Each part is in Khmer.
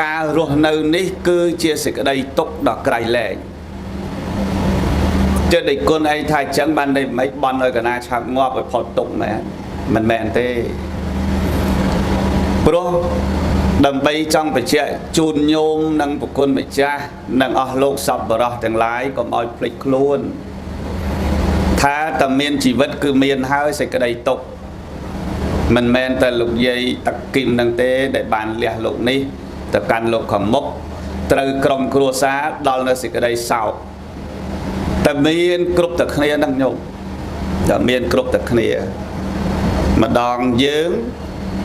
ការរស់នៅនេះគឺជាសេចក្តីទុក្ខដ៏ក្រៃលែងចិត្តដែលគុណឯងថាអញ្ចឹងបានន័យមិនបន់ឲ្យកណាឆាប់ងាប់ឲ្យផុតទុក្ខមែនមិនមែនទេព្រោះដើម្បីចង់បញ្ជាក់ជូនញោមនិងប្រគុណម្ចាស់និងអស់លោកសប្បុរសទាំងឡាយកុំឲ្យភ្លេចខ្លួនថាតែមានជីវិតគឺមានហើយសេចក្តីទុក្ខមិនមែនតែលោកយាយតាគីមនឹងទេដែលបានលះលោកនេះទៅកាន់លោកខាងមុខត្រូវក្រុមគ្រួសារដល់នៅសេចក្តីសោកតែមានគ្រប់តែគ្នានឹងញោមតែមានគ្រប់តែគ្នាម្ដងយើង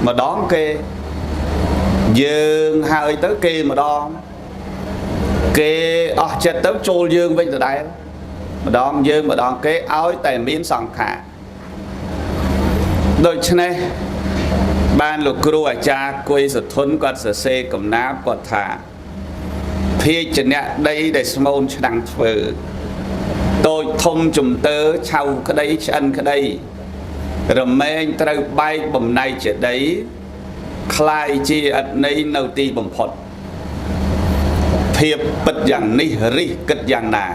ម្ដងគេយើងហើយទៅគេម្ដងគេអស់ចិត្តទៅចូលយើងវិញដដែលម្ដងយើងម្ដងគេឲ្យតែមានសង្ខារដូច្នេះបានលោកគ្រូអាចារ្យគួយសុធនគាត់សរសេរកំណាព្យគាត់ថាភាជនៈដីដែលស្មូនឆ្នាំងធ្វើតូចធំជំទើឆៅក្តីឆ្អិនក្តីរមែងត្រូវបែកបំណែកជាដីคล้ายជាអត្តន័យនៅទីបំផុតភាពពិតយ៉ាងនេះរិះគិតយ៉ាងណា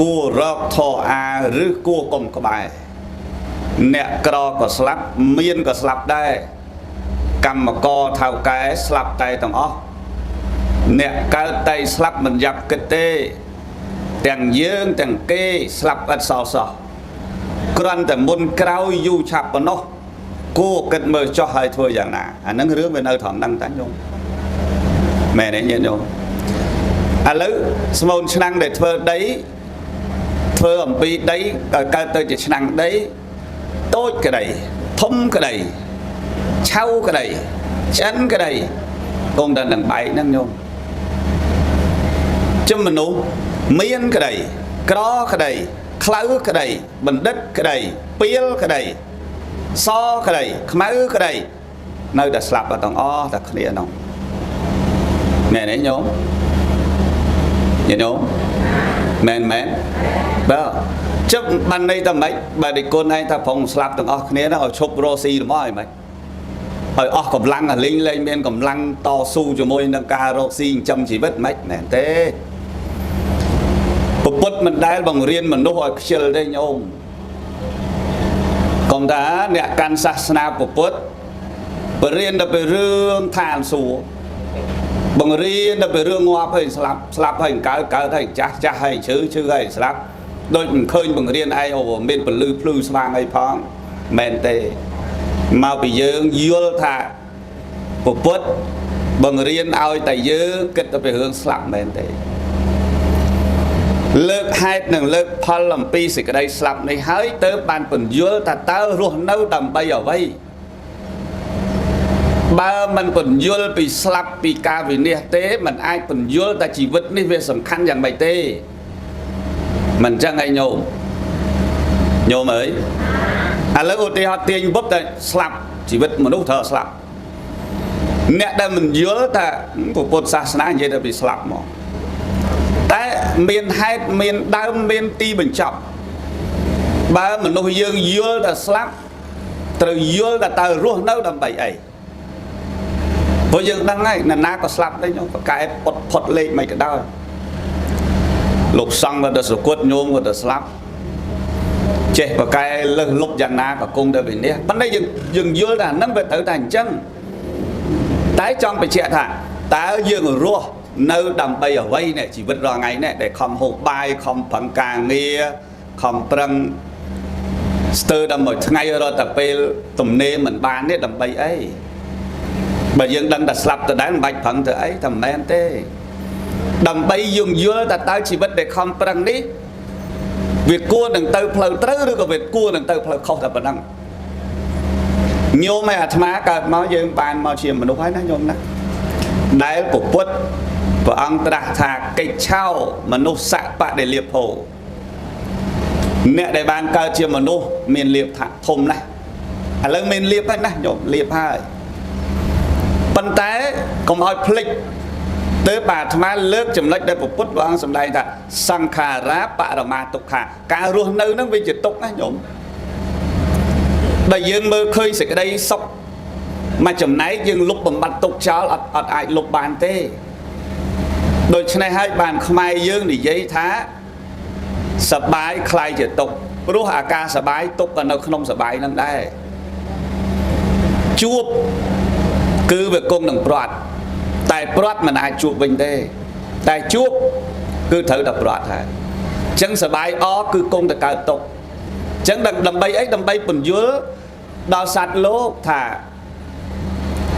គួររកធរអាឬគួរកុំក្បែរអ្នកក្រក៏ស្លាប់មានក៏ស្លាប់ដែរកម្មករថៅកែស្លាប់តែទាំងអស់អ្នកកើតតែស្លាប់មិនយ៉ាប់គិតទេទាំងយើងទាំងគេស្លាប់ឥតសល់សោះគ្រាន់តែមុនក្រោយយូរឆាប់ប៉ុណ្ណោះគួរគិតមើលចោះឲ្យធ្វើយ៉ាងណាអានឹងរឿងវានៅត្រង់ហ្នឹងតាញោមមែនទេញាតិញោមឥឡូវស្មូនឆ្នាំងដែលធ្វើដីធ្វើអំពីដីកើតទៅជាឆ្នាំងដីតូចក្តីធំក្តីឆៅក្តីឆ្អិនក្តីគង់តែនឹងបែកហ្នឹងញោមជំមនុស្សមានក្តីក្រក្តីខ្លៅក្តីបណ្ឌិតក្តីពីលក្តីសក្តីខ្មៅក្តីនៅតែស្លាប់ទាំងអស់តែគ្នានោះមែនទេញោមញោមមែនបាទជឹកបានន័យតែម៉េចបើដេកគុណឯងថាប្រងស្លាប់ទាំងអស់គ្នាហ្នឹងឲ្យឈប់រស់ស៊ីរបស់ឲ្យម៉េចឲ្យអស់កម្លាំងអាលេងលែងមានកម្លាំងតស៊ូជាមួយនឹងការរកស៊ីចិញ្ចឹមជីវិតម៉េចមែនទេពុទ្ធមិនដែលបង្រៀនមនុស្សឲ្យខ្ជិលទេញោមកុំថាអ្នកកាន់សាសនាពុទ្ធបរៀនទៅពីរឿងឋានសួគ៌បង្រៀនទៅពីរឿងងាប់ហើយស្លាប់ហើយកើតហើយចាស់ហើយឈឺហើយស្លាប់ដូចមិនឃើញបង្រៀនឯងអូមានពលឺភ្លឺស្វាងអីផងមែនទេមកពីយើងយល់ថាពុទ្ធបង្រៀនឲ្យតែយើងគិតទៅពីរឿងស្លាប់មែនទេលើកហេតុនិងលើកផលអំពីសេចក្តីស្លាប់នេះហើយទើបបានពន្យល់ថាតើរស់នៅដើម្បីអ្វីបើមិនពន្យល់ពីស្លាប់ពីការវិនាសទេมันអាចពន្យល់ថាជីវិតនេះវាសំខាន់យ៉ាងម៉េចទេមិនចឹងឯងញោមអើយឥឡូវឧទាហរណ៍ទាញពុទ្ធតែស្លាប់ជីវិតមនុស្សត្រូវស្លាប់អ្នកដែលមិនយល់ថាពុទ្ធសាសនានិយាយទៅពីស្លាប់មកតែមានហេតុមានដើមមានទីបញ្ចប់បើមនុស្សយើងយល់តែស្លាប់ត្រូវយល់ថាតើរស់នៅដើម្បីអីព្រោះយើងដឹងហើយនរណាក៏ស្លាប់ដែរញោមប្រកែផុតលេខមិនក៏ដោយលោកសង្ឃក៏ទៅសុគតញោមក៏ទៅស្លាប់ចេះប្រកែលើសលុបយ៉ាងណាក៏គង់ទៅវិនិច្ឆ័យប៉ុន្តែយើងយល់ថាហ្នឹងវាត្រូវតែអញ្ចឹងតែចង់បញ្ជាក់ថាតើយើងរស់នៅដើម្បីអ្វីនេះជីវិតរាល់ថ្ងៃនេះដែលខំហូបបាយខំប្រឹងការងារខំប្រឹងស្ទើរដល់មួយថ្ងៃរត់តែពេលទំនេរមិនបាននេះដើម្បីអីបើយើងដឹងតែស្លាប់ទៅដែរមិនបាច់ប្រឹងទៅអីតែមិនមែនទេដើម្បីយើងយល់ថាតើជីវិតដែលខំប្រឹងនេះវាគួរនឹងទៅផ្លូវត្រូវឬក៏វាគួរនឹងទៅផ្លូវខុសតែប៉ុណ្ណឹងញោមឯអាត្មាកើតមកយើងបានមកជាមនុស្សហើយណាញោមណាដែលពុទ្ធព្រះអង្គត្រាស់ថាកិច្ចឆោមនុស្សសៈបដិលាភោអ្នកដែលបានកើតជាមនុស្សមានលាភធំណាស់ឥឡូវមានលាភហើយណាញោមលាភហើយប៉ុន្តែកុំឲ្យភ្លេចទើបអាត្មាលើកចំណុចដែលពុទ្ធព្រះអង្គសម្ដែងថាសង្ខារាបរមាទុក្ខាការរស់នៅហ្នឹងវាជាទុក្ខណាញោមដែលយើងមើលឃើញសេចក្តីសុខ mà chấm này nhưng lúc bấm bắt tục cháu ở ai lúc bàn tê đôi chân này hai bàn khai dương để giấy thá sập bái khai chỉ tụcรู้อาการสบายตกกันเราขนมสบายนั่นได้จูบคือแบบกงหนังปลอดแต่ปลอดมันอาจจูบวิ่งได้แต่จูบคือเธอดับปลอดฮะจังสบายอ้อคือกงแต่การตกจังดำใบไอ้ดำใบปุ่นเยอะดาวสัตว์โลกถ่า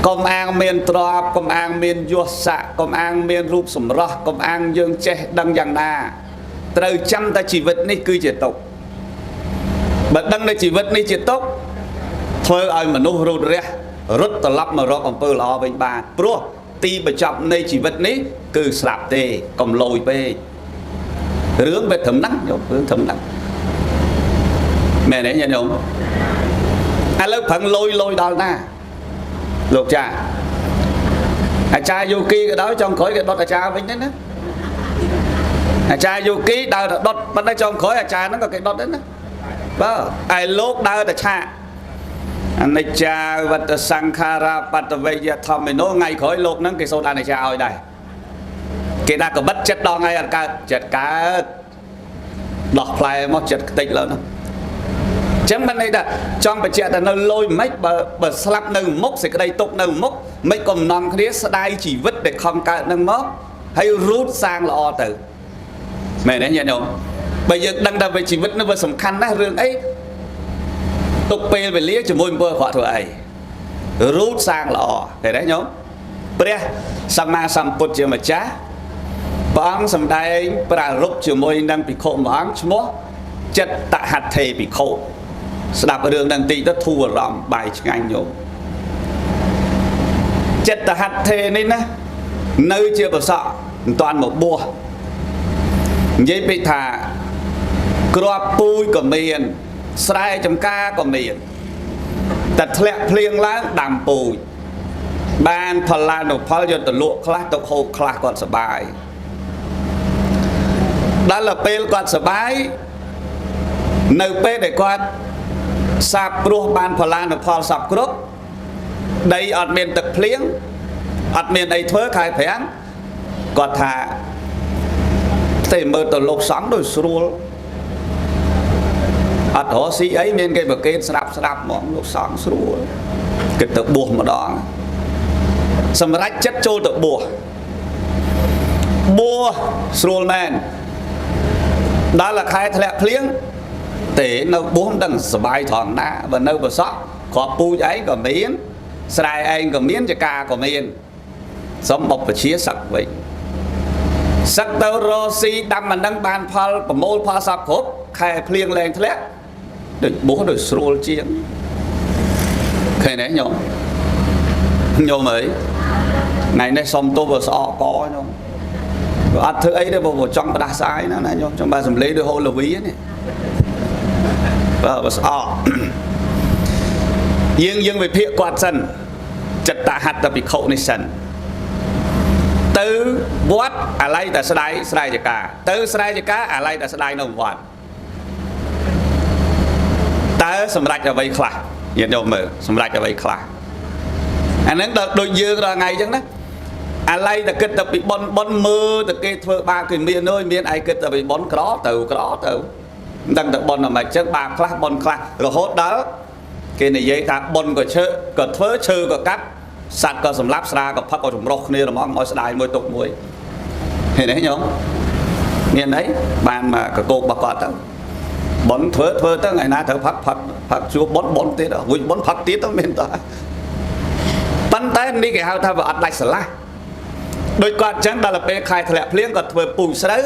กรมอ่างเมียนตรอบกรมอ่างเมียนยัวสะกรมอ่างเมียนรูปสมรสกรมอ่างยังเจดังอย่างนาเตยจำแต่ชีวิตนี่คือจะตกบัดดังในชีวิตนี้จะตกเธอเอามนุษย์รูดเรียรถตลับมารอกอำเภอลอเป็นบาทเพราะตีประจับในชีวิตนี้คือสลับเตะกำลอยไปเรื่องไปถมนักโยมเรื่องถมนักแม่เนี่ยโยมอันแล้วพังลอยดอลหน้าลูกจ้าอาจารย์โยกีก็đó trong khối cái đốtอาจารย์វិញណាอาจารย์โยกีដើរដុតមិនได้trong khốiอาจารย์ហ្នឹងក៏គេដុតដែរណាបើឯលោកដើរតែឆាកអនិច្ចាវត្តសង្ខារាបត្តវេយធម្មនោថ្ងៃក្រោយលោកហ្នឹងគេសូត្រអនិច្ចាឲ្យដែរគេដាក់កបិតចិត្តដល់ថ្ងៃអត់កើតចិត្តកើតដោះផ្លែមកចិត្តខ្ទេចលើហ្នឹងចឹងមិនន័យថាចង់បញ្ជាក់ថានៅលយមិនបើស្លាប់នៅមុខសេចក្តីទុកនៅមុខមិនកំណងគ្នាស្ដាយជីវិតដែលខំកើតនឹងមកហើយរូតសាងល្អទៅមែនទេញាតិញោមបើយើងដឹងថាជីវិតនោះវាសំខាន់ណាស់រឿងអីទុកពេលវេលាជាមួយអំពើអាក្រក់ធ្វើអីរូតសាងល្អឃើញទេញោមព្រះសម្មាសម្ពុទ្ធជាម្ចាស់ព្រះអង្គសម្ដែងប្រារព្ធជាមួយនឹងភិក្ខុមួយអង្គឈ្មោះចិត្តហត្ថេភិក្ខុស្ដាប់រឿងនឹងតិចទៅធូរអារម្មណ៍បាយឆ្ងាញ់ញោមចិត្តហត្ថេនេះណានៅជាប្រសក់មិនតាន់មកបួសនិយាយពីថាក្របពូជក៏មានស្រែចម្ការក៏មានតែធ្លាក់ភ្លៀងឡើងដាំពូជបានផល្លានុផលយកទៅលក់ខ្លះទៅហូបខ្លះគាត់សប្បាយដល់ពេលគាត់សប្បាយនៅពេលដែលគាត់សាបព្រោះបានផល្លានុផលសពគ្រប់ដីអត់មានទឹកភ្លៀងអត់មានអីធ្វើខែប្រាំងគាត់ថាតែមើលទៅលោកសំដូចស្រួលអត់រស់ស៊ីអីមានគេប្រកេតស្ដាប់ហ្មងលោកសំស្រួលគេទៅបួសម្ដងសម្រាប់ចិត្តចូលទៅបួសស្រួលមែនដល់ខែធ្លាក់ភ្លៀងទេនៅបួសមិនដឹងសុបាយត្រង់ណាបើនៅប្រសក់គ្រាប់ពូជឯងក៏មានស្រែឯងក៏មានចកាក៏មានសំបុព្វជាសឹកវិញសឹកទៅរស់ស៊ីដាំមិនដឹងបានផលប្រមូលផលសពគ្រប់ខែភ្លៀងលែងធ្លាក់ដូចបួសដូចស្រួលជាងឃើញទេញោមអើយថ្ងៃនេះសុំទោសបើស្អកកញោមអត់ធ្វើអីទេបើចង់ផ្ដាសាយណាញោមចង់បានសម្លេងដូចហូលវីនេះបើស្អកយើងវិភាគគាត់សិនចិត្តហត្ថភិក្ខុនេះសិនទៅវត្តអាឡ័យតែស្ដាយស្រែចកាទៅស្រែចកាអាឡ័យតែស្ដាយនៅវត្តតើសម្រាប់អ្វីខ្លះញាតិញោមមើលសម្រាប់អ្វីខ្លះអាហ្នឹងដល់ដូចយើងរាល់ថ្ងៃអញ្ចឹងណាអាឡ័យតែគិតតែពីប៉ុនមើលតែគេធ្វើបាបគេមានអើយមានឯគិតតែពីប៉ុនក្រទៅមិនដឹងតែប៉ុនតែមិនអញ្ចឹងបាបខ្លះប៉ុនខ្លះរហូតដល់គេនិយាយថាប៉ុនក៏ឈើក៏ធ្វើឈើក៏កាត់សត្វក៏សម្លាប់ស្រាក៏ផឹកក៏ចម្រុះគ្នាហ្មងឲ្យស្ដាយមួយទុកមួយឃើញទេញោមមានអីបានមកកកោកបកគាត់ទៅប៉ុនធ្វើទៅថ្ងៃណាត្រូវផឹកជួបប៉ុនទៀតរួចប៉ុនផឹកទៀតទៅមានតើប៉ុន្តែនេះគេហៅថាវាអត់ដាច់ស្រឡះដោយគាត់អញ្ចឹងដល់ពេលខែធ្លាក់ភ្លៀងគាត់ធ្វើពូជស្រូវ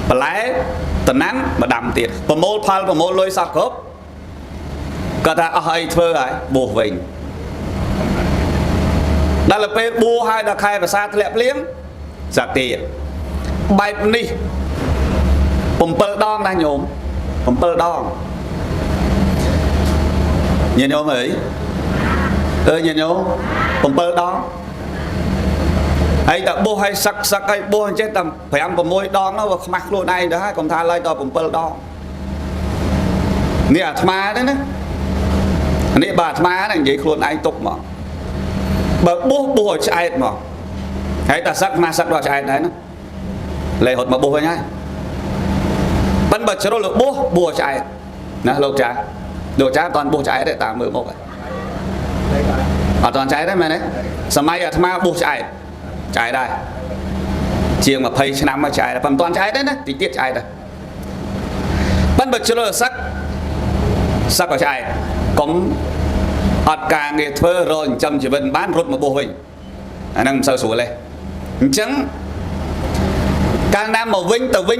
បន្លែតំណាំមកដាំទៀតប្រមូលផលប្រមូលលុយសពគ្រប់គាត់ថាអស់អីធ្វើហើយបួសវិញដល់ពេលបួសហើយដល់ខែភាសាធ្លាក់ភ្លៀងសាទៀតបែបនេះ7 ដងណាញោម7 ដងញាតិញោមអើយញាតិញោម7 ដងហើយតែបោះឲ្យសឹកឲ្យបោះអញ្ចឹងតែ5 6 ដងនោះវាខ្មាស់ខ្លួនឯងទៅហើយកុំថាឡើយដល់7 ដងនេះអាត្មាទេណា នេះបាទអាត្មាហ្នឹងនិយាយខ្លួនឯងទុកមកបើបួសឲ្យឆ្អែតមកហើយតាសឹកមកសឹកដល់ឆ្អែតដែរណាលេហត់មកបួសវិញហើយប៉ិនបើជ្រុលបួសឆ្អែតណាលោកចាអត់តាន់បួសឆ្អែតទេតាមមើលមកអត់តាន់ឆ្អែតទេមែនទេសម័យអាត្មាបួសឆ្អែតដែរជាង20ឆ្នាំមកឆ្អែតប៉ុន្តែអត់តាន់ឆ្អែតទេណាតិចទៀតឆ្អែតដែរប៉ិនបើជ្រុលសឹកក៏ឆ្អែតកុំអត់ការងារធ្វើរកចិញ្ចឹមជីវិតបានរត់មកបួសវិញអាហ្នឹងមិនសូវស្រួលទេអញ្ចឹងកាលណាមកវិញទៅវិញ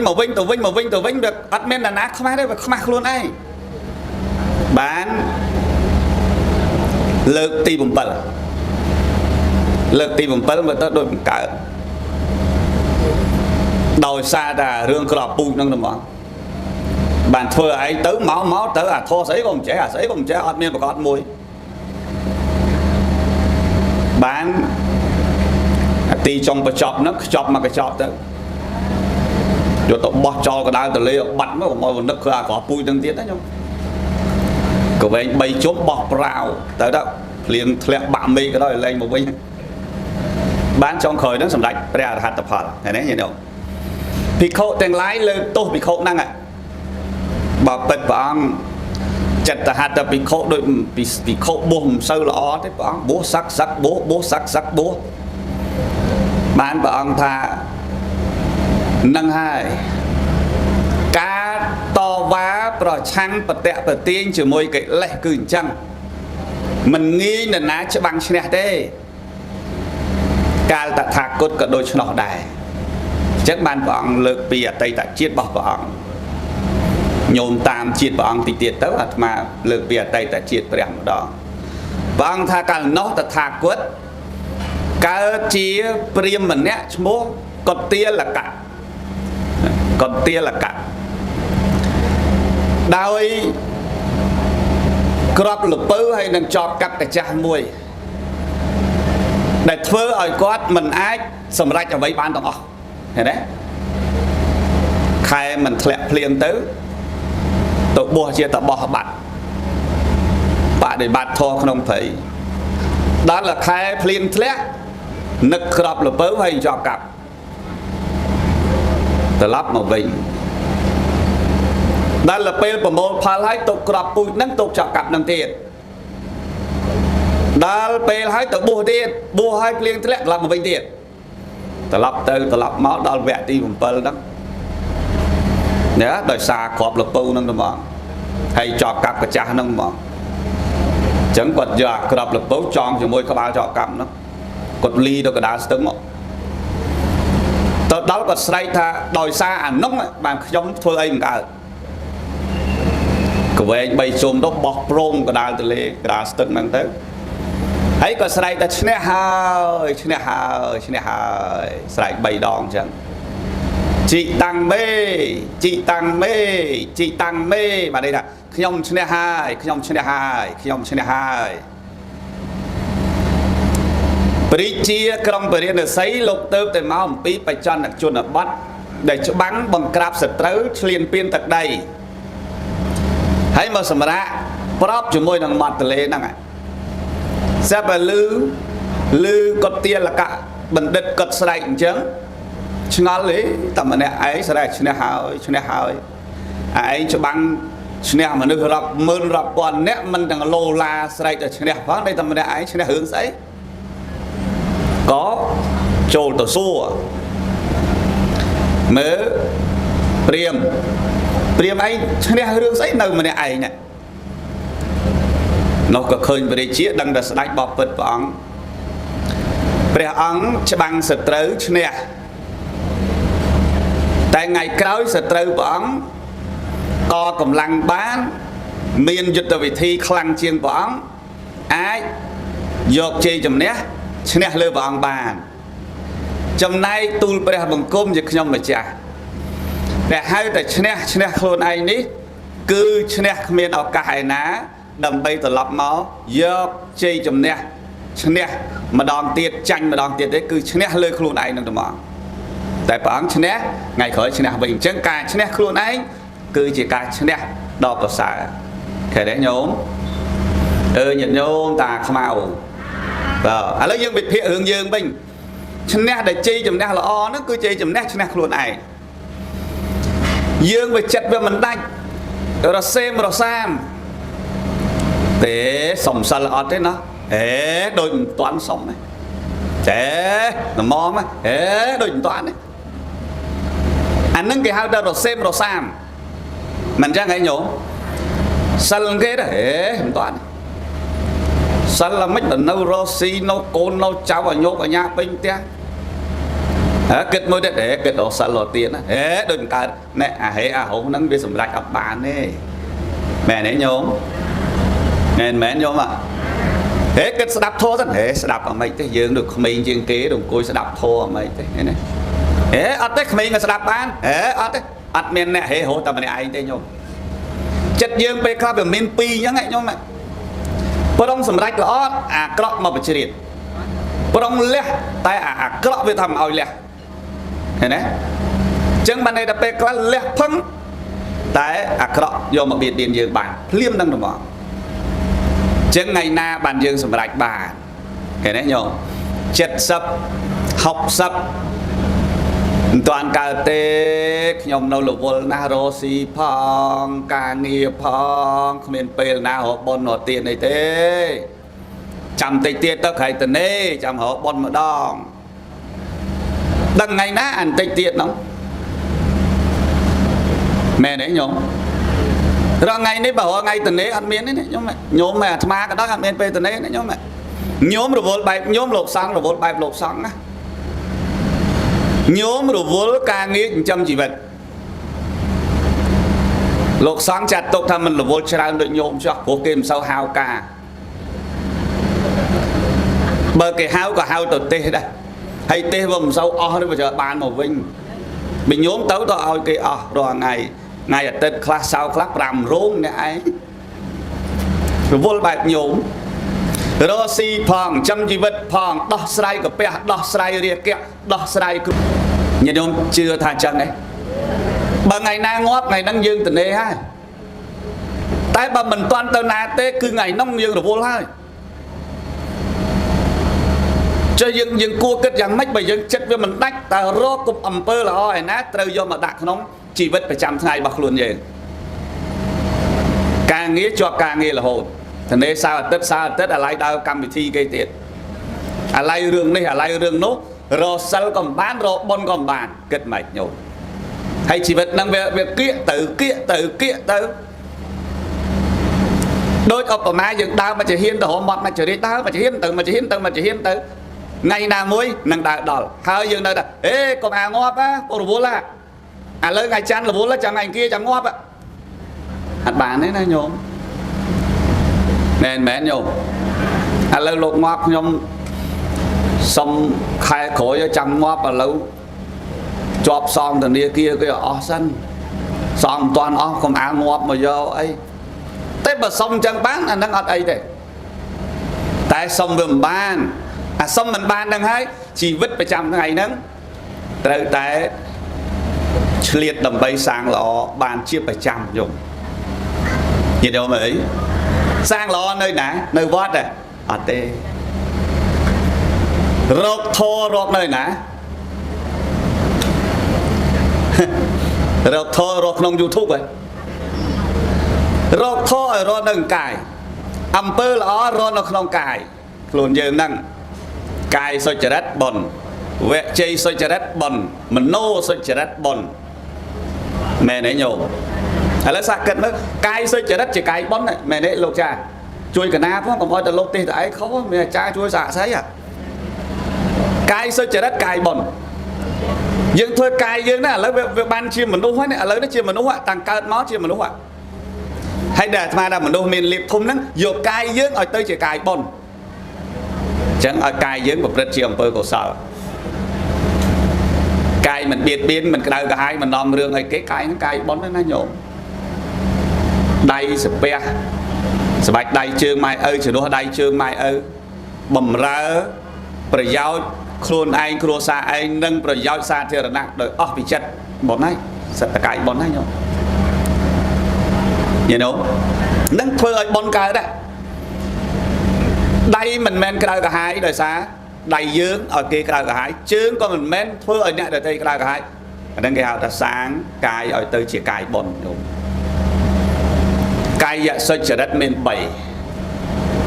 វាអត់មាននរណាខ្មាស់ទេវាខ្មាស់ខ្លួនឯងបានលើកទី7មើលទៅដូចបង្កើតដោយសារតែរឿងក្របពូជហ្នឹងហ្មងបានធ្វើឯងទៅមកទៅអាធោះស្អីក៏មិនចេះអាស្អីក៏មិនចេះអត់មានប្រកាសមួយបានអាទីចុងបញ្ចប់ហ្នឹងខ្ចប់មកកញ្ចប់ទៅយកទៅបោះចោលកណ្ដាលទលេបាត់មកមកនឹកគឺអាក្របពូជហ្នឹងទៀតណាខ្ញុំក៏វែង3ជុំបោះប្រាវទៅភ្លៀងធ្លាក់បាក់មេឃក៏ដោយលែងមកវិញបានចុងក្រោយហ្នឹងសម្ដេចព្រះអរហត្តផលឃើញទេញាតិញោមភិក្ខុទាំងឡាយលើកទោសភិក្ខុហ្នឹងបើពិតព្រះអង្គចិត្តហត្ថភិក្ខុដូចភិក្ខុបួសមិនសូវល្អទេព្រះអង្គបួសសឹកបួសបានព្រះអង្គថានឹងហើយការតវ៉ាប្រឆាំងបតិប្រទាញជាមួយកិលេសគឺអញ្ចឹងមិនងាយនរណាច្បាំងឈ្នះទេកាលតថាគតក៏ដូចឆ្នោះដែរអញ្ចឹងបានព្រះអង្គលើកពីអតីតជាតិរបស់ព្រះអង្គញោមតាមជាតិព្រះអង្គតិចទៀតទៅអាត្មាលើកពីអតីតជាតិព្រះម្ដងព្រះអង្គថាកាលនោះតថាគតកើតជាព្រាហ្មណ៍ម្នាក់ឈ្មោះកុទាលកៈដោយក្របលពៅហើយនឹងចបកាប់កាចាស់មួយដែលធ្វើឲ្យគាត់មិនអាចសម្រេចអ្វីបានទាំងអស់ឃើញទេខែមិនធ្លាក់ភ្លៀងទៅបោះជាតបោះបាត់បដិបត្តិធម៌ក្នុងព្រៃដល់តែខែភ្លៀងធ្លាក់នឹកក្របលពៅហើយចបកាប់ត្រឡប់មកវិញដល់ទៅពេលប្រមូលផលហើយទុកក្របពូជហ្នឹងទុកចបកាប់ហ្នឹងទៀតដល់ពេលហើយទៅបួសទៀតបួសហើយភ្លៀងធ្លាក់ត្រឡប់មកវិញទៀតត្រឡប់មកដល់វគ្គទី7ហ្នឹងណាដោយសារក្របលពៅហ្នឹងហ្មងហើយចបកាប់កាចាស់ហ្នឹងហ្មងអញ្ចឹងគាត់យកក្របលពៅចងជាមួយក្បាលចបកាប់ហ្នឹងគាត់លីទៅកណ្ដាលស្ទឹងមកទៅដល់គាត់ស្រែកថាដោយសារអានោះបានខ្ញុំធ្វើអីមិនកើតកវែង3ជុំទៅបោះប្រងកណ្ដាលទលេកណ្ដាលស្ទឹងហ្នឹងទៅហើយក៏ស្រែកថាឈ្នះហើយស្រែក3ដងអញ្ចឹងជីតាំងមេបានន័យថាខ្ញុំឈ្នះហើយព្រះជាក្រុងពរាណសីលោកទៅតែមកអំពីបច្ចនជនបទដែលច្បាំងបង្ក្រាបសត្រូវឈ្លានពានទឹកដីហើយមកសម្រាកប្របជាមួយនឹងមាត់ទលេហ្នឹងសាប់លឺកុទាលកៈបណ្ឌិតគាត់ស្រែកអញ្ចឹងឆ្ងល់ទេតែម្នាក់ឯងស្រែកឈ្នះហើយឯងច្បាំងឈ្នះមនុស្សរាប់ម៉ឺនរាប់ពាន់អ្នកមិនទាំងឡូឡាស្រែកតែឈ្នះផងតែម្នាក់ឯងឈ្នះរឿងស្អីក៏ចូលទៅសួរមើលព្រាហ្មណ៍ឯងឈ្នះរឿងស្អីនៅម្នាក់ឯងណានោះក៏ឃើញព្រះរាជាដឹងតែស្ដេចបបពិតព្រះអង្គច្បាំងសត្រូវឈ្នះតែថ្ងៃក្រោយសត្រូវព្រះអង្គក៏កម្លាំងបានមានយុទ្ធវិធីខ្លាំងជាងព្រះអង្គអាចយកជ័យជំនះឈ្នះលើព្រះអង្គបានចំណែកទូលព្រះបង្គំជាខ្ញុំម្ចាស់តែហៅតែឈ្នះខ្លួនឯងនេះគឺឈ្នះគ្មានឱកាសឯណាដើម្បីត្រឡប់មកយកជ័យជំនះឈ្នះម្ដងទៀតចាញ់ម្ដងទៀតទេគឺឈ្នះលើខ្លួនឯងនឹងតែមកតែព្រះអង្គឈ្នះថ្ងៃក្រោយឈ្នះវិញអញ្ចឹងការឈ្នះខ្លួនឯងគឺជាការឈ្នះដ៏ប្រសើរឃើញទេញោម nhiệt nhôm ta không ao rồi lấy dương bị thiện hướng dương bình chân nè để chi chấm nè là o nó cứ chi chấm nè luôn này dương về chặt về mình đánh rồi xem rồi sam để sống sờ là thế nó đôi toán sống này nó mò mà đôi toán này anh nâng cái hao đâu rồi xem rồi sam mình ra ngay nhổ sân cái đó không toán sân là mấy lần nấu rosi nấu côn nấu cháo và nhốt ở nhà bên tia kết mới để kết đồ sân lò tiền á đừng cả nè hổ nắng biết sầm rạch ập bàn đi mẹ nấy nhóm mẹ nhóm ạ kết sẽ đạp thô rất sẽ đạp ở mấy cái dương được mình chuyên kế đồng côi sẽ đạp thô ở mấy cái này ở tết mình sẽ đạp bán ở tết ăn men nè hổ tầm này ai thế nhóm chất dương pe club mình pi nhá ngay nhóm mẹ bữa đông sầm rạch là clock mà bị chết bữa đông lẹ tại clock về thầm ao lẹ thế này chân ban này đã pe club lẹ phăng tại clock vô mà biệt điện dương bàn liêm năng được bỏ chân ngày na bàn dương sầm rạch bàn cái đấy nhổ chất sập học sập toàn cả tê nhom nâu lục vol na rosi phong ca nghiệp phong miền pel na họ bon nọ tiền này tê chăm tây tiền tao khai tên nê chăm họ bon mà đong đằng ngày na ăn tây tiền nó mẹ đấy nhom rồi ngày nấy bảo ngày tên nê ăn miến đấy nhom mẹ mà cái đó ăn miến pe tên nê đấy nhom mẹ nhom rồi vol bài nhom lột sáng rồi vol bài lột sáng á nhóm rồi vô ca nghĩa trăm chỉ vật lột sáng chặt tục thầm mình là vô trao được nhôm cho vô kim sau hao ca bờ cái hao có hao từ tê đây hay tê vùng sau o nó bây giờ bàn màu vinh mình nhóm tới tôi ôi cái rồi ngày ở tên class sau class làm rốn nè ấy rồi vô bài nhóm rồi si phong trăm chỉ vật phong đo sài của pe đo sài riêng kẹo đo sài nhìn không chưa thà chân đấy bà ngày na ngóp ngày năng dương tình đê ha tại bà mình toàn tờ na tê cứ ngày nông dương rồi vô lai cho dương cua kết rằng mấy bà dương chất với mình đách ta rô cục ẩm pơ là oi nát trêu vô mà đặt nóng chỉ vật phải trăm ngày bạc luôn vậy càng nghĩa cho càng nghĩa là hồn thành đê sao tết là lại đau cầm bị thi gây tiệt lại rương đây lại rương nốt rồi sal còn bán rồi bon còn bàn kết mạch nhổ hay chỉ vật năng về kia tự đôi ở mai dựng đau mà chỉ hiên từ hôm một mà chỉ đi đau mà chỉ hiên tự ngày nào muối năng đại đỏ hai dương đây là con ngóp á cô vô là lấy ngày chăn là vô là chẳng ngày kia chẳng ngóp á hạt bàn đấy này nhôm nên mẹ nhôm lấy lột ngóp nhôm xong khai khối ở trong ngóp và lâu chọp xong thằng đi kia cái sân xong toàn không ngóp mà do ấy thế mà xong chẳng bán anh đang ở đây đây tại xong vườn ban xong mình ban đang hay chỉ vứt vào trong ngày nắng từ tại liệt đầm bay sang lọ bàn chia phải trăm dùng gì đâu mà ấy sang lọ nơi nè nơi vót này ở đây rốt thô rốt nơi nè rốt thô rốt nông YouTube vậy rốt thô ở rốt nâng cài âm pơ là rốt nó không cài luôn giờ nâng cài soi chả đất bồn vẽ chơi soi chả đất bồn mình nô soi chả đất bồn mẹ nấy nhổ là sao cận đó cài soi chả đất chỉ cài bồn này mẹ nấy lột cha chui cả na còn coi từ lột tê tại khó mẹ cha chui xả sấy cài soi chả đất cài bồn dương thôi cài dương đó lấy việc ban chia mình đúng hết này lấy nó chia mình đúng ạ tăng cao máu chia mình đúng ạ hay để mà là mình đâu mình liệp thùng nắng vô cài dương ở tới chỉ cài bồn chẳng ở cài dương một rất chiều bơi cổ sợ cài mình biệt biến mình cái hai mình nòng rương hay cái nó cài bón nó nhổm đây spe bạch đây chương mai ơi chỉ đua đây chương mai ơi bầm ra bởi giao khuôn anh khuôn xa anh nâng bởi giao xa thì là nặng đời bị chất bón này sẽ là cài bón này nhổm nhìn không nâng phơi bón cài đấy đây mình men cái cả hai đời xa đầy dướng ở kia cả hai chứ còn mình men thưa ở nhà đời tây cả hai đang cái hào ta sáng cài ở tới chỉ cài bồn cài dạ soi trở đất men bảy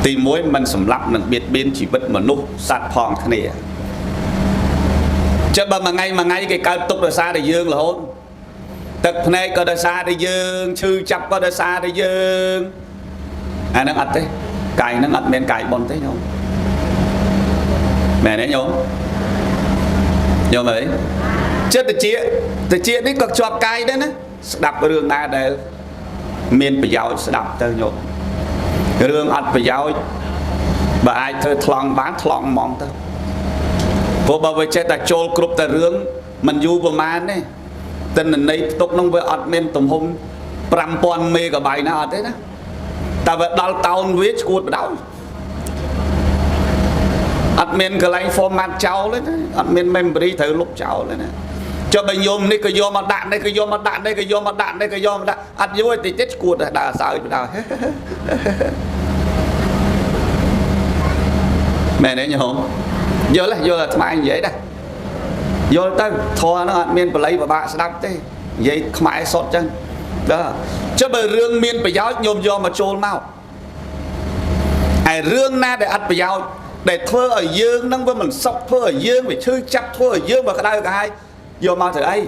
thì mỗi mình sầm lấp mình biệt biên chỉ bật mà nút sát phong thế này chứ mà ngay cái cao tục đời xa để dương là hôn tật này có đời xa để dương chư chập có đời xa để dương nó ắt thế cài nó ắt men cài bồn thế không mẹ đấy nhôm ấy chết từ chia đấy có cho cài đấy nữa đập đường ta để miền bây giờ sẽ đập tới nhôm đường ắt bây giờ bà ai thơ thòng bán thòng mong tới vô bà với chết ta trôi cướp ta rương mình du vào man đấy tên mình này tục nông với ắt miền tùng hùng pram pon mê cả bài nào thế đó ta về đào tàu viết cuột đảo admin cái lại format cháu đấy admin memory thử lúc cháu đấy cho bây nhôm này cái vô mà đạn đây cái vô mà đạn đây cái vô mà đạn đây cái vô mà đạn ăn vui thì chết cuột đã sao đào mẹ đấy nhớ không vô là mai anh vậy đây vô tới thò nó admin và lấy và bạn sẽ đắp thế vậy mãi sốt chân đó cho bởi rương miên phải giáo nhôm vô mà trôn mau ai rương na để ăn phải giáo để thơ ở dương nâng với mình sọc thơ ở dương phải chơi chấp thơ ở dương và cái đây cả hai vô mau thử ấy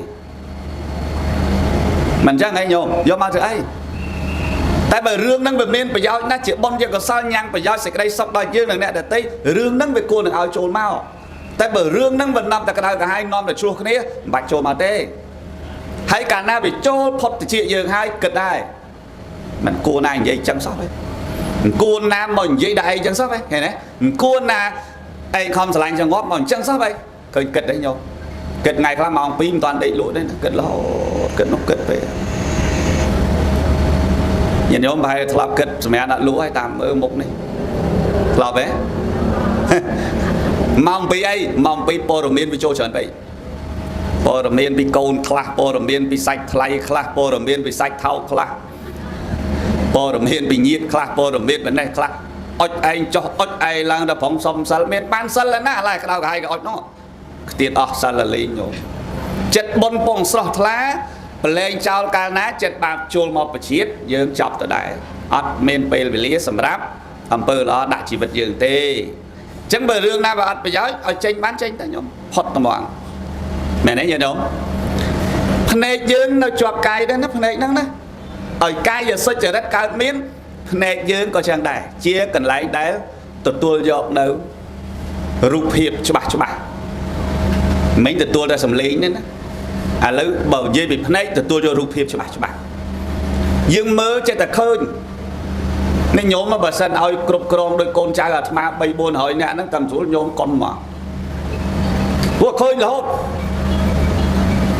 mình chắc ngay nhôm vô mau thử ấy tại bởi rương nâng về miên phải giáo nó chỉ bon cho có sao nhang phải giáo sẽ cái đây sọc đòi dương này để tây rương nâng về cô được áo trôn mau tại bởi rương nâng về năm tại cái đây cả hai non để chua cái này bạch trôn mà tê hay cả na bị trôn phật thì chị dương hai cực đây mình cô này vậy chăm sóc ấy cô nam mình vậy đại chăm sóc ấy nghe đấy cô na anh không sành cho ngót mình chăm sóc ấy cười cực đấy nhau cực ngày qua mong pin toàn đầy lụa đấy cực lo cực nó cực về nhìn nhóm bài làm cực mẹ đã lúa hay tạm ở mục này lo bé mong pi ấy mong pi po rồi miên bị trôi trơn vậy po rồi miên bị côn khla po rồi miên bị sạch thay khla po rồi miên bị sạch thau khla po rồi miên bị nhiệt khla po rồi miên bên này khla ôi anh cho ôi ai lang đã phóng xong sal miên ban sal là nã lại cái đầu hai cái ôi nó tiền sal là lý nhổ chết bôn pong sọt lá lên trao cá ná chết bạc chôn một bịch chiết dương chọc từ đại ớt miên bê về lý sầm ráp âm bơ đó đại chỉ vật dương tê chẳng bờ rương na và ớt bây giờ ở tranh bán tranh ta nhóm hot tầm hoàng mẹ nấy giờ đâu này dương nó chọc cài đó nó này năng đó ở cài giờ soi trời đất cao miên này dương có chẳng đại chia cần lấy đá tụt tua dọc đâu rụp hiệp cho bà mấy tụt tua ra sầm lính đấy à lấy bầu dây bị này tụt tua cho rụp hiệp cho bà dương mơ chạy ta khơi nên nhóm mà bà sân ơi cột crom đôi con trai ở mà bay buồn hỏi nè nó cầm xuống nhóm con mà vua khơi là hốt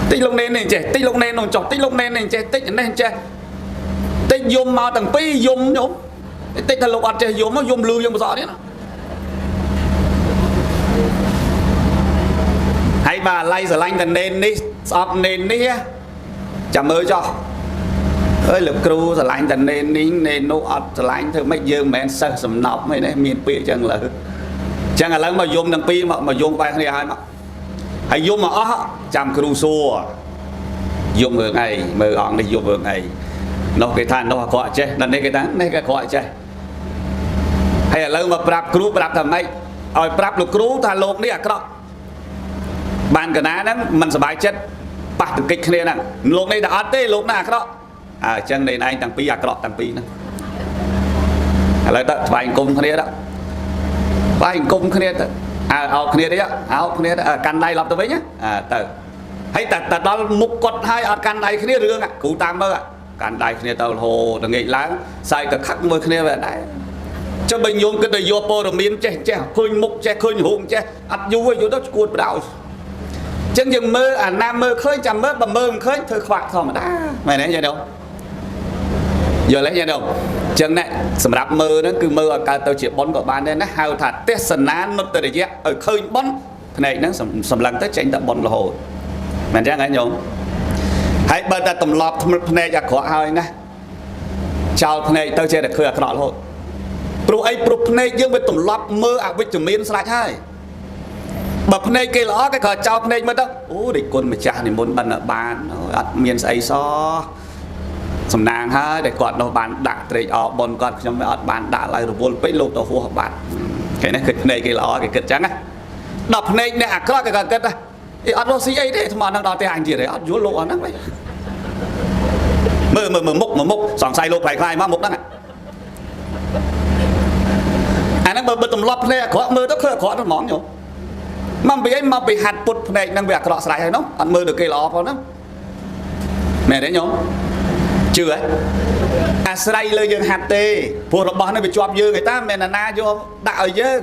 tích lúc nên này trẻ tích lúc nên nó chọc tích lúc nên này trẻ tích nên trẻ tích dùng mà thằng pi dùng nhóm tích thằng lục ăn trẻ dùng nó dùng lư dùng rõ đấy nó hay bà lay giờ lanh thằng nên đi sọp nên đi chả mơ cho ơi lực cru giờ lanh thằng nên nó ọt giờ lanh thôi mấy dương mẹ sơ sầm nọc mấy này miền pi chẳng là lần mà dùng thằng pi mà dùng bài này ai mà hay dùng mà chăm cru xua dùng người này mơ on đi dùng người này nó cái than nó gọi chơi là đây cái tán đây cái gọi chơi hay là lần mà prap cru prap thầm mấy ơi prap lục cru thà lục đi à đó bàn cái ná đó mình sẽ bài chết bắt được kịch này nè lục này đã tê lục nè đó à chân này anh thằng pi à đó thằng pi nữa lại ta vài cung cái đó vài cung cái đó à ao cái đấy á ao cái đấy căn đây lọc tôi với nhá à từ hay ta đó mục cột hai ở căn đây cái rương à cụ tam mơ à căn đây cái tàu hồ là nghị láng sai cả khắc mơ cái về đây cho bình dùng cái đời vô po rồi miếng che khơi mục che khơi hùng che ắt vui vô đó cuột đảo chân dừng mơ à nam mơ khơi chầm mơ bà mơ khơi thôi khoạc thôi mà đã mày nói vậy đâu giờ lấy vậy đâu chân này sầm đạp mơ nó cứ mơ ở cả tàu chỉ bón của bạn nên nó hao thật tết sần án nó từ đấy ở khơi bón này nó sầm lăng tới tranh tập bón là hồ mình chắc ngay nhung hãy bật ra tầm lọp này ra khỏi hơi nè chào này tao chơi được khơi ở đó thôi ព្រោះអីព្រោះភ្នែកយើងវាទម្លាប់មើលអវិជ្ជមានស្លាច់ហើយបើភ្នែកគេល្អគេក៏ចោលភ្នែកមើលទៅអូដេគុណម្ចាស់និមន្តបិណ្ឌបានអត់មានស្អីសសំណាងហើយដែលគាត់នោះបានដាក់ត្រេកអរបនគាត់ខ្ញុំមិនអត់បានដាក់ឡើយរវល់ពេកលោកទៅហួសបាត់គេនេះគិតភ្នែកគេល្អគេគិតចឹងណាដល់ភ្នែកអ្នកអាក្រក់គេក៏គិតដែរអត់រស់ស៊ីអីទេថ្មហ្នឹងដល់ផ្ទះអញទៀតទេអត់យល់លោកអត់ហ្នឹងវិញមើលមុខសង្ស័យលោកខ្លាយមកមុខហ្នឹងអាហ្នឹងបើទម្លាប់ភ្នែកអាក្រក់មើលទៅឃើញអាក្រក់ទៅហ្មងញោមមកពីអីមកពីហាត់ពុតភ្នែកហ្នឹងវាអាក្រក់ស្រេចហើយនោះអត់មើលទៅគេល្អផងហ្នឹងមែនទេញោមជឿហ៎អាស្រ័យលើយើងហាត់ទេព្រោះរបស់នេះវាជាប់យើងឯតាមិនមែនណាយកដាក់ឲ្យយើង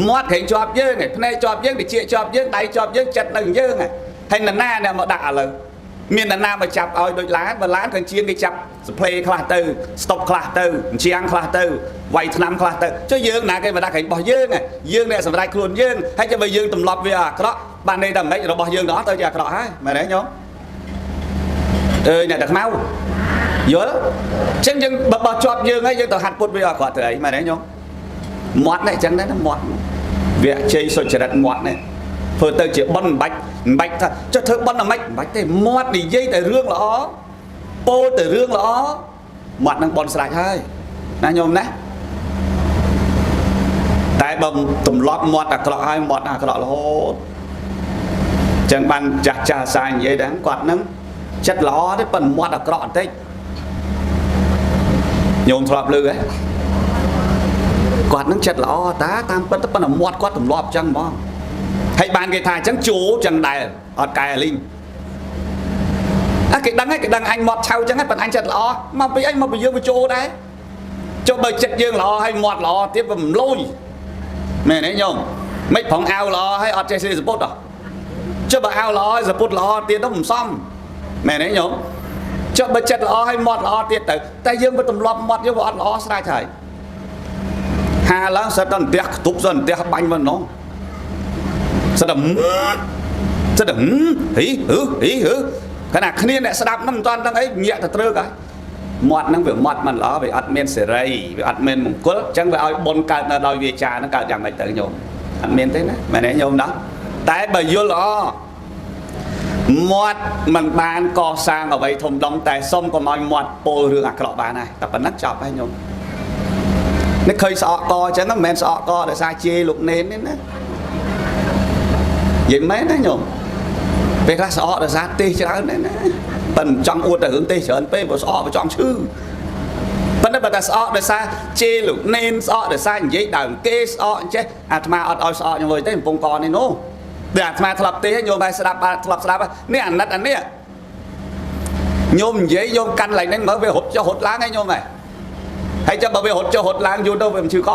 មាត់ក្រែងជាប់យើងឯភ្នែកជាប់យើងតិចជាប់យើងដៃជាប់យើងចិត្តនៅយើងឯហើយណាអ្នកមកដាក់ឥឡូវមានណាមកចាប់ឲ្យដូចឡានបើឡានខាងជាងគេចាប់សផ្លេខ្លះទៅស្តុបខ្លះទៅអញ្ជាងខ្លះទៅវាយថ្នាំខ្លះទៅចុះយើងណាគេមកដាក់ក្រែងរបស់យើងយើងអ្នកសម្រេចខ្លួនយើងហើយចាំបើយើងទម្លាប់វាអាក្រក់បានន័យថាម៉េចរបស់យើងដល់ទៅជាអាក្រក់ហើយមែនទេញោមអ្នកតែខ្មៅយល់អញ្ចឹងយើងបើជាប់យើងហើយយើងទៅហាត់ពុតវាអាក្រក់ទៅអីមែនទេញោមមាត់នេះអញ្ចឹងដែរមាត់វាជ័យសុចរិតមាត់នេះធ្វើទៅជាប៉ុនមិនបាច់ថាចុះធ្វើប៉ុនមិនបាច់ទេមាត់និយាយតែរឿងល្អពោលតែរឿងល្អមាត់នឹងប៉ុនស្រេចហើយណាញោមណាតែបើទម្លាប់មាត់អាក្រក់ហើយមាត់អាក្រក់រហូតអញ្ចឹងបានចាស់សាយនិយាយដែរគាត់នឹងចិត្តល្អទេប៉ុន្តែមាត់អាក្រក់បន្តិចញោមធ្លាប់ឮហ៎គាត់នឹងចិត្តល្អតាតាមពិតទៅប៉ុន្តែមាត់គាត់ទម្លាប់អញ្ចឹងហ្មងហើយបានគេថាអញ្ចឹងជួអញ្ចឹងដែរអត់កែលីងគេដឹងអញមាត់ឆៅអញ្ចឹងប៉ុន្តែអញចិត្តល្អមកពីអីមកពីយើងវាជួដែរចុះបើចិត្តយើងល្អហើយមាត់ល្អទៀតវាមិនលួយមែនទេញោមមិនផងអាវល្អហើយអត់ចេះសេសពុតហ៎ចុះបើអាវល្អហើយសពុតល្អទៀតទៅមិនសមមែនទេញោមចុះបើចិត្តល្អហើយមាត់ល្អទៀតទៅតែយើងវាទម្លាប់មាត់យើងវាអត់ល្អស្រេចហើយហាឡើងសិតដល់ផ្ទះខ្ទប់សិតផ្ទះបាញ់មកណោះសិតដល់ហីខណៈគ្នាអ្នកស្ដាប់ហ្នឹងមិនតាន់ដឹងអីញាក់ទៅត្រឹកហើយមាត់ហ្នឹងវាមាត់មិនល្អវាអត់មានសេរីវាអត់មានមង្គលអញ្ចឹងវាឲ្យបុណ្យកើតនៅដោយវាចាហ្នឹងកើតយ៉ាងម៉េចទៅញោមអត់មានទេណាមែនទេញោមណាតែបើយល់ល្អមាត់មិនបានកសាងអ្វីធំដុំតែសុំកុំឲ្យមាត់ពោលរឿងអាក្រក់បានហើយតែប៉ុណ្ណឹងចប់ហើយញោមនេះឃើញស្អកកអញ្ចឹងមិនមែនស្អកកដោយសារជេរលោកនេនទេណានិយាយមែនណាញោមពេលខ្លះស្អកដោយសារទេសច្រើនដែរណាប៉ិនចង់អួតតែរឿងទេសច្រើនពេកបើស្អកបើចង់ឈឺប៉ុន្តែបើតែស្អកដោយសារជេរលោកនេនស្អកដោយសារនិយាយដើមគេស្អកអញ្ចេះអាត្មាអត់ឲ្យស្អកខ្ញុំវិញទេកំពុងកនេះនោះតែអាត្មាធ្លាប់ទេសញោមហើយស្ដាប់បានធ្លាប់ស្ដាប់នេះអាណិតអានេះញោមនិយាយញោមកាន់ឡើងហ្នឹងមើលវារត់ចុះរត់ឡើងហើយញោមហើយចាំបើវារត់ចុះរត់ឡើងយូរទៅវាមិនឈឺក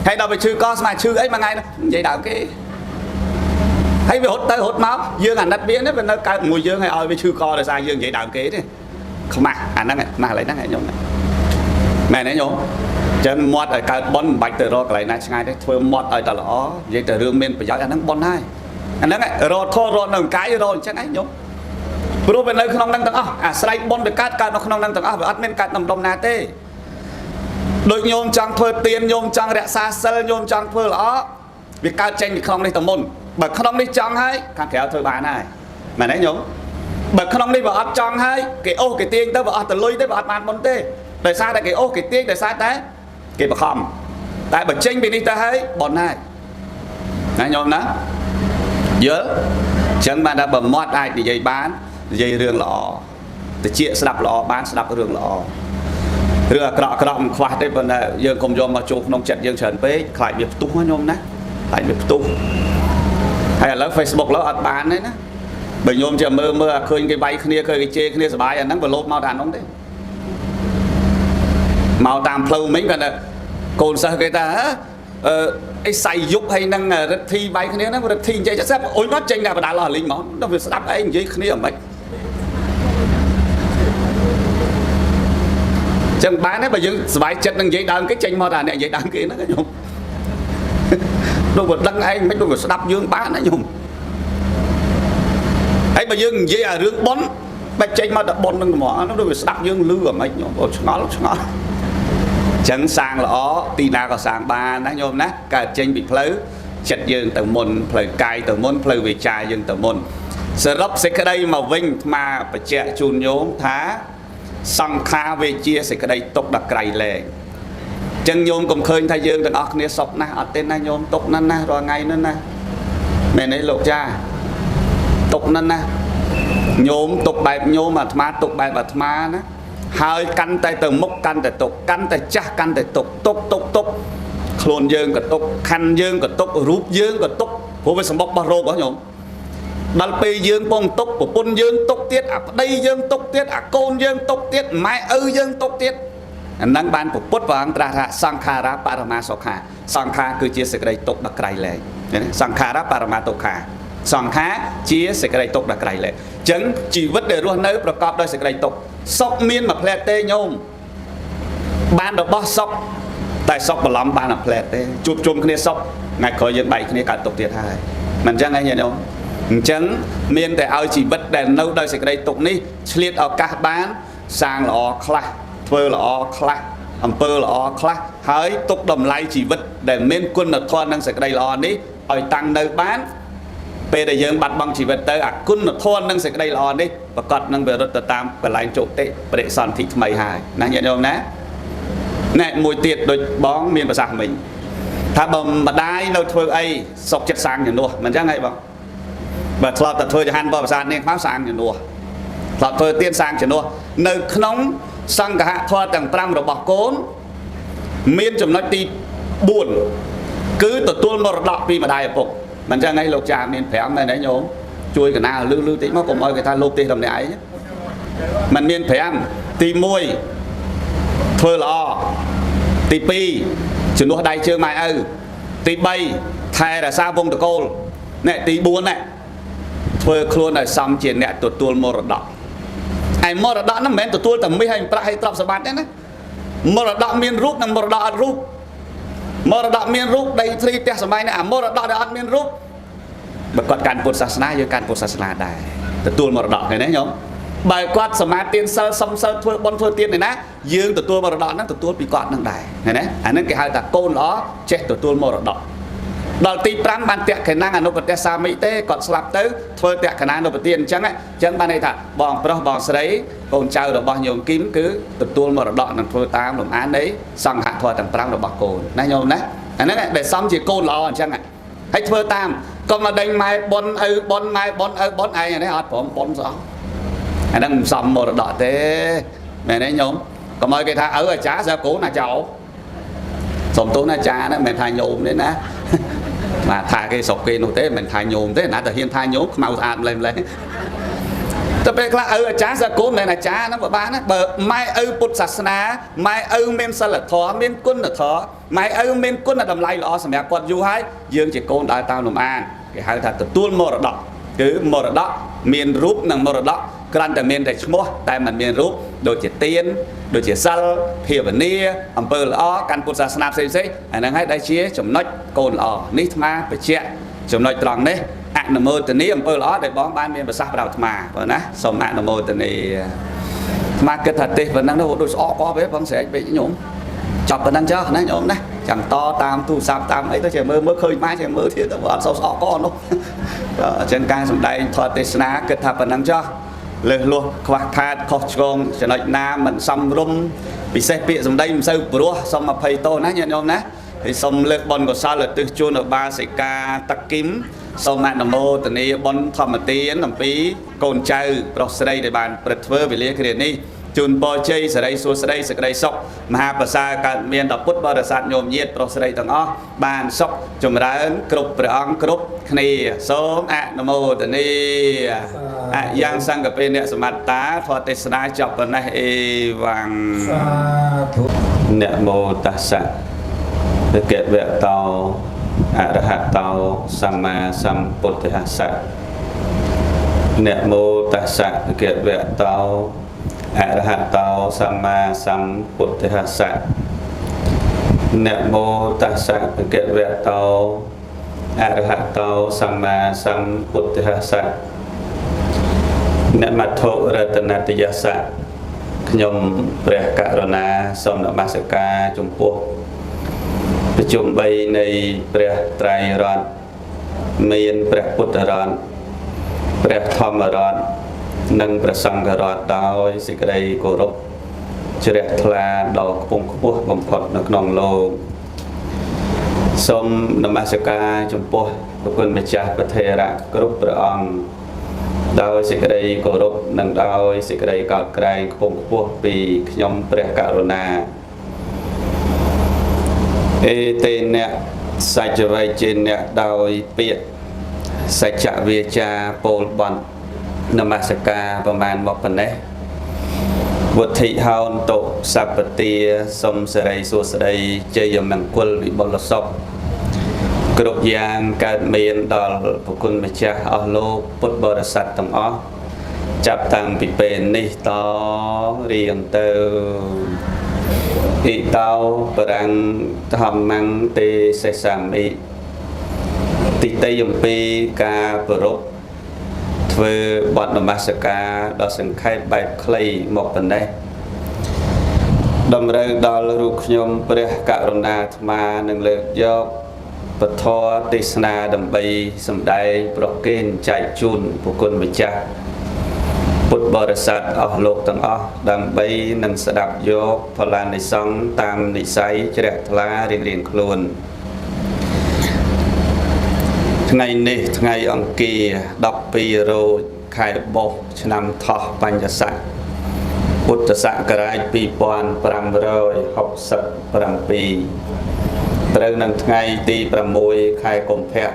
ហើយដល់វាឈឺកស្មាឈឺអីមួយថ្ងៃនិយាយដើមគេហើយវារត់ទៅរត់មកយើងអាណិតវានេះវានៅកើតមួយយើងឲ្យវាឈឺកដោយសារយើងនិយាយដើមគេទេខ្មាស់អាហ្នឹងខ្មាស់ឡើយហ្នឹងញោមមែនទេញោមចឹងមាត់ឲ្យកើតប៉ុនមិនបាច់ទៅរកកន្លែងណាឆ្ងាយទេធ្វើមាត់ឲ្យតែល្អនិយាយតែរឿងមានប្រយោជន៍អាហ្នឹងប៉ុនហើយអាហ្នឹងរត់ខរត់នៅកាយរត់អញ្ចឹងឯងញោមព្រោះវានៅក្នុងហ្នឹងទាំងអស់អាស្រ័យប៉ុនទៅកើតនៅក្នុងហ្នឹងទាំងអស់វាអត់មានកើតដំណាទេដូចញោមចង់ធ្វើទានញោមចង់រក្សាសិលញោមចង់ធ្វើល្អវាកើតចេញពីក្នុងនេះទៅមុនបើក្នុងនេះចង់ហើយខាងក្រៅធ្វើបានហើយមែនទេញោមបើក្នុងនេះវាអត់ចង់ហើយគេអូសគេទាញទៅវាអត់ទៅលុយទេវាអត់បានមុនទេដោយសារតែគេអូសគេទាញដោយសារតែគេបខំតែបើចេញពីនេះទៅហើយប៉ុនហើយណាញោមណាយល់អញ្ចឹងបានថាបើមាត់អាចនិយាយបាននិយាយរឿងល្អតិចស្ដាប់ល្អបានស្ដាប់រឿងល្អរឿងអាក្រក់មិនខ្វះទេប៉ុន្តែយើងកុំយកមកចូលក្នុងចិត្តយើងច្រើនពេកខ្លាចវាផ្ទុះណាញោមណាខ្លាចវាផ្ទុះហើយឥឡូវ Facebook ឡើយអត់បានទេណាបើញោមចាំមើលឃើញគេវាយគ្នាឃើញគេជេរគ្នាសប្បាយអាហ្នឹងវាលោតមកតែអានោះទេមកតាមផ្លូវមិញគាត់ថាកូនសិស្សគេថាអីសៃយុគហើយនឹងរិទ្ធីវាយគ្នាហ្នឹងរិទ្ធីនិយាយស្រាប់អូនគាត់ចេញតែបដាលអស់លីងហ្មងដល់វាស្ដាប់ឯងនិយាយគ្នាមិនចឹងបានទេបើយើងសុបាយចិត្តនឹងនិយាយដើមគេចេញមកតែអ្នកនិយាយដើមគេហ្នឹងញោមដូចវាដឹងឯងមិនដូចវាស្ដាប់យើងបានណាញោមហើយបើយើងនិយាយអារឿងប៉ុនបែបចេញមកតែប៉ុនហ្នឹងហ្មងហ្នឹងដូចវាស្ដាប់យើងលឺអាម៉េចញោមឆ្ងល់ chẳng sang lõ tí nào có sang ba ná nhôm ná cả trên bị phơi chật dương từ môn phơi cài từ môn phơi về chài dương từ môn sơ lấp sẽ cái đây mà vinh mà phải chạy chun nhôm thá sang kha về chia sẽ cái đây tục đặc cày lệ chân nhôm cùng khơi thay dương từ đó kia sọc na ở tên na nhôm tục năn na rồi ngày nữa na mẹ này lộ cha tục năn na nhôm tục bài nhôm mà ma tục bài bật ma đó hơi căn tay từ mốc căn tay tục căn tay chắc căn tay tục tục khôn dương cả tục khăn dương cả tục rúp dương cả tục phố với sầm bóc bao rô có nhôm đal pi dương bông tục của pôn dương tục tiết à đây dương tục tiết à côn dương tục tiết mai dương tục tiết năng ban của pốt và anh ta sang kha ra parama sokha sang kha cứ chia sẻ cái tục đặc cày lệ sang kha ra parama sokha sang kha chia sẻ cái tục đặc cày lệ chẳng chỉ vứt để luôn nơiประกอบដោយសេចក្តីទុកសក់មានមួយផ្លែទេញោមបានរបស់សក់តែសក់បន្លំបានមួយផ្លែទេជួបជុំគ្នាសក់ថ្ងៃក្រោយយើងបែកគ្នាកើតទុកទៀតហើយមិនអញ្ចឹងឯងញោមអញ្ចឹងមានតែឲ្យជីវិតដែលនៅដោយសេចក្តីទុកនេះឆ្លៀតឱកាសបានសាងល្អខ្លះធ្វើល្អខ្លះអំពើល្អខ្លះហើយទុកតម្លៃជីវិតដែលមានគុណធម៌និងសេចក្តីល្អនេះឲ្យតាំងនៅបានពេលដែលយើងបាត់បង់ជីវិតទៅអាគុណធម៌និងសេចក្តីល្អនេះប្រកបនឹងវិរុទ្ធទៅតាមកន្លែងជោគតិបរិសន្ធិថ្មីហើយណាញាតិញោមណាណែមួយទៀតដូចបងមានប្រសាសន៍មិញថាបើម្ដាយនៅធ្វើអីសុកចិត្តសាងជំនួសមិនអញ្ចឹងហីបងបើធ្លាប់តែធ្វើចហានបបសាទនាងមកសាងជំនួសធ្លាប់ធ្វើទៀនសាងជំនួសនៅក្នុងសង្ឃហធម៌ទាំង5របស់កូនមានចំណុចទី4គឺទទួលមរតកពីម្ដាយឪពុកមិនចឹងឯងលោកចាមាន5មែនទេញោមជួយកណាលឺតិចមកកុំឲ្យគេថាលោកទេតម្នាក់ឯងมันមាន5ទី1ធ្វើល្អទី2ជំនួសដៃជើងម៉ែឪទី3ថែរក្សាវងតកូលអ្នកទី4ណាធ្វើខ្លួនឲ្យសមជាអ្នកទទួលមរតកឯមរតកហ្នឹងមិនមែនទទួលតែមាសហើយប្រាក់ហើយទ្រព្យសម្បត្តិទេណាមរតកមានរូបនិងមរតកអត់រូបមរតកមានរូបដីធ្លីផ្ទះសម្បែងនេះអាមរតកដែលអត់មានរូបបើគាត់កាន់ពុទ្ធសាសនាយើងកាន់ពុទ្ធសាសនាដែរទទួលមរតកឃើញទេញោមបើគាត់សមាទានសិលសំសិលធ្វើបុណ្យធ្វើទានឯណាយើងទទួលមរតកហ្នឹងទទួលពីគាត់ហ្នឹងដែរឃើញទេអាហ្នឹងគេហៅថាកូនល្អចេះទទួលមរតកដល់ទី5បានតក្កណាអនុបត្តិសាមិទេគាត់ស្លាប់ទៅធ្វើតក្កណាអនុបត្តិអញ្ចឹងបានន័យថាបងប្រុសបងស្រីកូនចៅរបស់ញោមគឹមគឺទទួលមរតកនឹងធ្វើតាមលំអាននៃសង្ឃធម៌ទាំង5របស់កូនណាញោមណាអាហ្នឹងដែលសំជាកូនល្អអញ្ចឹងហើយធ្វើតាមកុំមកដេញម៉ែប៉ុនឪប៉ុនម៉ែប៉ុនឪប៉ុនឯងនេះអត់ព្រមប៉ុនស្អស់អាហ្នឹងមិនសមមរតកទេមែនទេញោមកុំឲ្យគេថាឪអាចារ្យស្អាកូនអាចោសុំទោសណាចាហ្នឹងមិនថាញោមទេណាmà thà cái sọc kia nô thế mình thay nhôm thế nãy giờ hiện thay nhôm màu ạt lên tập về là chá ra cố này là chá nó bán á bờ mai bút sạch na mai men sa là thọ men quân là thọ mai men quân là đầm lay lo sầm quạt du hay dương chỉ côn đại tao làm an cái hai thật tuôn mồ đỏ cứ mồ đỏ miền rúp nằng mồ đỏกันแต่เมียนแต่ชั่วโมงแต่มันเมียนรูปโดยเจตีนโดยเจซัลเพียบเนียอำเภอละอ้อการพุทธศาสนาเซ่อันนั้นให้ได้เชี่ยจมน้อยโกนอ้อนี่มาไปเชี่ยจมน้อยตรังนี่อันนโมตนี้อำเภอละอ้อได้บ้องบ้านเมียนภาษาเราธรรมาเพราะนะสมอันนโมตนี้มาเกิดถัดตีวันนั้นเราโดยอ้อก็ไปฟังเสียไปโยมจับวันนั้นเจ้านะโยมนะchẳng to tam tu sạp tam ấy tôi chỉ mơ khơi mai chỉ mơ thì tôi bảo sao sọ con đâu trên căn sông đây thoa tê sná kết hợp phần năng choเลยluôn khoa khát khó chồng cho nói nam mình xăm rum bị xe bịa trong đây mình sâu bữa xong mà thầy tôi nè nhận không nè thì xong lực bòn của sao là từ chôn ở ba sợi ca tắc kim xong mạng nằm mô từ này bòn thầm mà tiến làm phí cồn chơi rồi sau đây để bàn bật vơ về liên cái này chun bò chơi sau đây xuống sau đây sọc mà hai bờ xa cả miền đập bút bờ đợt sạt nhôm nhiệt rồi sau đây tầng ó bàn sọc chùm ra ấn cục bờ ong cục này số nằm mô từ này yang sang cái bên này sầm tá thoa tê sa chọc bên này vàng nè mô tassa để kẹt vẹt tàu arahat tàu sama sambuddhassa nè mô tassa để kẹt vẹt tàu arahat tàu sama sambuddhassa nè mô tassa để kẹt vẹt tàu arahat tàu sama sambuddhassa nè mặt thổ ratana tiyasa ខ្ញុំព្រះករុណាសូមនមស្ការចំពោះប្រជុំ3នៃព្រះត្រៃរតន៍មានព្រះពុទ្ធរតន៍ព្រះធម្មរតន៍និងព្រះសង្ឃរតន៍ដោយសេចក្តីគោរពជ្រះថ្លាដ៏ខ្ពង់ខ្ពស់បំផុតនៅក្នុងលោកសូមនមស្ការចំពោះព្រះគុណម្ចាស់ព្រះថេរៈគ្រប់ព្រះអង្គដោយសេចក្តីគោរពនិងដោយសេចក្តីកោតក្រែងខ្ពង់ខ្ពស់ពីខ្ញុំព្រះករុណាអេតេអ្នកសច្ចវៃជាអ្នកដោយពាក្យសច្ចវាចាពោលបន់នមស្ការប្រមាណមកប៉ុណ្ណេះវុទ្ធិហោនតុសព្ពទាសុំសិរីសួស្តីជ័យមង្គលវិបុលសុខគ្រប់យ៉ាងកើតមានដល់ព្រះគុណម្ចាស់អស់លោកពុទ្ធបរិស័ទទាំងអស់ចាប់តាំងពីពេលនេះតរៀងទៅអ៊ីតោបរាំងធម្មੰទេសេសាមិទីតីអំពីការប្រពធ្វើបទនមស្ការដ៏សង្ខេបបែបខ្លីមកប៉ុណ្ណេះតម្រូវដល់រូបខ្ញុំព្រះករុណាអាត្មានឹងលើកយកពធទេសនាដើម្បីសម្ដែងប្រគេនចែកជូនព្រះគុណម្ចាស់ពុទ្ធបរិស័ទអស់លោកទាំងអស់ដើម្បីនឹងស្ដាប់យកផលានិសង្ឃតាមនិស័យជ្រះថ្លារៀងៗខ្លួនថ្ងៃនេះថ្ងៃអង្គារ12រោចខែបុស្សឆ្នាំថោះបញ្ញស័កពុទ្ធសករាជ2567ត្រូវនឹងថ្ងៃទី6ខែកុម្ភៈ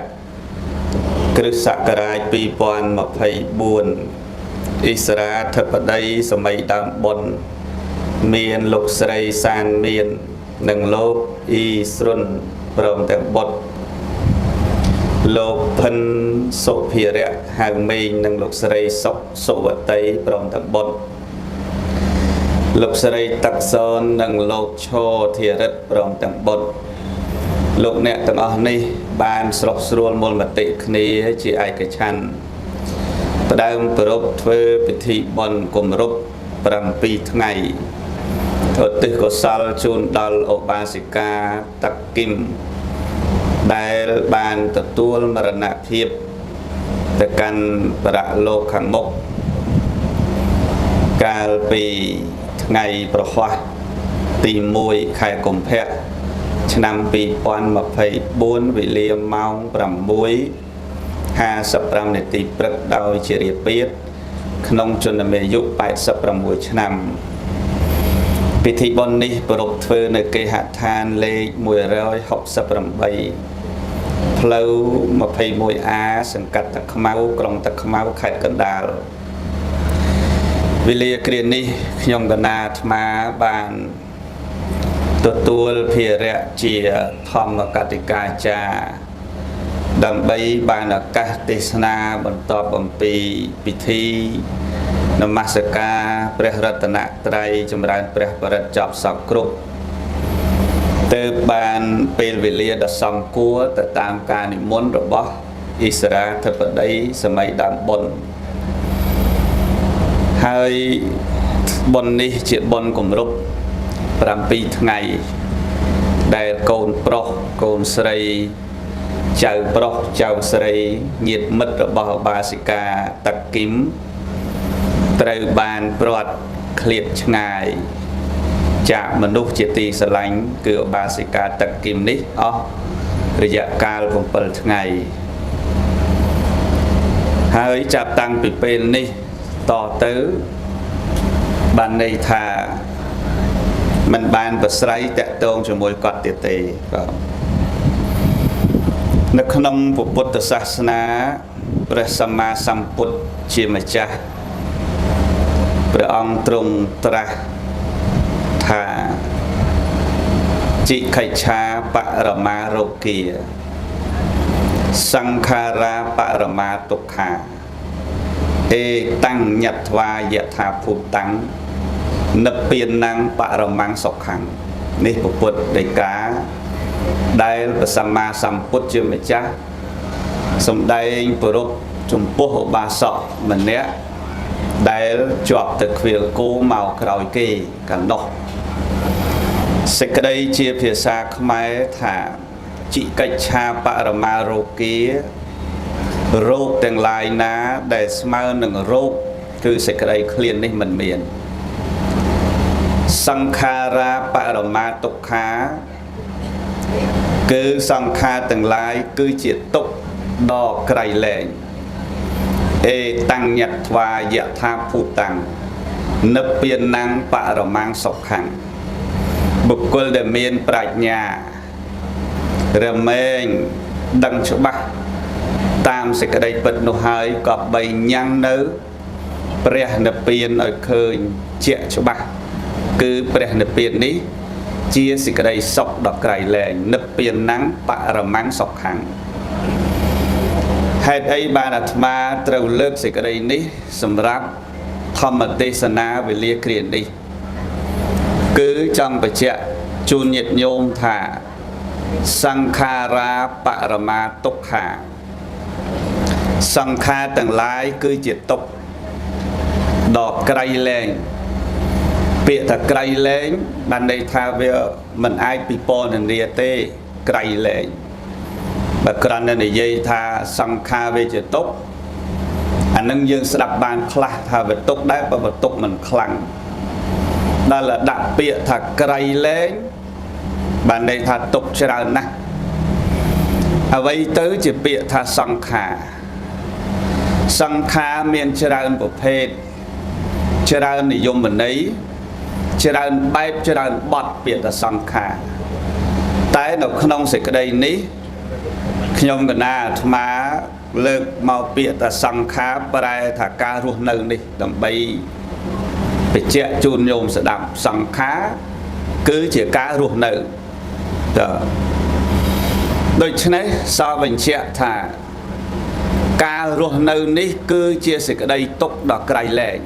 គ្រិស្តសករាជ2024អ៊ីស្រាធិបតីសម័យដើមបុណ្យមានលោកស្រីសានមាននិងលោកអ៊ីស្រុនព្រមទាំងបុត្រលោកភិនសុភិរៈហៅមេងនិងលោកស្រីសុសុវតីព្រមទាំងបុត្រលោកស្រីតាក់សននិងលោកឈោធិរិទ្ធព្រមទាំងបុត្រលោកអ្នកទាំងអស់នេះបានស្រុះស្រួលមូលមតិគ្នាជាឯកច្ឆន្ទផ្ដើមប្រពធ្វើពិធីបុណ្យគម្រប់7ថ្ងៃឧទ្ទិសកុសលជូនដល់ឧបាសិកាតាក់គឹមដែលបានទទួលមរណភាពទៅកាន់ប្រលោកខាងមុខកាលពីថ្ងៃប្រហ័សទី1ខែកុម្ភៈឆ្នាំ2024វេលាម៉ោង6:55នាទីព្រឹកដោយជារាពាធក្នុងជន្មាយុ86ឆ្នាំពិធីបុណ្យនេះប្រពធ្វើនៅគេហដ្ឋានលេខ168ផ្លូវ 21A សង្កាត់តាខ្មៅក្រុងតាខ្មៅខេត្តកណ្ដាលវេលាគ្រានេះខ្ញុំកណាអាត្មាបានទទួលភារៈជាធម្មកតិកាចារ្យដើម្បីបានឱកាសទេសនាបន្តអំពីពិធីនមស្ការព្រះរតនត្រ័យចម្រើនព្រះបរិត្តចប់សពគ្រប់ទើបបានពេលវេលាដ៏សមគួរទៅតាមការនិមន្តរបស់អ៊ីស្រាធិបតីសម័យដើមបុណ្យហើយបុណ្យនេះជាបុណ្យគម្រប់7ថ្ងៃដែលកូនប្រុសកូនស្រីចៅប្រុសចៅស្រីញាតិមិត្តរបស់ឧបាសិកាតាក់គឹមត្រូវបានព្រាត់ឃ្លាតឆ្ងាយจากមនុស្សជាទីស្រឡាញ់គឺឧបាសិកាតាក់គឹមនេះអស់រយៈកាល7ថ្ងៃហើយចាប់តាំងពីពេលនេះតទៅបានន័យថាមិនបានប្រស្រ័យតាក់ទងជាមួយគាត់ទៀតទេបាទនៅក្នុងពុទ្ធសាសនាព្រះសម្មាសម្ពុទ្ធជាម្ចាស់ព្រះអង្គទ្រង់ត្រាស់ថាចិក្ខិច្ឆាបរមារោគាសង្ខារាបរមាទុក្ខាអេតាំងញត្វាយថាភូតាំងនិព្វានੰបរមੰសុខੰនេះពុទ្ធដីកាដែលព្រះសម្មាសម្ពុទ្ធជាម្ចាស់សម្ដែងប្រពចំពោះឧបាសកម្នាក់ ដែលជាប់ទៅខ្វៀលគោមកក្រោយគេកណ្ដោះសេចក្តីជាភាសាខ្មែរថាជីកិច្ឆាបរមារោគារោគទាំងឡាយណាដែលស្មើនឹងរោគគឺសេចក្តីឃ្លាននេះមិនមានសង្ខារាបរមាទុក្ខាគឺសង្ខារទាំងឡាយគឺជាទុក្ខដ៏ក្រៃលែងអេតាំងញត្វាយថាភូតាំងនិព្វានੰបរមាំងសុខੰបុគ្គលដែលមានប្រាជ្ញារមែងដឹងច្បាស់តាមសេចក្តីពិតនោះហើយក៏បីញ៉ាំងនៅព្រះនិព្វានឲ្យឃើញជាក់ច្បាស់គឺព្រះនិព្វាននេះជាសេចក្តីសុខដ៏ក្រៃលែងនិព្វានੰបរមាំងសុខੰហេតុអីបានអាត្មាត្រូវលើកសេចក្តីនេះសម្រាប់ធម្មទេសនាវេលាគ្រានេះគឺចង់បញ្ជាក់ជូនញាតិញោមថាសង្ខារាបរមាទុក្ខាសង្ខារទាំងឡាយគឺជាទុក្ខដ៏ក្រៃលែងពាក្យថាក្រៃលែងបានន័យថាវាមិនអាចពិពណ៌នាទេក្រៃលែងបើគ្រាន់តែនិយាយថាសង្ខារវាជាទុក្ខអានឹងយើងស្ដាប់បានខ្លះថាវាទុក្ខដែរបើទុក្ខមិនខ្លាំងដល់ដាក់ពាក្យថាក្រៃលែងបានន័យថាទុក្ខច្រើនណាស់អ្វីទៅជាពាក្យថាសង្ខារសង្ខារមានច្រើនប្រភេទច្រើននិយមន័យច្រើនបែបច្រើនបទពាក្យថាសង្ខារតែនៅក្នុងសេចក្តីនេះខ្ញុំកណាអាត្មាលើកមកពាក្យថាសង្ខារប្រែថាការរស់នៅនេះដើម្បីបញ្ជាក់ជូនញោមស្ដាប់សង្ខារគឺជាការរស់នៅដូច្នេះសរបញ្ជាក់ថាការរស់នៅនេះគឺជាសេចក្តីទុក្ខដ៏ក្រៃលែង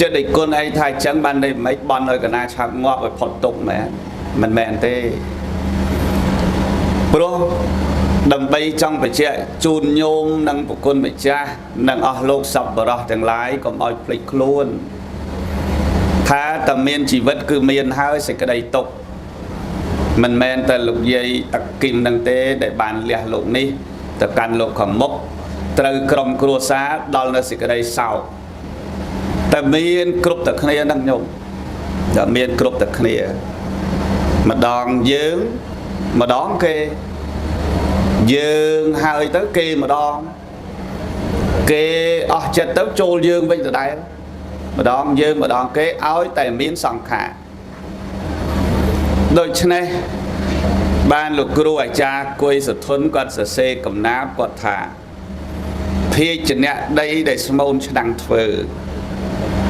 ចិត្តឯគុណឯងថាអញ្ចឹងបានន័យមិនបន់ឲ្យកណាឆាប់ងាប់ឲ្យផុតទុក្ខមែនមិនមែនទេព្រោះដើម្បីចង់បញ្ជាក់ជូនញោមនិងប្រគុណម្ចាស់និងអស់លោកសប្បុរសទាំងឡាយកុំឲ្យភ្លេចខ្លួនថាតែមានជីវិតគឺមានហើយសេចក្តីទុក្ខមិនមែនតែលោកយាយតាគីមនឹងទេដែលបានលះលោកនេះទៅកាន់លោកខាងមុខត្រូវក្រុមគ្រួសារដល់នៅសេចក្តីសោកតែមានគ្រប់តែគ្នានឹងញោមតែមានគ្រប់តែគ្នាម្ដងយើងម្ដងគេយើងហើយទៅគេម្ដងគេអស់ចិត្តទៅចូលយើងវិញដដែលម្ដងយើងម្ដងគេឲ្យតែមានសង្ខារដូច្នេះបានលោកគ្រូអាចារ្យគួយសធនគាត់សរសេរកំណាព្យគាត់ថាភាជនៈដីដែលស្មូនឆ្នាំងធ្វើ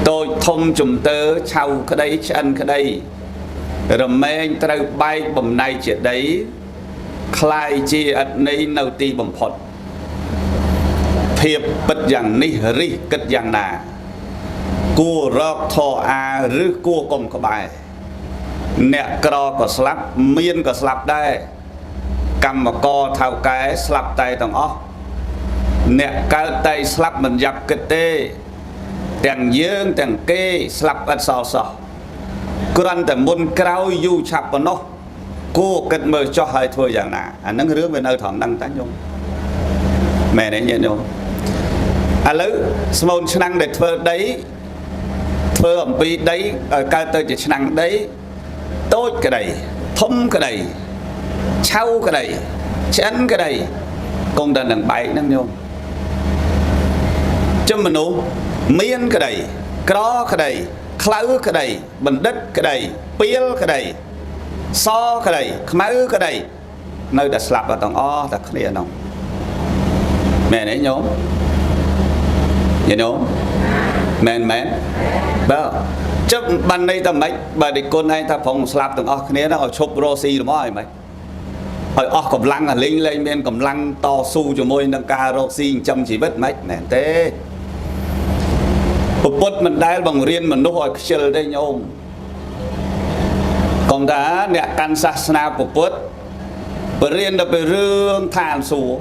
តូចធំជំទើឆៅក្តីឆ្អិនក្តីរមែងត្រូវបែកបំណៃជាដីคล้ายជាអត្តន័យនៅទីបំផុតភាពពិតយ៉ាងនេះរិះគិតយ៉ាងណាគួររកធរអាឬគួរកុំក្បែរអ្នកក្រក៏ស្លាប់មានក៏ស្លាប់ដែរកម្មករថៅកែស្លាប់តែទាំងអស់អ្នកកើតតែស្លាប់មិនយ៉ាប់គិតទេទាំងយើងទាំងគេស្លាប់ឥតសល់សោះគ្រាន់តែមុនក្រោយយូរឆាប់ប៉ុណ្ណោះគួរគិតមើលចោះឲ្យធ្វើយ៉ាងណាអានឹងរឿងវានៅត្រង់ហ្នឹងតាញោមមែនទេញាតិញោមឥឡូវស្មូនឆ្នាំងដែលធ្វើដីធ្វើអំពីដីឲ្យកើតទៅជាឆ្នាំងដីតូចក្តីធំក្តីឆៅក្តីឆ្អិនក្តីគង់តែនឹងបែកហ្នឹងញោមចំមនុស្សមានក្តីក្រក្តីខ្លៅក្តីបណ្ឌិតក្តីពីលក្តីសក្តីខ្មៅក្តីនៅតែស្លាប់ទាំងអស់តែគ្នាហ្នឹងមែនទេញោមញោមមែនបើជិបបានន័យតែម៉េចបើដេកគុណឯងថាប្រងស្លាប់ទាំងអស់គ្នាហ្នឹងឲ្យឈប់រស់ស៊ីហ្មងឲ្យម៉េចឲ្យអស់កម្លាំងលេងមានកម្លាំងតស៊ូជាមួយនឹងការរកស៊ីចិញ្ចឹមជីវិតម៉េចមែនទេពុទ្ធមិនដែលបង្រៀនមនុស្សឲ្យខ្ជិលទេញោមកុំថាអ្នកកាន់សាសនាពុទ្ធបរៀនទៅពីរឿងឋានសួគ៌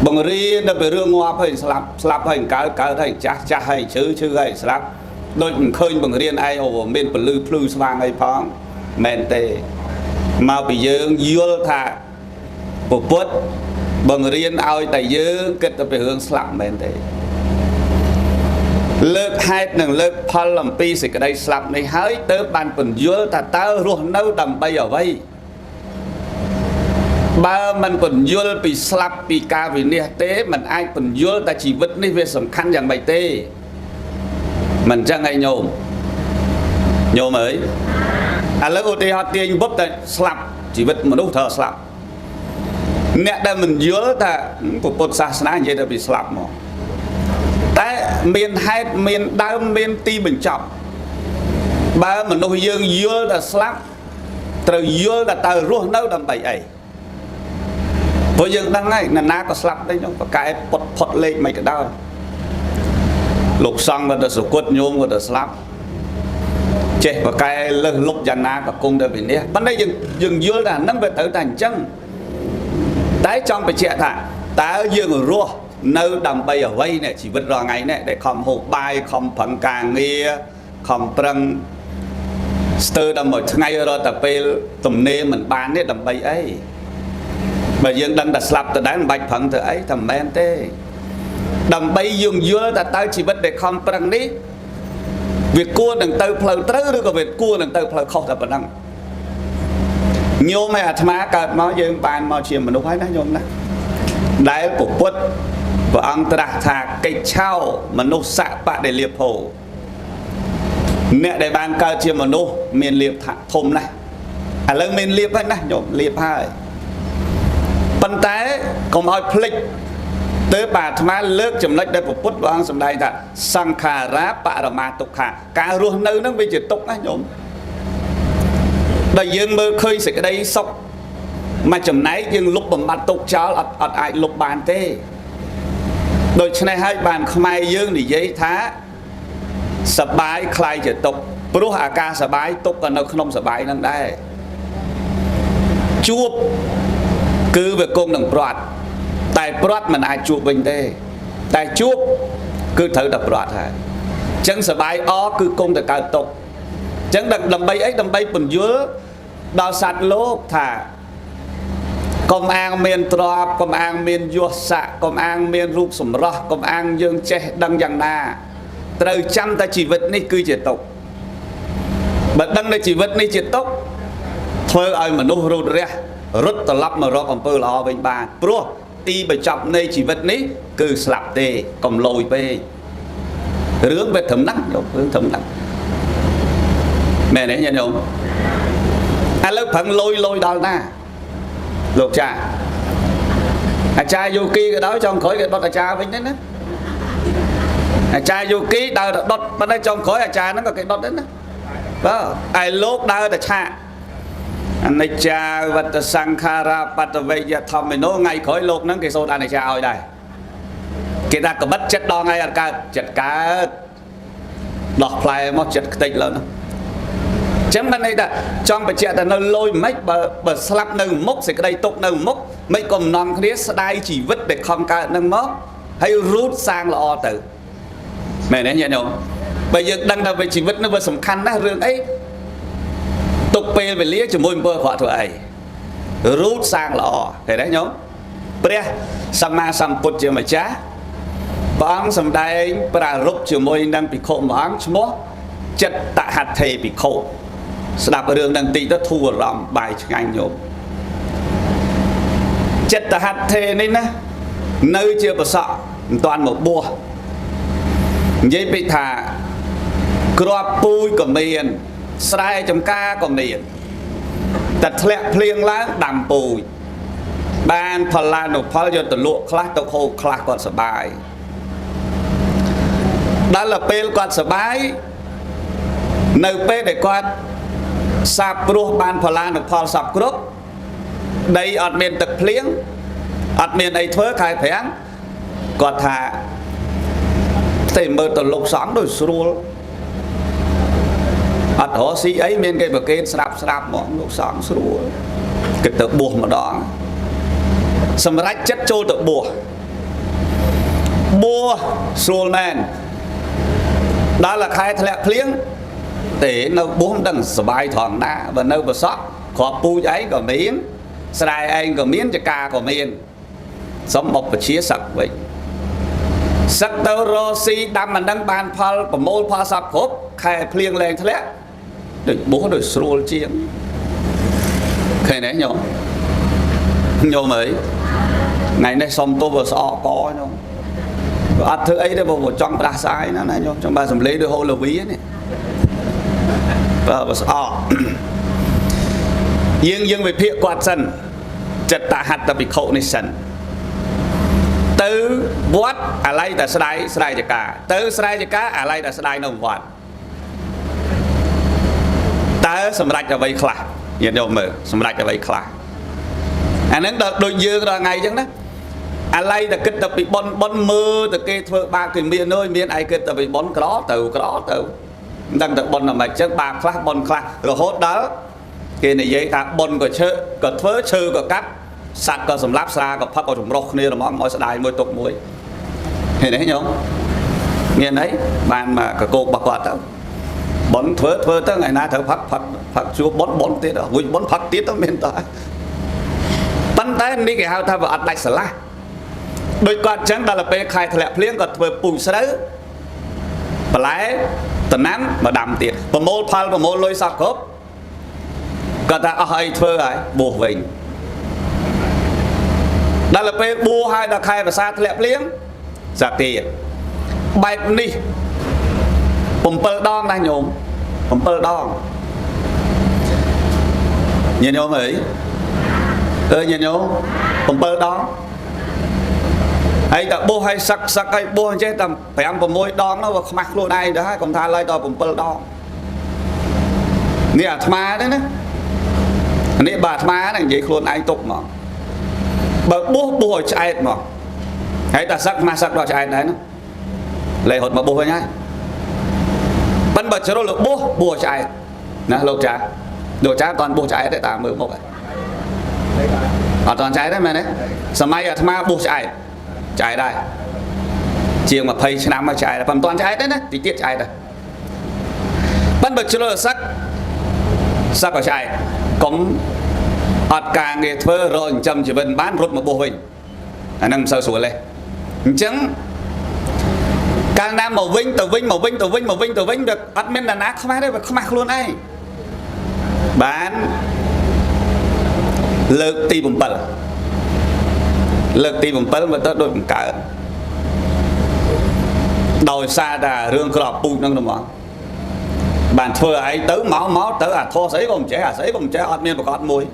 bằng riêng là về rương ngoa phải slap hay cái hay cha hay chứ hay slap đôi khơi bằng riêng ai hồ bên phần lư vàng hay phong men tê mà bị dương dương thà bộ bút bằng riêng ao tại dương kết tập về hướng slap men tê lực hai nâng lực phật làm pi sẽ cái đây slap này hỡi tới bàn phần dương ta tao ruột nấu đầm bay ở vây ba mình phần dương bị slap bị ca vì nè tế mình ai phần dương ta chỉ vứt đi về sầm khănอย่างbài tê mình chẳng ai nhôm ấy lớp ô tê họ tiền bóp ta slap chỉ vứt một lúc thở slap nè đây mình dương ta của Phật sa na vậy ta bị slap mà tại miền hai miền đau miền ti bình trọng ba mình nuôi dương ta slap từ dương ta từ ruột nấu đầm bài ấy bây giờ đang ngay là ná có slap đấy nhung cái phật lên mấy cái đau lục xong và được quất nhôm và được slap chết và cái lúc dàn ná và cung đã bị nè ban đây dừng dưới là nâng về tới thành chân đấy trong phải trẻ thả ta dương ở rùa nơi đầm bay ở vây này chỉ vứt ra ngay này để không hộp bài không phận càng nghe không prăng sơ đầm một ngày rồi tập về tùm nê mình bán đấy đầm bay ấy mà dương đang đặt slap từ đấy bạch phận từ ấy thầm men tê đầm bay dương dưa ta tới chỉ biết để không prăng đi việc cua đừng từ phơi tới được việc cua đừng từ phơi không tập năng nhiều mẹ tham á cả nói dương bàn mà chuyện mình đâu phải nói nhôm đó đấy của quất và ông ta đặt thà cây trao mà nô xạ bạ để liệp hồ nè để bàn cao chuyện mà nô miền liệp thùng này lên miền liệp hết này nhôm liệp hai bắn té không hỏi phịch tới bà tham á lướt chấm lệch đây của quất và ông sầm đây thật sang khà rá bạ rồi mà tục khà cả ruộng nơi nó bị chỉ tục á nhôm đây dương mơ khơi sẽ cái đây sốc mà chấm nấy dương lúc bấm bắt tục cháu ở ai lúc bàn thế đôi chân này hai bàn không ai dương thì giấy thá sập bái khai chỉ tục bố hạ ca sập bái tục còn nó không sập bái năng đây chuột cứ về công đồng bọt tại bọt mình ai chuột bình thế tại chuột cứ thử đập bọt hả chân sập bái ó cứ công được cả tục chân đặt đầm bay ấy đầm bay bẩn dứa đào sạt lốp thả công an miền trọp công an miền vua sạ công an miền rụp sủng rò công an dương che đăng dạng na từ trăm ta chỉ vật này cứ chỉ tục bật đăng này chỉ vật này chỉ tục thôi ai mà nô rụt ra rút tờ lắp mà rọ còn pơ lò bên bà pro ti bởi chọc này chỉ vật này cứ slap tê còn lồi về hướng về thấm nắng hướng thấm nắng mẹ đấy nhận không ai lớp phận lôi đào na lục trà cha vô kia cái đó trong khối cái đốt cha với đấy đó cha vô ký đào đốt bên đây trong khối cha nó có cái đốt đấy đó ai lốt đào là cha anh này cha vật sankhara patavaya thầm mình nói ngay khối lốt nó cái số đàn này cha ơi đây cái ta có bất chất đo ngay cả chất cá lọt lại một chất tịch lớn chém bên đây là trong bài trẻ là nó lôi mấy bờ slap nâng mốc sẽ cái đây tục nâng mốc mấy còn non kia đai chỉ vứt để không cả nâng mốc hay rút sang là o tử mẹ nói nhận không bây giờ đang là về chỉ vứt nó vừa sầm khăn đó rương ấy tục về về lý cho môi bơ họ thôi rút sang là o thế đấy nhớ pre sama samput chưa mà chá bóng sầm đây pra rút cho môi đang bị khổ máng chúa chất tạ hạt thề bị khổ đạp ở đường đằng tì nó thua lòng bài cho anh nhộm chất tạ hạt thề nên á nơi chưa có sợ toàn một bùa dây bị thả crop pui của miền sai trong ca của miền tật lẹ phiêng lá đầm pui ban phần lan nộp phơi cho tận lụa class tộc hồ class còn sợ bài đó là pel còn sợ bài nơi pe để quan sạp pro ban phần lan nộp phơi sạp group đây ở miền tật phiêng ở miền ấy thưa khai phèn còn thả thì mơ tận lục sáng rồi xua ở đó xí ấy miền cái bờ kênh sạp mỏng lục sáng xua cái tờ buộc mà đó sầm rách chất trôi tờ buộc bố xua men đó là khai thẹn phliếng để nó bố đừng sợ bài thoảng đá và nơi bờ sóc khó pu ấy có miếng sai anh có miếng cho ca của miền sống một chia sặc vậy sắc tơ rosi đâm mình đang bàn phal của môn phal sập khốp khai phliêng lên thế được bố được xua chiếng khai nấy nhổ nhổ mới ngày nay xong tôi vừa sọ có nhổ ăn thứ ấy đấy bộ trong đa sai nó này nhổ trong ba sầm lấy được hô là ví này và sọ dương về phía quạt sân chật tạ hạt ta bị khổ này sân từ vót à lay ta sài cho cả từ sài cho cá à lay ta sài nồng vót ta sầm rạch ở vậy khla nhìn đâu mở sầm rạch ở vậy khla anh ấy đôi dương rồi ngày chẳng đó à lay ta kết tập bị bon mưa từ cái thợ ba cái miền nơi miền ai kết tập bị bon có từ đang tập bon là mày chắc ba khla bon khla rồi hốt đó cái này giấy ta bon có chơi có thớ chơi có cắt sạch có sầm láp xa có phát có trùng rốc này là món đài môi tục muối thế đấy nhá nghe đấy bàn mà cả cô bạc quạt đó bón thớ tới ngày nay thớ phát chúa bón tiết đó vui bón phát tiết đó miền ta bắn tay đi cái hao ta vào ăn đại sả la đôi quạt trắng ta là pe khai thẹn phliếng có thớ pùi sấy và lái tận nắng mà đầm tiệt và mô phal và mô lôi sọc khớp có ta ở hai thơ ấy buộc mình đó là pe bua hai đã khai và xa thẹn phliếng giả tiền bài đi bùm pơ đong đang nhổm bùm pơ đong nhìn nhổm ấy nhìn nhổm bùm pơ đong hay ta bua hay sắc hay bua chết tầm phải ăn bùm môi đong nó vào mặt luôn này đó còn tha lại to bùm pơ đong nè thma đấy nè nè bà thma này vậy luôn ai tục mà bờ bua chạy mà hay ta sắc vào chạy đấy nó lấy hột mà bua với nhá bắn bật cho nó lực bua chạy nè lâu trả đồ trả toàn bua chạy đấy ta mười một toàn chạy đấy mà đấy sớm mai ở thma bua chạy đây chiều mà phây năm mà chạy là phần toàn chạy đấy nè tí tiết chạy đây bắn bật cho nó sắc vào chạy cũng ọt cả nghề thơ rồi chầm chỉ vẫn bán rút một bộ hình nâng sơ sủa lên chẳng càng nam màu vinh từ vinh được admin là nát không ai đây và không mặc luôn ai bán lực ti bùm bẩn mà tới đôi bùm cả đòi xa đà rương crop bụi nâng đồng bọn bạn thưa ấy tới máu tới à thô sấy bông trẻ admin và con mùi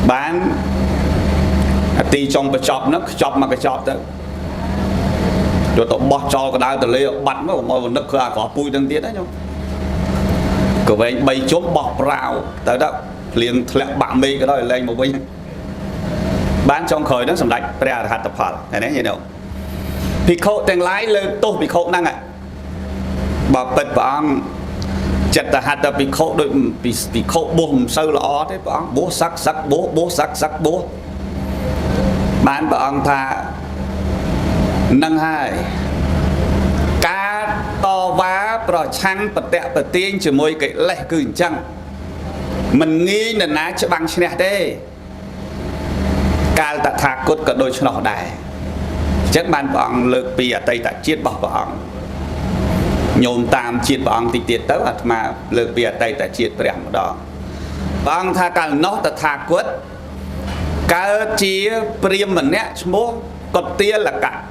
bán ti trong cái chọc mà cái chọc tới rồi tao bót cho cái đai từ lê bắn nó mọi nước có bụi đằng tiết đấy nhung của vậy bay chốn bọc rào tới đó liền lẹ bạn mì cái đó lên một vinh bán trong khởi nó sầm đạch pre hạt tập phật này đấy như nào bị khổ tiền lái lên tôi bị khổ năng ạ bảo bật bằng chặt ta hạt tập bị khổ đôi bị khổ buồn sâu lọ thế bằng bố sắc bố bán bằng thà nâng hai cá to vá pro chăng bật tẹt bật tiên chỉ môi cái lệ cử chăng mình nghi là ná cho bằng xe thế cá ta thạc cốt cả đôi cho nó đài chắc ban bằng lực bì ở tây ta chiết bỏ bằng nhôm tam chiết bằng thì tiệt tới mà lực bì ở tây ta chiết bèm đó bằng thà cả nó ta thạc cốt cá chia priêm mình nhé mua còn tia là cả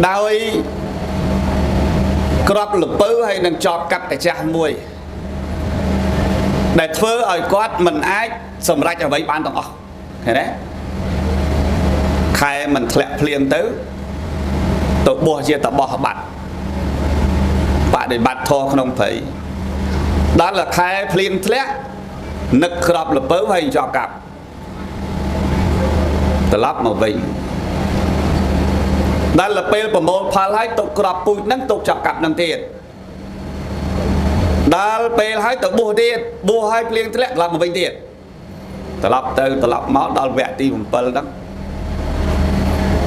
đôi crop lụp bứ hay nâng cho cắt cái trang mùi để thơ ở quát mình ai sầm rạch ở vậy bán tổng thế đấy khai mình thẹn phliêng tới tụi bùa chia tập bỏ bạn để bạt thô không phải đó là khai phliêng thẹn nực crop lụp bứ hay cho cặp từ lắp mà vinh đó là pel của một pha lái tục crop bụi nâng tục chọc cặp nâng tiền đó pel hai tục bùa tiền bùa hai phliêng thẹn làm một vinh tiền ត្រឡប់ទៅត្រឡប់មកដល់វគ្គទី7ហ្នឹង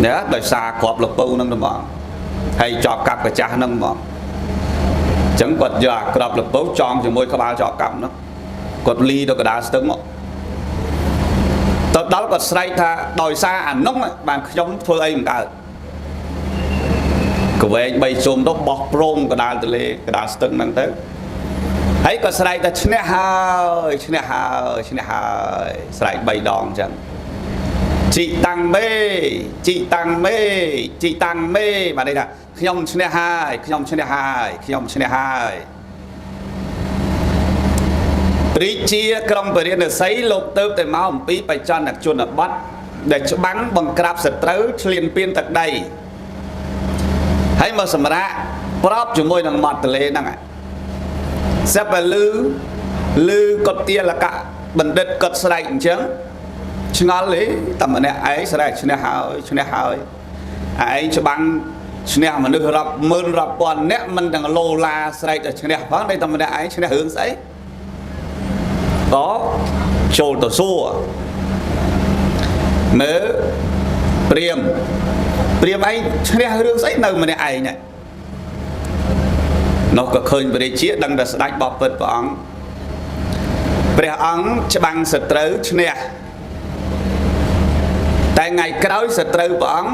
ណែដោយសារក្របលពៅហ្នឹងទៅមកហើយជាប់កាប់កាចាស់ហ្នឹងមកអញ្ចឹងគាត់យកក្របលពៅចងជាមួយក្បាលជាប់កាប់ហ្នឹងគាត់លីទៅកណ្ដាលស្ទឹងមកទៅដល់គាត់ស្រែកថាដោយសារអានោះបានខ្ញុំធ្វើអីមិនកើតកវែង3ជុំទៅបោះព្រមកណ្ដាលទលេកណ្ដាលស្ទឹងហ្នឹងទៅហើយក៏ស្រែកថាឈ្នះហើយឈ្នះហើយឈ្នះហើយស្រែក3ដងអញ្ចឹងជីតាំងមេជីតាំងមេជីតាំងមេបានន័យថាខ្ញុំឈ្នះហើយខ្ញុំឈ្នះហើយខ្ញុំឈ្នះហើយព្រះជាក្រុងពរិណសីលោកទៅតែមកអំពីបច្ចុប្បន្នជនបទដែលច្បាំងបង្ក្រាបសត្រូវឆ្លៀនពៀនទឹកដីហើយមកសម្រាប់ប្របជាមួយនឹងមាត់ទលេហ្នឹងសិបលឺកុទាលកៈបណ្ឌិតកត់ស្រែកអញ្ចឹងឆ្ងល់ទេតែម្នាក់ឯងស្រែកឈ្នះហើយឈ្នះហើយឯងច្បាំងឈ្នះមនុស្សរាប់ម៉ឺនរាប់ពាន់អ្នកមិនទាំងឡូឡាស្រែកតែឈ្នះផងតែម្នាក់ឯងឈ្នះរឿងស្អីក៏ចូលទៅសួរមើលព្រាមឯងឈ្នះរឿងស្អីនៅម្នាក់ឯងហ្នឹងនោះក៏ឃើញព្រះរាជាដឹងតែស្ដេចបបពិតព្រះអង្គច្បាំងសត្រូវឈ្នះតែថ្ងៃក្រោយសត្រូវព្រះអង្គ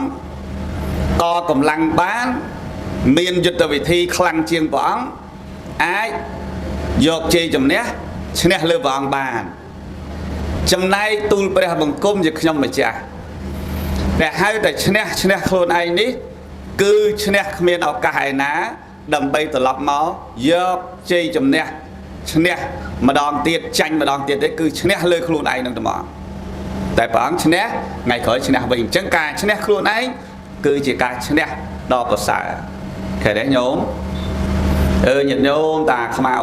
តកម្លាំងបានមានយុទ្ធវិធីខ្លាំងជាងព្រះអង្គអាចយកជ័យជំនះឈ្នះលើព្រះអង្គបានចំណែកទូលព្រះបង្គំជាខ្ញុំម្ចាស់ដែលហៅតែឈ្នះខ្លួនឯងនេះគឺឈ្នះគ្មានឱកាសឯណាដើម្បីត្រឡប់មកយកជ័យជំនះឈ្នះម្ដងទៀតចាញ់ម្ដងទៀតទេគឺឈ្នះលើខ្លួនឯងនឹងទៅមកតែព្រះអង្គឈ្នះថ្ងៃក្រោយឈ្នះវិញអញ្ចឹងការឈ្នះខ្លួនឯងគឺជាការឈ្នះដ៏ប្រសើរឃើញទេញោមញាតិញោមតាខ្មៅ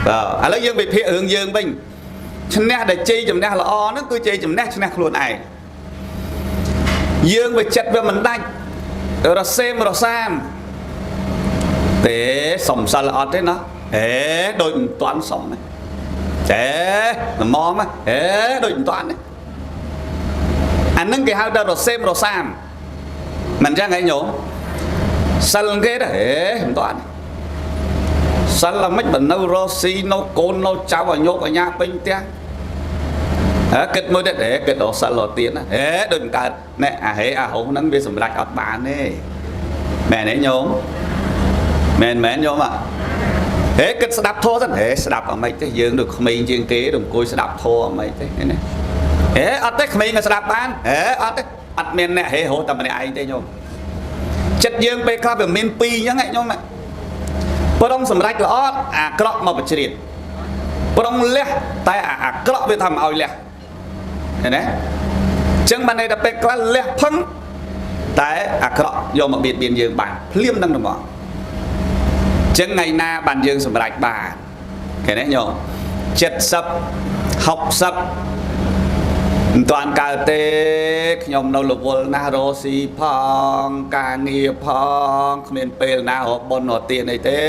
បាទឥឡូវយើងវិភាគរឿងយើងវិញឈ្នះដែលជ័យជំនះល្អហ្នឹងគឺជ័យជំនះឈ្នះខ្លួនឯងយើងវាចិត្តវាមិនដាច់រសេមរសាមទេសំសិលអត់ទេណាដូចមិនតាន់សំទេល្មមដូចមិនតាន់អានឹងគេហៅថារសេមរសាមមិនចឹងហីញោមសិលគេទេមិនតាន់សិលមិនបើនៅរស់ស៊ីនៅកូននៅចៅឲ្យញោកអាញាពេញផ្ទះគិតមើលទៅគិតដល់សិលរត់ទៀតណាដូចមិនកើតណែអាហុងហ្នឹងវាសម្រេចអត់បានទេមែនទេញោមមែនញោមគិតស្ដាប់ធម៌ទៅស្ដាប់អមិនទេយើងដូចក្មេងជាងគេទៅអង្គុយស្ដាប់ធម៌អមិនទេណាអត់ទេក្មេងក៏ស្ដាប់បានអត់ទេអត់មានអ្នករត់តែម្នាក់ឯងទេញោមចិត្តយើងពេលខ្លះវាមានពីរអញ្ចឹងញោមព្រមសម្រេចល្អអាក្រក់មកបជ្រៀតព្រមលះតែអាក្រក់វាធ្វើឲ្យលះឃើញទេអញ្ចឹងបានន័យថាពេលខ្លះលះផឹងតែអាក្រក់យកមកបៀតបៀនយើងបានភ្លាមនឹងទៅមកចឹងថ្ងៃណាបានយើងសម្រេចបានឃើញទេញោម70 60មិនតាន់កើតទេខ្ញុំនៅរវល់ណាស់រស់ស៊ីផងការងារផងគ្មានពេលណារកបុណ្យរកទានអីទេ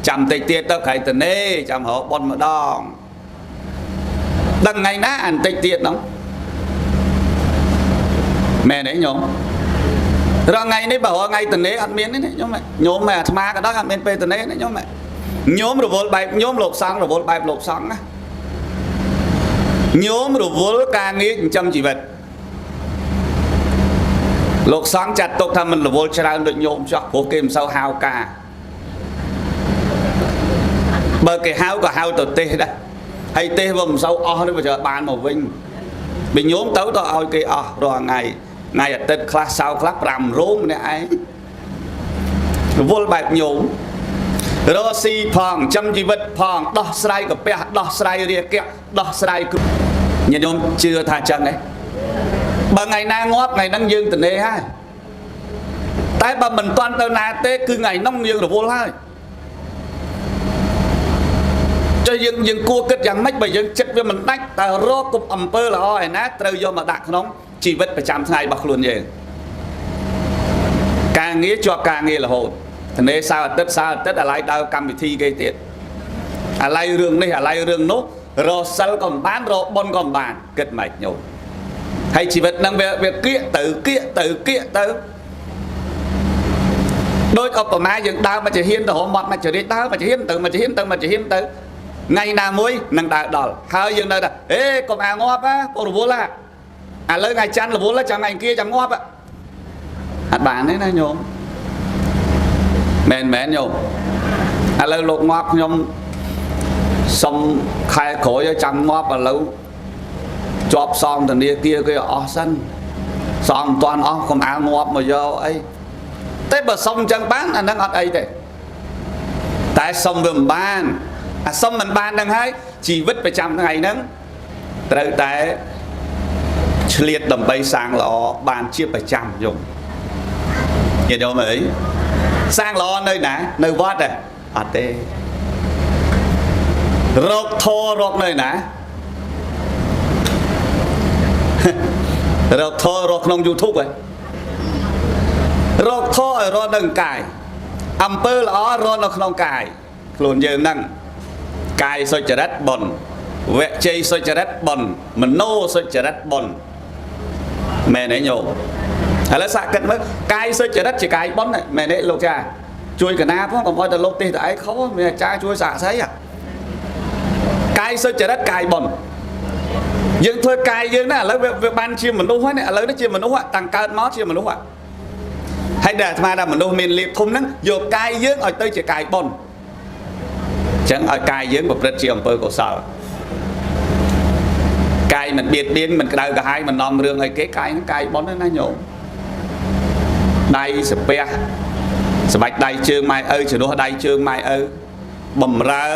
ចាំតិចទៀតទៅក្រៃតនេចាំរកបុណ្យម្ដងដឹងថ្ងៃណាអន្តិចទៀតហ្នឹងមែនទេញោមរងថ្ងៃនេះបើរកថ្ងៃតនេអត់មានទេញោមញោមអាត្មាក៏ដល់អត់មានពេលតនេទេញោមរវល់បែបញោមលោកសង្ឃរវល់បែបលោកសង្ឃណាញោមរវល់ការងារចិញ្ចឹមជីវិតលោកសង្ឃចាត់ទុកថាមិនរវល់ច្រើនដូចញោមចោះព្រោះគេមិនសូវហៅការបើគេហៅក៏ហៅទៅទេសដែរហើយទេសវាមិនសូវអស់ទេបើចូលបានមកវិញបើញោមទៅឲ្យគេអស់រាល់ថ្ងៃអាទិត្យខ្លះសៅរ៍ខ្លះ5រោងម្នាក់ឯងរវល់បែបញោមរស់ស៊ីផងចិញ្ចឹមជីវិតផងដោះស្រាយកាពះដោះស្រាយរាគៈដោះស្រាយញាតិញោមជឿថាចឹងទេបើថ្ងៃណាងាប់ថ្ងៃហ្នឹងយើងទនេហើយតែបើមិនទាន់ទៅណាទេគឺថ្ងៃហ្នឹងយើងរវល់ហើយចុះយើងគួរគិតយ៉ាងម៉េចបើយើងចិត្តវាមិនដាច់តែរកគប់អំពើល្អឯណាត្រូវយកមកដាក់ក្នុងជីវិតប្រចាំថ្ងៃរបស់ខ្លួនយើងការងារជាប់ការងាររហូតទនេសៅរ៍អាទិត្យអាឡ័យដើរកម្មវិធីគេទៀតអាឡ័យរឿងនេះអាឡ័យរឿងនោះ រកសិលក៏មិនបានរកបុណ្យក៏មិនបានគិតមិនញោមហើយជីវិតនឹងវាគៀកទៅដូចឧបមាយើងដើរមកជាហ៊ានទៅរមាត់មកជារាជដើរមកជាហ៊ានទៅថ្ងៃណាមួយនឹងដើរដល់ហើយយើងនៅថាអេកុំអាងាប់ពុករវល់ឥឡូវថ្ងៃច័ន្ទរវល់ចាំថ្ងៃអង្គារចាំងាប់អត់បានទេណាញោមមែនញោមឥឡូវលោកងាប់ខ្ញុំសុំខែក្រោយចាំងាប់ឥឡូវជាប់សងធនាគារគេអស់សិនសងមិនទាន់អស់កុំអាងាប់មកយកអីតែបើសុំចឹងបានអានឹងអត់អីទេតែសុំវាមិនបានអាសុំមិនបាននឹងហើយជីវិតប្រចាំថ្ងៃហ្នឹងត្រូវតែឆ្លៀតដើម្បីសាងល្អបានជាប្រចាំយំញាតិញោមអីសាងល្អនៅណានៅវត្តអត់ទេរកធររកនៅណារកធររកក្នុង YouTube រកធរឲ្យរកនៅកាយអំពើល្អរកនៅក្នុងកាយខ្លួនយើងហ្នឹងកាយសុចរិតបុណ្យវជ័យសុចរិតបុណ្យមโนសុចរិតបុណ្យមែនទេញោមឥឡូវសាកគិតមើលកាយសុចរិតជាកាយបុណ្យមែនទេលោកចាជួយកណាផងកុំឲ្យតែលោកទេសតែឯងខុសមានអាចារ្យជួយសាកស្អីកាយសុចរិតកាយបុណ្យយើងធ្វើកាយយើងណាឥឡូវវាបានជាមនុស្សហ្នឹងឥឡូវនេះជាមនុស្សតាំងកើតមកជាមនុស្សហើយដែលអាត្មាថាមនុស្សមានលៀបធំហ្នឹងយកកាយយើងឲ្យទៅជាកាយបុណ្យអញ្ចឹងឲ្យកាយយើងប្រព្រឹត្តជាអំពើកុសលកាយមិនបៀតបៀនមិនក្តៅក្រហាយមិននាំរឿងអីគេកាយហ្នឹងកាយបុណ្យណាញោមដៃសាពះស្បែកដៃជើងម៉ែឪជំនួសដៃជើងម៉ែឪបំរើ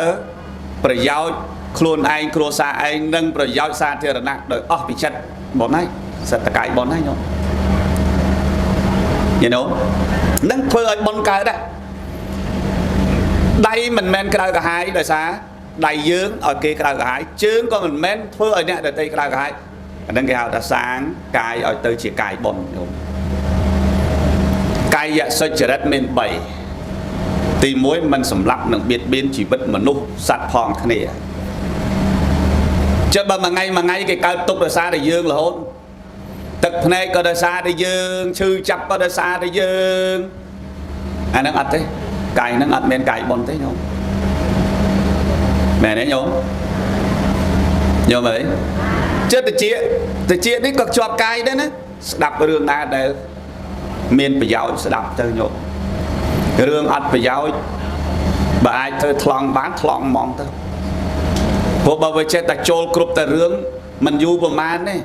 ប្រយោជន៍ខ្លួនឯងគ្រួសារឯងនិងប្រយោជន៍សាធារណៈដោយអស់ពីចិត្តបុណ្យហើយសត្វតកាយបុណ្យហើយញោមយល់នឹងធ្វើឲ្យបុណ្យកើតដែរដៃមិនមែនក្តៅក្រហាយដោយសារដៃយើងឲ្យគេក្តៅក្រហាយជើងក៏មិនមែនធ្វើឲ្យអ្នកដទៃក្តៅក្រហាយអានឹងគេហៅថាសាងកាយឲ្យទៅជាកាយបុណ្យញោមកាយសុចរិតមាន3ទី1មិនសម្លាប់នឹងបៀតបៀនជីវិតមនុស្សសត្វផងគ្នាចុះបើមួយថ្ងៃគេកើតទុកដោយសារតែយើងរហូតទឹកភ្នែកក៏ដោយសារតែយើងឈឺចាប់ក៏ដោយសារតែយើងអានឹងអត់ទេកាយនឹងអត់មានកាយបុណ្យទេញោមមែនទេញោមអីចិត្តតិចនេះក៏ជាប់កាយដែរណាស្ដាប់រឿងណាដែលមានប្រយោជន៍ស្ដាប់ទៅញោមរឿងអត់ប្រយោជន៍បើអាចធ្វើថ្លង់បានថ្លង់ហ្មងទៅព្រោះបើវាចេះតែចូលគ្រប់តែរឿងមិនយូរប្រហែលទេ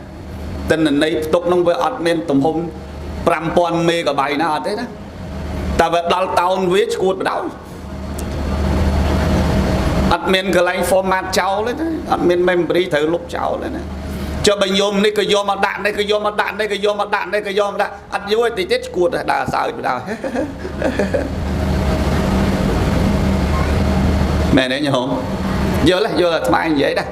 ទិន្នន័យផ្ទុកនោះវាអត់មានទំហំ 5000 មេហ្គាបៃណាអត់ទេណាតែវាដល់តោនវាឈួតបដៅអត់មានកន្លែង format ចោលទេអត់មាន memory ត្រូវលុបចោលទេណាចុះបើយមនេះក៏យកមកដាក់នេះក៏យកមកដាក់នេះក៏យកមកដាក់នេះក៏យកមកដាក់អត់យូរតិចទៀតឈួតដើរសើចបដៅមែនទេញោមយល់អាថ្មនិយាយដែរ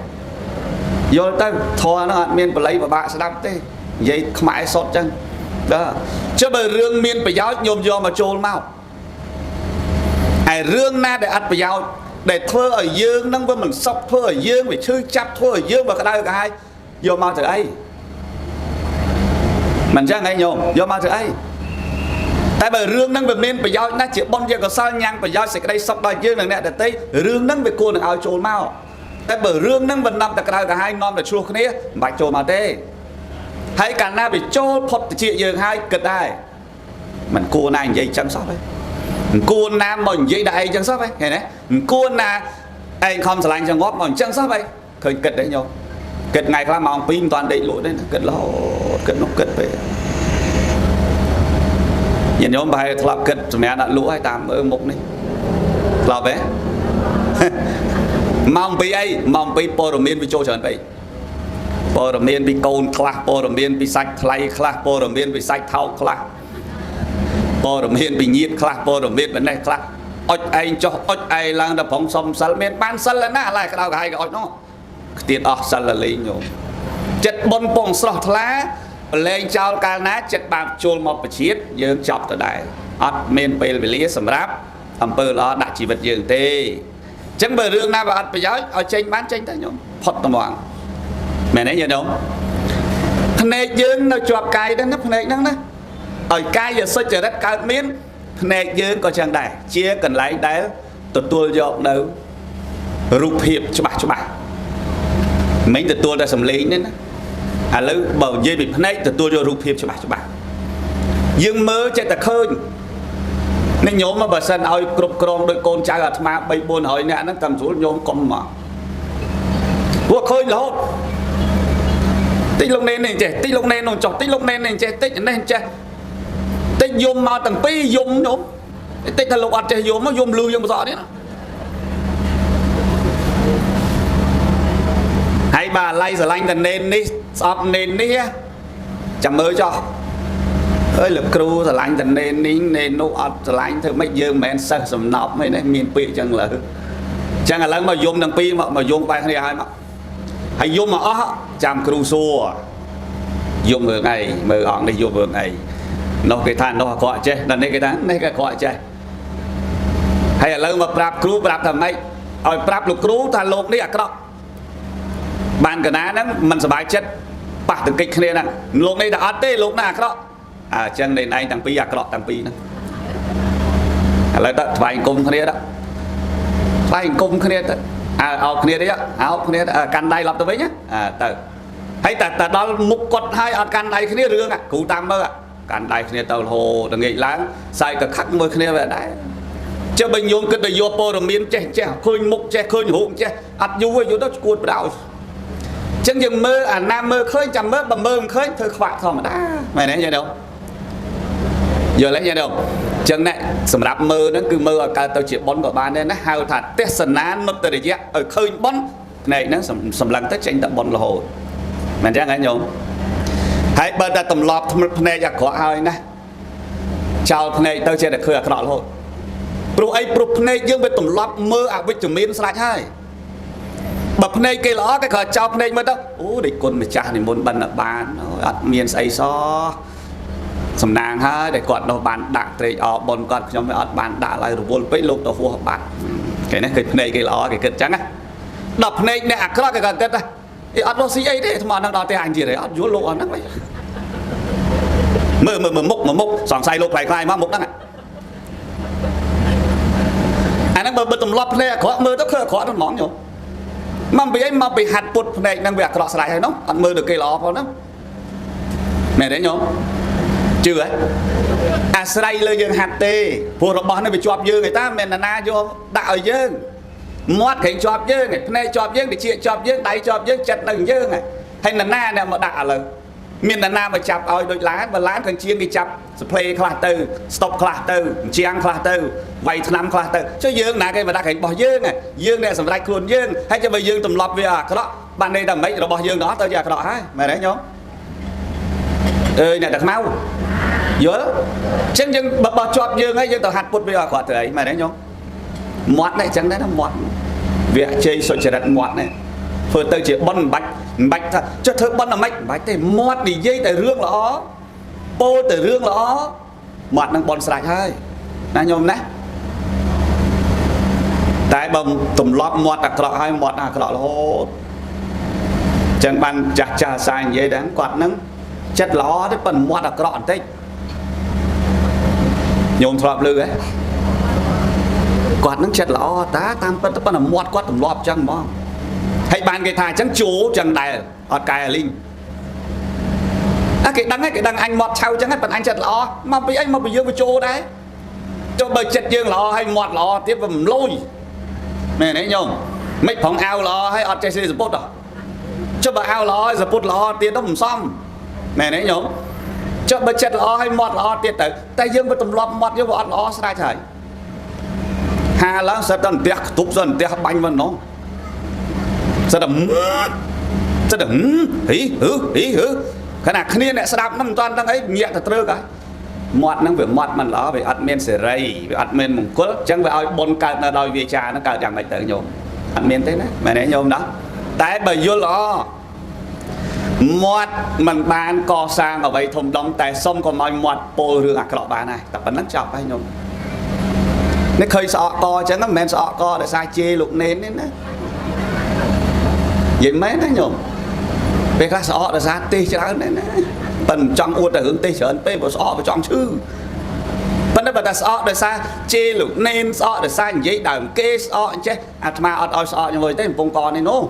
យល់ទៅធរហ្នឹងអត់មានបល័យពិបាកស្ដាប់ទេនិយាយខ្មែរសុតចឹងដល់ចុះបើរឿងមានប្រយោជន៍ញោមយកមកចូលមកហើយរឿងណាដែលអត់ប្រយោជន៍ដែលធ្វើឲ្យយើងហ្នឹងវាមិនសុខធ្វើឲ្យយើងវាឈឺចាប់ធ្វើឲ្យយើងវាក្តៅក្រហាយយកមកធ្វើអីមិនចឹងឯងញោមយកមកធ្វើអីតែបើរឿងហ្នឹងវាមានប្រយោជន៍ណាស់ជាបុណ្យជាកុសលញ៉ាំងប្រយោជន៍សេចក្តីសុខដល់យើងនិងអ្នកដទៃរឿងហ្នឹងវាគួរនឹងឲ្យចូលមកតែបើរឿងហ្នឹងវានាំតែក្តៅក្រហាយនាំតែឆ្លោះគ្នាមិនបាច់ចូលមកទេហើយកាលណាវាចូលផុតតិចយើងហើយគិតដែរមិនគួរណានិយាយចឹងសោះទេមិនគួរណាមកនិយាយដល់ឯងចឹងសោះទេឃើញទេមិនគួរណាឯងខំស្រឡាញ់ចង្អប់មកអញ្ចឹងសោះទេឃើញគិតទេញោមគិតថ្ងៃខ្លះម៉ោង 2 មិនតាន់ដេកលក់ទេគិតរហូតគិតនោះគិតពេកញាតិញោមប្រហែលធ្លាប់គិតសម្រាប់ដាក់លក់ហើយតាមមើលមុខនេះធ្លាប់ទេម៉ោង 2 អីម៉ោង 2ព័ត៌មានវាចូលច្រើនពេកព័ត៌មានពីកូនខ្លះព័ត៌មានពីសាច់ថ្លៃខ្លះព័ត៌មានពីសាច់ថោកខ្លះព័ត៌មានពីញាតិខ្លះព័ត៌មានពីនេះខ្លះអុចឯងចុះអុចឯងឡើងទៅប្រងសុំសិលមានបានសិលណាឡើយក្តៅក្រហាយក៏អុចនោះខ្ទៀតអស់សិលលេងញោមចិត្តបុណ្យពងស្រស់ថ្លាប្រឡែងចោលកាលណាចិត្តបាបចូលមកបជាតិយើងចប់ទៅដែរអត់មានពេលវេលាសម្រាប់អំពើល្អដាក់ជីវិតយើងទេ chẳng bởi rương nào bà ắt bà giáo ở chênh bán chênh ta nhôm phật tầm hoàng mẹ nấy giờ đâu này dương nó chọp cài đó nó này đó ở cài giờ soi trời đất cao miến này dương có chẳng đại chia cần lấy đá tụt tua dọc đâu rụp hiệp cho bà mấy tụt tua ra sầm lý nên à lấy bầu dây bị này tụt tua vô rụp hiệp cho bà dương mơ chạy ta khơi nên nhóm mà bà sân ơi cục cron đôi con trai ở mà bay buồn hỏi nè nó cầm xuống nhóm con mà vua khơi lốt tích lúc này này trẻ tích lúc này nó chọc tích lúc này này trẻ tích nên trẻ tích dùng mà tầng pi dùng nhóm tích là lục ăn trẻ dùng nó dùng lưu dùng rõ đấy hay bà lay giờ lanh gần nên đi sọp nên đi chẳng mới cho ơi lực cru giờ lanh gần nên nó ọt giờ lanh thôi mấy dương mà anh sợ sầm nọc mấy này miền pi chẳng là lần mà dùng tầng pi mà dùng bài này hay mà hay dùng mà chạm cru xua dùng ở ngày mơ on đi dùng ở ngày nó cái than nó gọi chơi là đây cái tháng đây cái gọi chơi hay là lần mà prap cru prap thầm ấy ở prap lục cru than lục đi à đó bàn cái ná đó mình sẽ bài chết bạc từ kịch này nè lục này đã tê lục nào đó à chân này anh thằng pi à đó thằng pi đó lại đó vài cung kia đó vài cung kia đó à ao kia đấy á ao kia căn đây lập tới với nhá à từ hay ta đó mục cột hai ở căn đây kia rương à cụ tam mơ à căn đây kia tàu hồ đừng nghĩ láng sai cả khắc mơ kia về đấy cho bình dùng cái đời vô po rồi miên che khơi mục che khơi hụn che ắt vui vô đó cuột đảo chân dừng mơ à nam mơ khơi chầm mơ bầm mơ khơi thôi khoạc thôi mà đã mày nói vậy đâu giờ lấy vậy đâu chân này sầm đạp mơ nó cứ mơ ở cả tàu chỉ bón của bạn nên nó hao thật tết sần án nó từ đấy ở khơi bón này nó sầm lăng tết tranh tập bón là hồ mình chắc ngay nhung hãy bật ra tầm lọp thầm này giặc có ai nè chào này tao chơi được khơi ở đó thôi pro ấy pro này dương với tầm lọp mơ à với chùm miên sạch hai bậc này cái ló cái khởi chào này mới đó ú để con mà cha thì muốn bận ở bàn ở miền xây so sầm nàng ha để quạt đâu bàn đạn thì ở bồn quạt trong cái bàn đạn lại rồi vốn bấy lúc đâu phù hợp bạn cái này cái ló cái kết trắng á đập này nè cái cái kết á thì ở đâu xí ấy đấy mà đang đòi tiền hành gì đấy ở vốn lộ nó vậy mơ mục sòng say lục lại khai mà mục đó này anh đang bật tầm lọp này khó mơ nó khó nó món nhiều mà bị hạt bột này đang việc lọ sài hay nó ăn mơ được cây lọ vào nó mẹ đấy nhom chưa ấy à sài lên dương hạt tê phù hợp bọn nó bị chọp dương người ta mẹ là na vô đạo dương mót cái chọp dương này chọp dương để chia chọp dương đáy chọp dương chặt đằng dương này hay là na này mà đạo là miền là na mà chặt ơi đôi lá và lá cần chiên đi chặt play class từ stop class từ chiang class từ vay năm class từ cho dương là cái mà đã cảnh bỏ dương này dương này sầm lại cuốn dương hay cho bây dương tầm lọp về à cái đó ban đây tầm mấy rồi bỏ dương đó tao giờ cái đó hay mày đấy nhom ơi này đặc máu nhớ chân dương bỏ chọp dương hay dương tao hạt bột về à quả tới mày đấy nhom mót này chẳng đấy nó mót việc chơi soi trời đặt mót này phơi tới chỉ bắn bạch thôi cho thơ bắn là bạch thì mót đi dây tại rương lõ po tại rương lõ mót đang bắn sạch hơi nè nhôm nè tại bầm tụm lóp mót đặc lọ hay mót đặc lọ là hốt chẳng bàn chả sai vậy đáng quạt nắng chất ló đấy bần mót đặc lọ tích nhôm thọp lư ấy quạt nắng chất ló tá tam bất tất là mót quát tụm lóp chẳng mong hay bàn cái thai chẳng chú chẳng đại ở cài linh cái đăng anh mọt sau chẳng hết phần anh chật lọ mà bị anh mà bị dương với chỗ đấy cho bởi chật dương lọ hay mọt lọ tiếp vào lôi này đấy nhung mấy phòng ao lọ hay ở trên xe support à cho bà ao lọ support lọ tiền đó không xong này đấy nhung cho bởi chật lọ hay mọt lọ tiền tới tay dương với tầm lọp mọt với bọn lọ sai trời hà lắm sẽ tận tiếc túc dần tiếc bánh vào nó sẽ đừng hí cái nào kia này sẽ đạp năm toàn đang ấy nhẹ thật trơ cái mọt năng việc mọt mình đó về admin sẽ rây về admin mùng cốt chẳng về ai bồn cạn là đòi về trà nó cạn chẳng phải tự nhôm admin thế đấy mày đấy nhôm đó tại bởi vô lo mọt mình ban co sang ở vậy thùng đông tại sông còn mọi mọt po rương cái lọ bàn này tập bắn nắng chọc hay nhôm នេះឃើញស្អកកអញ្ចឹងមិនមែនស្អកកដោយសារជេរលោកនេនទេណានិយាយមែនណាញោមពេលខ្លះស្អកដោយសារទេសច្រើនដែរណាប៉ិនចង់អួតតែរឿងទេសច្រើនពេកបើស្អកបើចង់ឈឺប៉ុន្តែបើតែស្អកដោយសារជេរលោកនេនស្អកដោយសារនិយាយដើមគេស្អកអញ្ចេះអាត្មាអត់ឲ្យស្អកញោមទេកំពុងកនេះនោះ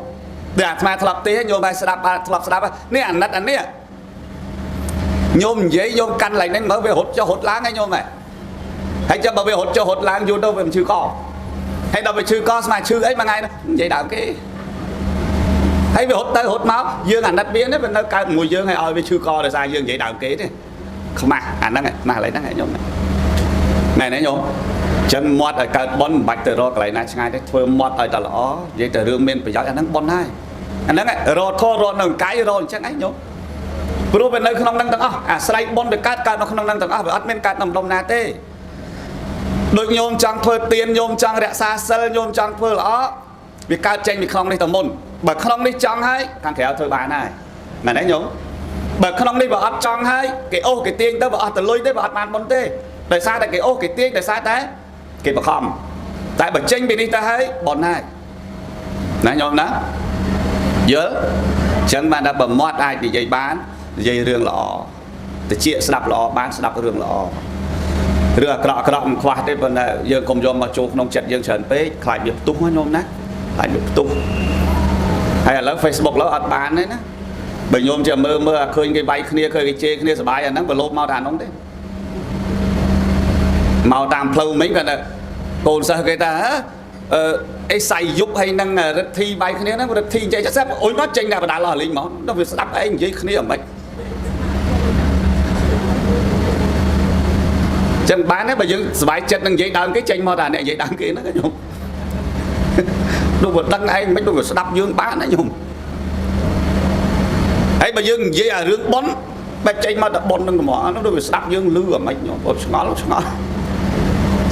តែអាត្មាធ្លាប់ទេសញោមហើយស្ដាប់ធ្លាប់ស្ដាប់នេះអាណិតអានេះញោមនិយាយញោមកាន់ឡើងនេះមើលវារត់ចុះរត់ឡើងហើយញោមហ៎ហើយចាំបើវារត់ចុះរត់ឡើងយូរទៅវាមិនឈឺកហើយដល់វាឈឺកស្មាឈឺអីមួយថ្ងៃនោះនិយាយដើមគេហើយវារត់ទៅរត់មកយើងអាណិតវានេះវានៅកើតមួយយើងឲ្យវាឈឺកដោយសារយើងនិយាយដើមគេទេខ្មាស់អាហ្នឹងខ្មាស់ឡើយហ្នឹងញោមណែណែញោមចឹងមាត់ឲ្យកើតប៉ុនមិនបាច់ទៅរកកន្លែងណាឆ្ងាយទេធ្វើមាត់ឲ្យតែល្អនិយាយតែរឿងមានប្រយោជន៍អាហ្នឹងប៉ុនហើយអាហ្នឹងរត់ធរត់នៅកាយរត់អញ្ចឹងឯងញោមព្រោះវានៅក្នុងហ្នឹងទាំងអស់អាស្រ័យប៉ុនវាកើតនៅក្នុងហ្នឹងទាំងអស់វាអត់មានកើតនៅម្ដុំណាទេដូចញោមចង់ធ្វើទានញោមចង់រក្សាសិលញោមចង់ធ្វើល្អវាកើតចេញពីក្នុងនេះទៅមុនបើក្នុងនេះចង់ហើយខាងក្រៅធ្វើបានហើយមែនទេញោមបើក្នុងនេះបើអត់ចង់ហើយគេអូសគេទាញទៅបើអត់ទៅលុយទេបើអត់បានមុនទេដោយសារតែគេអូសគេទាញដោយសារតែគេបខំតែបើចេញពីនេះទៅហើយបនហើយណាញោមណាយល់ចឹងបានតែបើមាត់អាចនិយាយបាននិយាយរឿងល្អតិចស្ដាប់ល្អបានស្ដាប់រឿងល្អរឿងអាក្រក់មិនខ្វះទេប៉ុន្តែយើងកុំយកមកចូលក្នុងចិត្តយើងច្រើនពេកខ្លាចវាផ្ទុះណាញោមណាខ្លាចវាផ្ទុះហើយឥឡូវ Facebook ឡើយអត់បានទេណាបើញោមជាមើលឃើញគេវាយគ្នាឃើញគេជេរគ្នាសប្បាយអាហ្នឹងប្រឡូបមកតែអានោះទេមកតាមផ្លូវមិញគាត់ថាកូនសិស្សគេថាអីសៃយុបហើយនឹងរិទ្ធីវាយគ្នាហ្នឹងរិទ្ធីនិយាយស្រាប់អុយមកចេញតែបដាលអស់លេងមកដល់វាស្ដាប់ឯងនិយាយគ្នាអាម៉េចចឹងបានទេបើយើងសប្បាយចិត្តនឹងនិយាយដើមគេចេញមកតែអ្នកនិយាយដើមគេហ្នឹងញោមដូចវាដឹងឯងមិនដូចវាស្ដាប់យើងបានណាញោមហើយបើយើងនិយាយអារឿងប៉ុនបែបចេញមកតែប៉ុននឹងហ្មងហ្នឹងដូចវាស្ដាប់យើងលឺអាម៉េចញោមអត់ឆ្ងល់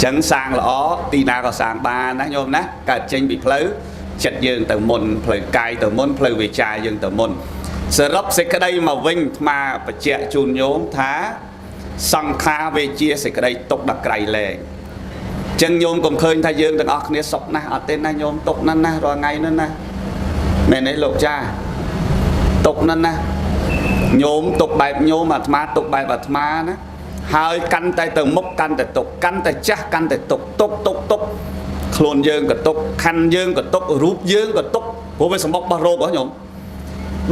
ចឹងសាងល្អទីណាក៏សាងបានណាញោមណាកើតចេញពីផ្លូវចិត្តយើងទៅមុនផ្លូវកាយទៅមុនផ្លូវវាចាយើងទៅមុនសរុបសេចក្តីមកវិញអាត្មាបញ្ជាក់ជូនញោមថាសង្ខារវាជាសេចក្តីទុកដល់ក្រៃលែងចឹងញោមកុំឃើញថាយើងទាំងអស់គ្នាសុខណាស់អត់ទេណាញោមទុកណាស់ណារាល់ថ្ងៃនោះណាមែនទេលោកចាទុកណាស់ណាញោមទុកបែបញោមអាត្មាទុកបែបអាត្មាណាហើយកាន់តែទៅមុខកាន់តែទុកកាន់តែចាស់កាន់តែទុកខ្លួនយើងក៏ទុកខណ្ឌយើងក៏ទុករូបយើងក៏ទុកព្រោះវាសម្បុករបស់រោគហ៎ញោម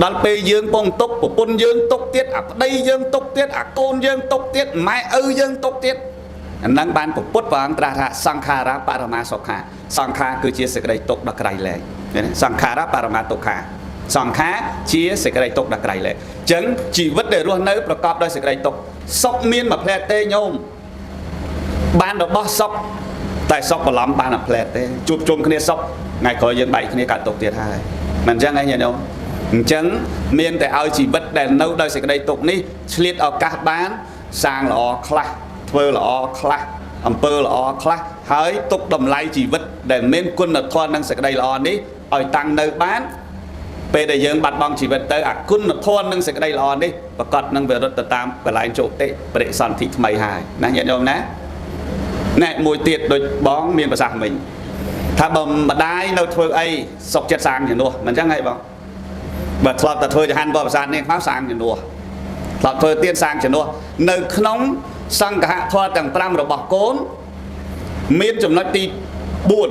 ដល់ពេលយើងពងទុកប្រពន្ធយើងទុកទៀតអាប្តីយើងទុកទៀតអាកូនយើងទុកទៀតម៉ែឪយើងទុកទៀតអាហ្នឹងបានពុទ្ធព្រះអង្គត្រាស់ថាសង្ខារាបរមាសុខាសង្ខារគឺជាសេចក្តីទុកដល់ក្រៃលែងសង្ខារាបរមាទុក្ខាសង្ខារជាសេចក្តីទុកដល់ក្រៃលែងអញ្ចឹងជីវិតដែលរស់នៅប្រកបដោយសេចក្តីទុកសុខមានមួយផ្លែតទេញោមបានរបស់សុខតែសុខបន្លំបានមួយផ្លែតទេជួបជុំគ្នាសុខថ្ងៃក្រោយយើងបែកគ្នាកើតទុកទៀតហើយមិនអញ្ចឹងឯងញោមអញ្ចឹងមានតែឲ្យជីវិតដែលនៅដោយសេចក្តីទុកនេះឆ្លៀតឱកាសបានសាងល្អខ្លះធ្វើល្អខ្លះអំពើល្អខ្លះហើយទុកតម្លៃជីវិតដែលមានគុណធម៌និងសេចក្តីល្អនេះឲ្យតាំងនៅបានពេលដែលយើងបាត់បង់ជីវិតទៅអាគុណធម៌និងសេចក្តីល្អនេះប្រកបនឹងវិរុទ្ធទៅតាមកន្លែងជោគតិបរិសន្ធិថ្មីហើយណាញាតិញោមណាណែមួយទៀតដូចបងមានប្រសាសន៍មិញថាបើម្ដាយនៅធ្វើអីសុខចិត្តសាងជំនួសមិនអញ្ចឹងហីបងបើធ្លាប់តែធ្វើចហានបបប្រសាទនេះមកសាងជំនួសធ្លាប់ធ្វើទៀនសាងជំនួសនៅក្នុងសង្ឃហធម៌ទាំង5របស់កូនមានចំណុចទី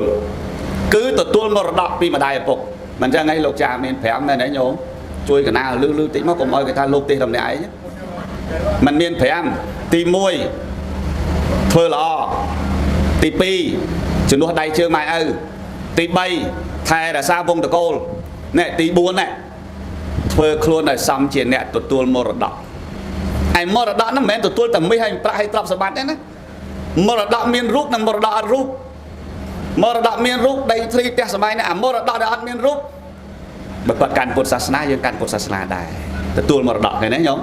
4គឺទទួលមរតកពីម្ដាយឪពុកមិនចឹងឯងលោកចាមាន5មែនទេញោមជួយកណាលឺតិចមកកុំឲ្យគេថាលោកទេតម្នាក់ឯងมันមាន5ទី1ធ្វើល្អទី2ជំនួសដៃជើងម៉ែឪទី3ថែរក្សាវងតកូលណែទី4ណែធ្វើខ្លួនឲ្យសមជាអ្នកទទួលមរតកឯមរតកហ្នឹងមិនមែនទទួលតែមាសហើយប្រាក់ហើយទ្រព្យសម្បត្តិទេណាមរតកមានរូបនិងមរតកអត់រូបមរតកមានរូបដីធ្លីផ្ទះសម្បែងនេះអាមរតកដែលអត់មានរូបបើគាត់កាន់ពុទ្ធសាសនាយើងកាន់ពុទ្ធសាសនាដែរទទួលមរតកឃើញទេញោម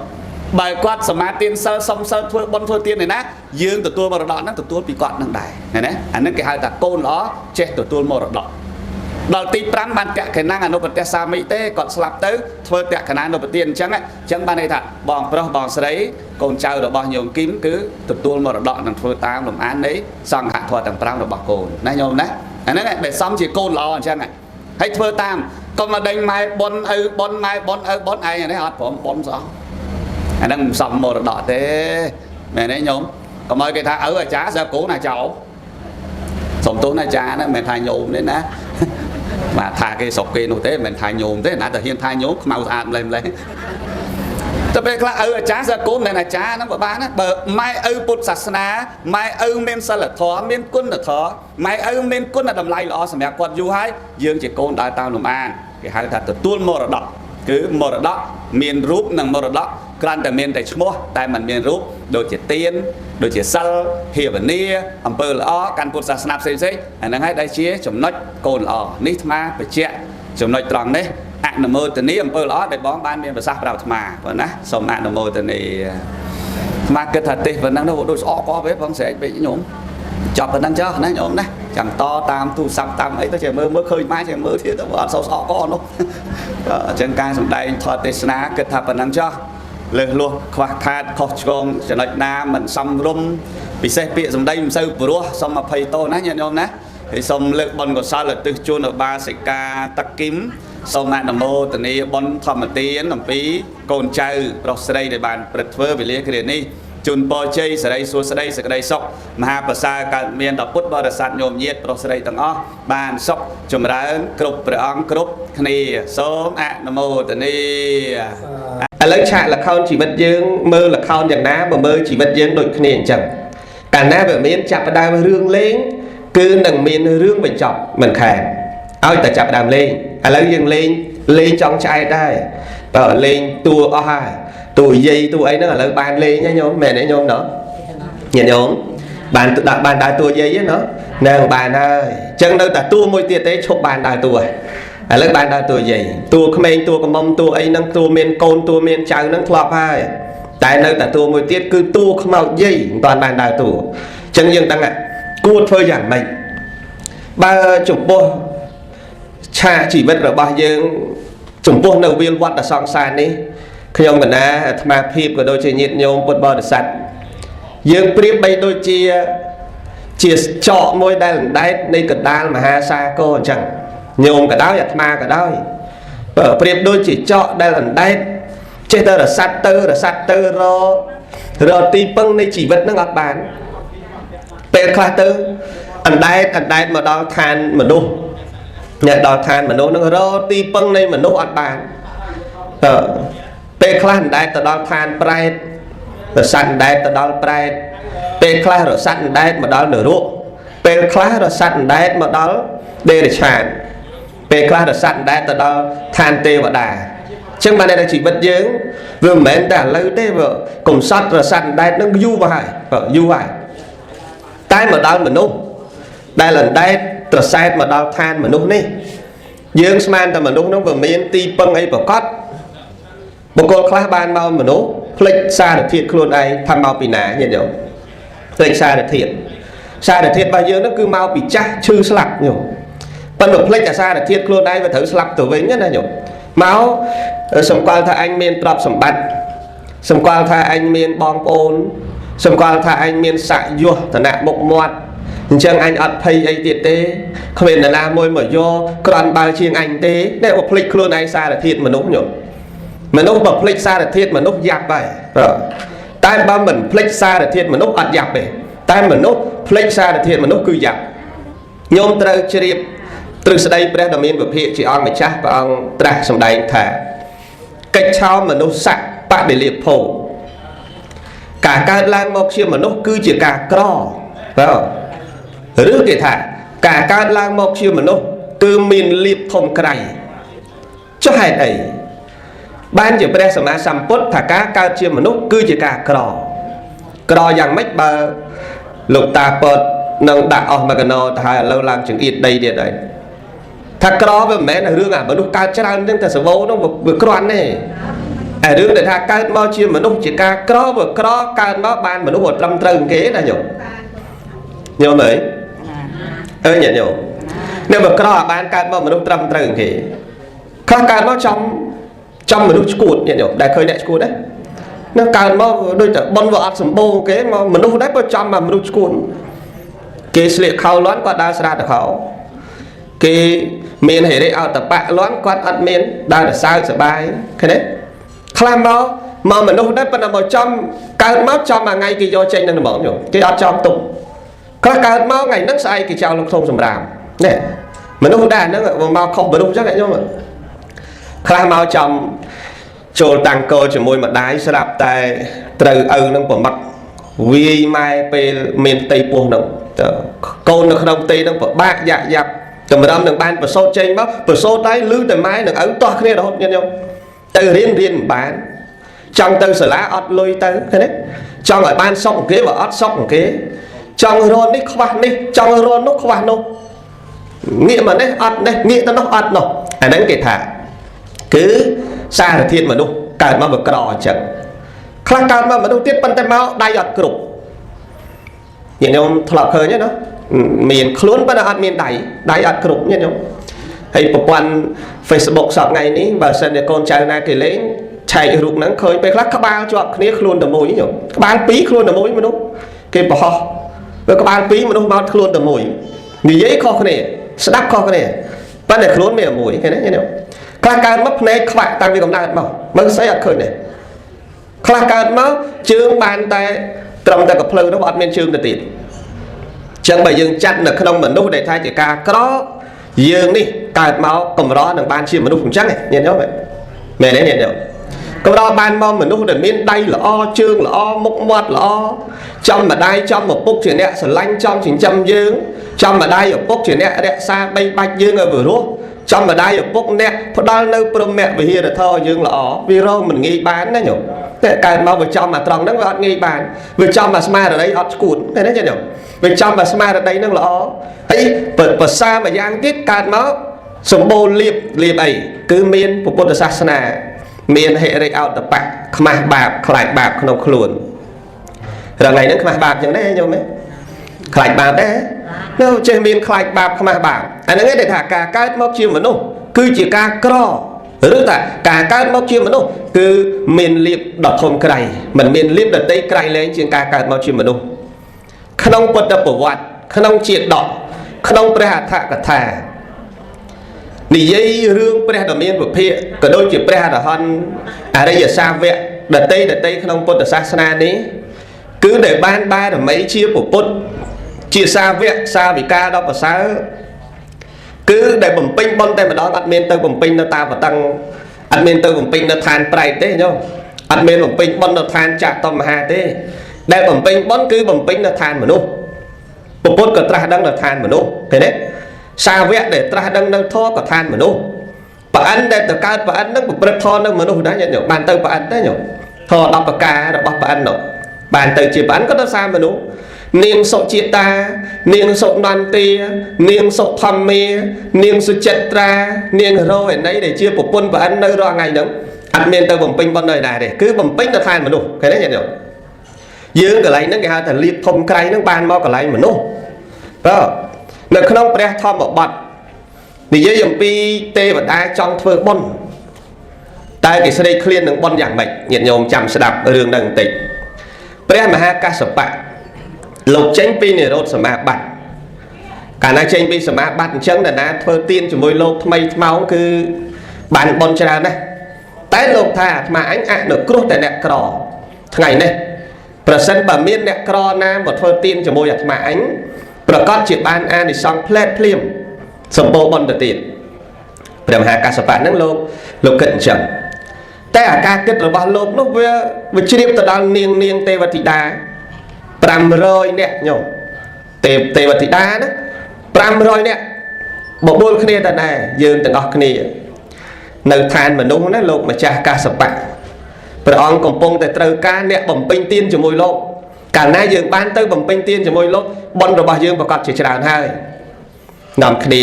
បើគាត់សមាទានសិលសំសិលធ្វើបុណ្យធ្វើទានឯណាយើងទទួលមរតកហ្នឹងទទួលពីគាត់នឹងដែរឃើញទេអាហ្នឹងគេហៅថាកូនល្អចេះទទួលមរតក ដល់ទី5បានតក្កណាអនុប្រទេសសាមីទេគាត់ស្លាប់ទៅធ្វើតក្កណាអនុប្រទានអញ្ចឹងបានន័យថាបងប្រុសបងស្រីកូនចៅរបស់ញោមគឹមគឺទទួលមរតកនឹងធ្វើតាមលំអាននៃសង្ឃធម៌ទាំង5របស់កូនណាញោមណាអាហ្នឹងដែលសំជាកូនល្អអញ្ចឹងហើយធ្វើតាមកុំមកដេញម៉ែប៉ុនឪប៉ុនម៉ែប៉ុនឪប៉ុនឯងអានេះអត់ព្រមប៉ុនសោះអាហ្នឹងមិនសមមរតកទេមែនទេញោមកុំឲ្យគេថាឪអាចារ្យស្រាប់កូនអាចោសុំទោសណាអាចារ្យហ្នឹងមិនមែនថាញោមទេណាបាទថាគេស្រុកគេនោះទេមិនមែនថាញោមទេណាតែហ៊ានថាញោមខ្មៅស្អាតម្លេះតែពេលខ្លះឪអាចារ្យស្រាប់កូនមិនមែនអាចារ្យហ្នឹងក៏បានណាបើម៉ែឪពុទ្ធសាសនាម៉ែឪមានសិលធម៌មានគុណធម៌ម៉ែឪមានគុណតម្លៃល្អសម្រាប់គាត់យូរហើយយើងជាកូនដើរតាមលំអានគេហៅថាទទួលមរតកគឺមរតកមានរូបនិងមរតកគ្រាន់តែមានតែឈ្មោះតែមិនមានរូបដូចជាទានដូចជាសិលភាវនាអំពើល្អកាន់ពុទ្ធសាសនាផ្សេងៗអាហ្នឹងហើយដែលជាចំណុចកូនល្អនេះអាត្មាបញ្ជាក់ចំណុចត្រង់នេះអនុមោទនីអំពើល្អដែលបងបានមានប្រសាសន៍ប្រាប់អាត្មាបងណាសូមអនុមោទនីអាត្មាគិតថាទេប៉ុណ្ណឹងនោះដូចស្អកកពេកបងស្រែកពេកញោមចប់ប៉ុណ្ណឹងចុះណាញោមណាចាំតតាមទូរស័ព្ទតាមអីទៅចេះមើលឃើញម៉ែចេះមើលទៀតទៅអត់សូវស្អកកនោះអញ្ចឹងការសម្ដែងថតទេសនាគិតថាប៉ុណ្ណឹងចុះលើសលោះខ្វះខាតខុសឆ្គងចំណុចណាមិនសមរម្យពិសេសពាក្យសម្ដីមិនសូវព្រោះសូមអភ័យទោសណាញាតិញោមណាហើយសូមលើកបុណ្យកុសលឧទ្ទិសជូនឧបាសិកាតកគឹមសូមអនុមោទនាបុណ្យធម្មទានអំពីកូនចៅប្រុសស្រីដែលបានព្រឹត្តធ្វើវេលាគ្រានេះជូនពរជ័យសិរីសួស្តីសេចក្តីសុខមហាប្រសើរកើតមានដល់ពុទ្ធបរិស័ទញោមញាតិប្រុសស្រីទាំងអស់បានសុខចម្រើនគ្រប់ព្រះអង្គគ្រប់គ្នាសូមអនុមោទនាឥឡូវឆាកល្ខោនជីវិតយើងមើលល្ខោនយ៉ាងណាបើមើលជីវិតយើងដូចគ្នាអញ្ចឹងកាលណាវាមានចាប់ផ្ដើមរឿងលេងគឺនឹងមានរឿងបញ្ចប់មិនខានឲ្យតែចាប់ផ្ដើមលេងឥឡូវយើងលេងចង់ឆ្អែតដែរបើលេងតួអស់ហើយតួយាយតួអីហ្នឹងឥឡូវបានលេងហ្នឹងញោមមែនទេញោមណោះញាតិញោមបានដើរតួយាយហ្នឹងនៅបានហើយអញ្ចឹងនៅតែតួមួយទៀតទេឈប់បានដើរតួហើយឥឡូវបានដើរតួយាយតួក្មេងតួកំមុំតួអីហ្នឹងតួមានកូនតួមានចៅហ្នឹងធ្លាប់ហើយតែនៅតែតួមួយទៀតគឺតួខ្មោចយាយមិនតាន់បានដើរតួអញ្ចឹងយើងដឹងគួរធ្វើយ៉ាងម៉េចបើចំពោះឆាកជីវិតរបស់យើងចំពោះនៅវាលវត្តសង្សារនេះខ្ញុំកណាអាត្មាភាពក៏ដូចជាញាតិញោមពុទ្ធបរិស័ទយើងប្រៀបបីដូចជាចកមួយដែលអណ្ដែតនៃកណ្ដាលមហាសាគរអញ្ចឹងញោមក៏ដោយអាត្មាក៏ដោយប្រៀបដូចជាចកដែលអណ្ដែតចេះតែរសាត់ទៅរកទីពឹងនៃជីវិតហ្នឹងអត់បានពេលខ្លះទៅអណ្ដែតមកដល់ឋានមនុស្សអ្នកដល់ឋានមនុស្សហ្នឹងរកទីពឹងនៃមនុស្សអត់បានពេលខ្លះអណ្ដែតទៅដល់ឋានប្រែតរសាត់អណ្ដែតទៅដល់ប្រែតពេលខ្លះរសាត់អណ្ដែតមកដល់នរកពេលខ្លះរសាត់អណ្ដែតមកដល់ដេរឆានពេលខ្លះរសាត់អណ្ដែតទៅដល់ឋានទេវតាអញ្ចឹងបានតែជីវិតយើងវាមិនមែនតែឥឡូវទេវាកំសត់រសាត់អណ្ដែតនឹងយូរមកហើយតែមកដល់មនុស្សដែលអណ្ដែតត្រសែតមកដល់ឋានមនុស្សនេះយើងស្មានតែមនុស្សនោះវាមានទីពឹងអីប្រកបបុគ្គលខ្លះបានមកមនុស្សផ្លេចសារធាតុខ្លួនឯងថាមកពីណាញាតិញោមផ្លេចសារធាតុរបស់យើងនោះគឺមកពីចាស់ឈឺស្លាប់ញោមប៉ុន្តែផ្លេចអាសារធាតុខ្លួនឯងវាត្រូវស្លាប់ទៅវិញណាញោមមកសម្គាល់ថាអញមានទ្រព្យសម្បត្តិសម្គាល់ថាអញមានបងប្អូនសម្គាល់ថាអញមានស័ក្តិយសឋានៈមុខមាត់អញ្ចឹងអញអត់ភ័យអីទៀតទេគ្មាននរណាមួយមកយកក្រាន់បើជាងអញទេតែបើផ្លេចខ្លួនឯងសារធាតុមនុស្សញោមមនុស្សបើផ្លេចសារធាតុមនុស្សយ៉ាប់ហើយតែបើមិនផ្លេចសារធាតុមនុស្សអត់យ៉ាប់ទេតែមនុស្សផ្លេចសារធាតុមនុស្សគឺយ៉ាប់ញោមត្រូវជ្រាបទ្រឹស្ដីព្រះដ៏មានវិភាកជាអង្គម្ចាស់ព្រះអង្គត្រាស់សម្ដែងថាកិច្ចឆោមមនុស្សស័កបដិលាភោការកើតឡើងមកជាមនុស្សគឺជាការក្រឬគេថាការកើតឡើងមកជាមនុស្សគឺមានលៀបធំក្រៃចុះហេតុអីបានជាព្រះសម្មាសម្ពុទ្ធថាការកើតជាមនុស្សគឺជាការក្រយ៉ាងម៉េចបើលោកតាពតនឹងដាក់អស់មកកណោទៅហើយឥឡូវឡើងចង្អៀតដីទៀតហើយថាក្រវាមិនមែនរឿងអាមនុស្សកើតច្រើនហ្នឹងតែសវោនោះវាគ្រាន់ទេហើយរឿងដែលថាកើតមកជាមនុស្សជាការក្រវាក្រកើតមកបានមនុស្សអត់ត្រឹមត្រូវគេណាញោមអើញាតិញោម nếu mà có bạn cài mà mình trầm trừ thì khác cài nó trong mình cuột nhỉ nhỉ đại khơi đại cuột đấy nó cài nó đôi ta bón vào sầm bông cái mà mình đâu đấy trong mà mình cuột cái sợi khâu loãng qua đa sa được khẩu cái miền hệ đấy ao tập bạ loãng qua ăn miền đa là sao sẽ bài cái đấy làm bao mà mình đâu đấy là một trong cài máu trong mà ngay cái do tranh nên mở nhỉ cái ở trong tụng các cài máu ngày nước sai cái trao lông sông sầm ràm nè mình đâu đàn nó mà không mình đâu chắc vậy nhưng mà khai máu trong trôi tăng cơ chỉ môi mà đái sẽ đạp tại từ nó của mặt vì mai về miền tây buông động con nó không tây nó của bạc dạ dập từ mà đâm được ban và số trên máu và số tái lư từ máy được ấn toa kia đó nhân không từ riêng bán trong từ sở lá ọt lôi tới thế đấy trong ở ban sóc kế và ọt sóc kế trong rôn đi không bạn đi trong rôn nó không bạn đâu nghĩa mà đấy ọt đây nghĩa nó ọt nó anh đánh kể thả cứ xa là thiên mà đúng cả mà vực cỏ chẳng khác cả mà đâu tiết ban tay máu đai ọt cục nhìn nhau thọ khơi nhé nó miền luôn bắt đầu miền đáy ọt cục nhé nhau hay một quan Facebook sọt ngày ní và xem để con trai này kể lấy chạy rụng nắng khơiไปkhác các bạn choគ្នាខ្លួនតែមួយញោមcác bạnពីរខ្លួនតែមួយមនុស្សគេបោះแล้วcác bạnពីរមនុស្សមកខ្លួនតែមួយនិយាយខុសគ្នាស្ដាប់ខុសគ្នាប៉ុន្តែខ្លួនមានមួយឃើញទេញោមខ្លះកើតមកភ្នែកខ្វាក់តាំងពីកំណើតមកមើលស្អីអត់ឃើញទេខ្លះកើតមកជើងបានតែត្រឹមតែកភ្លៅនោះអត់មានជើងទៅទៀតចឹងបើយើងចាត់នៅក្នុងមនុស្សដែលថាជាការក្រយើងនេះកើតមកកម្រនឹងបានជាមនុស្សអញ្ចឹងញញោមមែនទេញញោមកម្របានមកមនុស្សដែលមានដៃល្អជើងល្អមុខមាត់ល្អចំម្ដាយចំឪពុកជាអ្នកស្រឡាញ់ចំចិញ្ចឹមយើងចំម្ដាយឪពុកជាអ្នករក្សាបីបាច់យើងឲ្យវិរោះចំម្ដាយឪពុកអ្នកផ្ដល់នៅព្រមវិហារធម៌យើងល្អវារងមិនងាយបានណាញោមតែកើតមកវាចំមកត្រង់ហ្នឹងវាអត់ងាយបានវាចំមកស្មារតីអត់ស្គួតឃើញទេញោមវាចំមកស្មារតីហ្នឹងល្អហើយភាសាមួយយ៉ាងទៀតកើតមកសម្បូរលៀបអីគឺមានពុទ្ធសាសនាមានហិរិអោតបៈខ្មាស់បាបខ្លាចបាបក្នុងខ្លួនរងៃហ្នឹងខ្មាស់បាបចឹងដែរញោមខ្លាចបាបដែរនៅចេះមានខ្លាចបាបខ្មាស់បាបអាហ្នឹងឯងដែលថាការកើតមកជាមនុស្សគឺជាការក្រឬថាការកើតមកជាមនុស្សគឺមានលៀបដ៏ធំក្រៃមិនមានលៀបដតីក្រៃលែងជាងការកើតមកជាមនុស្សក្នុងពុទ្ធប្រវត្តិក្នុងជាដកក្នុងព្រះអដ្ឋកថានិយាយរឿងព្រះដ៏មានពុទ្ធក៏ដូចជាព្រះអរហន្តអរិយសាវកដតីក្នុងពុទ្ធសាសនានេះគឺដែលបានបារមីជាពុទ្ធជាសាវកសាវិកាដ៏ប្រសើរគឺដែលបំពេញបុណ្យតែម្ដងអត់មានទៅបំពេញនៅតាបតឹងអត់មានទៅបំពេញនៅឋានប្រែកទេញោមអត់មានបំពេញបុណ្យនៅឋានចតុមហាទេដែលបំពេញបុណ្យគឺបំពេញនៅឋានមនុស្សពុទ្ធក៏ត្រាស់ដឹងនៅឋានមនុស្សឃើញទេសាវកដែលត្រាស់ដឹងនៅធម៌ក៏ឋានមនុស្សប្រអិនដែលទៅកើតប្រអិននឹងប្រព្រឹត្តធម៌នៅមនុស្សដែរញោមបានទៅប្រអិនទេញោមធម៌10ប្រការរបស់ប្រអិននោះបានទៅជាប្រអិនក៏ទៅសារមនុស្សនាងសុជាតានាងសុនន្ទានាងសុធម្មានាងសុចិត្រានាងរោហិនីដែលជាប្រពន្ធប្រអិននៅរាល់ថ្ងៃហ្នឹងអត់មានទៅបំពេញបុណ្យនៅដែរទេគឺបំពេញទៅឋានមនុស្សឃើញទេញោមយើងកន្លែងហ្នឹងគេហៅថាលៀបធំក្រៃហ្នឹងបានមកកន្លែងមនុស្សបើនៅក្នុងព្រះធម្មបទនិយាយអំពីទេវតាចង់ធ្វើបុណ្យតែគេស្ដីឃ្លាននឹងបុណ្យយ៉ាងម៉េចញាតិញោមចាំស្ដាប់រឿងហ្នឹងបន្តិចព្រះមហាកាសបៈលោកចេញពីនិរោធសមាបត្តិកាលណាចេញពីសមាបត្តិអញ្ចឹងតាណាធ្វើទានជាមួយលោកថ្មីថ្មោងគឺបានបុណ្យច្រើនណាស់តែលោកថាអាត្មាអញអនុគ្រោះតែអ្នកក្រថ្ងៃនេះប្រសិនបើមានអ្នកក្រណាមកធ្វើទានជាមួយអាត្មាអញប្រកាសជាបានអានិសង្ឃផ្លែតភ្លាមសម្បូរបុណ្យទៅទៀតព្រះមហាកាសបៈហ្នឹងលោកគិតអញ្ចឹងតែអាការគិតរបស់លោកនោះវាជ្រាបទៅដល់នាងទេវធីតា500នាក់ញោមទេវធីតាណា500នាក់បបួលគ្នាតែដែរយើងទាំងអស់គ្នានៅឋានមនុស្សណាលោកម្ចាស់កាសបៈព្រះអង្គកំពុងតែត្រូវការអ្នកបំពេញទានជាមួយលោកកាលណាយើងបានទៅបំពេញទានជាមួយលោកបុណ្យរបស់យើងប្រកាសជាច្រើនហើយនាំគ្នា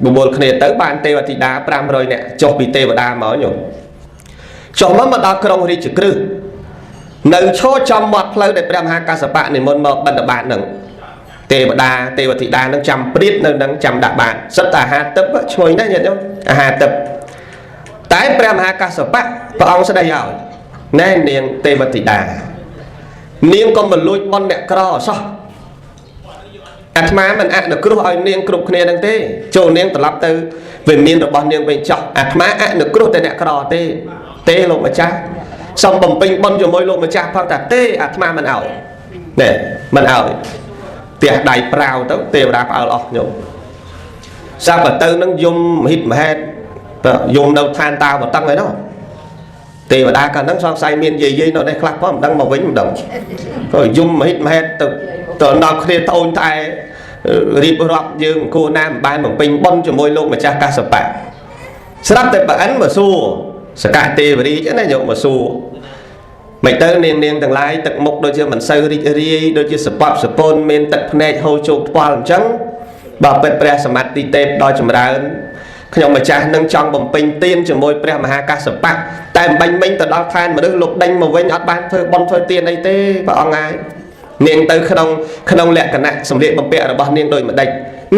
បបួលគ្នាទៅបានទេវធីតា500នាក់ចុះពីទេវតាមកញោមចុះមកដល់ក្រុងរាជក្រឹសនៅឈរចំមាត់ផ្លូវដែលព្រះមហាកាសបៈនិមន្តមកបិណ្ឌបាតនឹង ទេវធីតានឹងចាំព្រាតនៅនឹងចាំដាក់បានសិតតែអាហារទឹកឈ្ងុយណាស់ញាតិញោមអាហារទឹកតែព្រះមហាកាសបៈព្រះអង្គស្ដីឲ្យណែនាងទេវធីតានាងកុំបលួចបន់អ្នកក្រសោះអាត្មាមិនអនុគ្រោះឲ្យនាងគ្រប់គ្នានឹងទេចូលនាងត្រឡប់ទៅវិមានរបស់នាងវិញចោះអាត្មាអនុគ្រោះតែអ្នកក្រទេលោកម្ចាស់សូមបំពេញបុណ្យជាមួយលោកម្ចាស់ផងតាទេអាត្មាមិនឲ្យណែមិនឲ្យផ្ទះដៃប្រាវទៅទេវតាផ្អើលអស់ញោមសាប់ទៅនឹងយំមហិតមហេតុយំនៅឋានតាបតឹងហើយនោះទេវតាកាលហ្នឹងសង្ស័យមានយាយនៅនេះខ្លះផងមិនដឹងមកវិញមិនដឹងក៏យំមហិតមហេតុទៅដល់គ្នាត្អូនតែរៀបរាប់យើងគួរណាមិនបានបំពេញបុណ្យជាមួយលោកម្ចាស់កាសបៈស្រាប់តែប្រអិនមកសួរសកទេវរាជណាយកមកសួរមិនទៅនាងទាំងឡាយទឹកមុខដូចជាមិនសូវរីករាយដូចជាសពសពនមានទឹកភ្នែកហូរជោគថ្ពាល់អញ្ចឹងបើពិតព្រះសម្បត្តិទេពដល់ចម្រើនខ្ញុំម្ចាស់នឹងចង់បំពេញទានជាមួយព្រះមហាកាសបៈតែមិនបាញ់មិញទៅដល់ឋានមនុស្សលោកដេញមកវិញអត់បានធ្វើបុណ្យធ្វើទានអីទេព្រះអង្គហើយនាងទៅក្នុងលក្ខណៈសម្លៀកបំពាក់របស់នាងដូចម្ដេច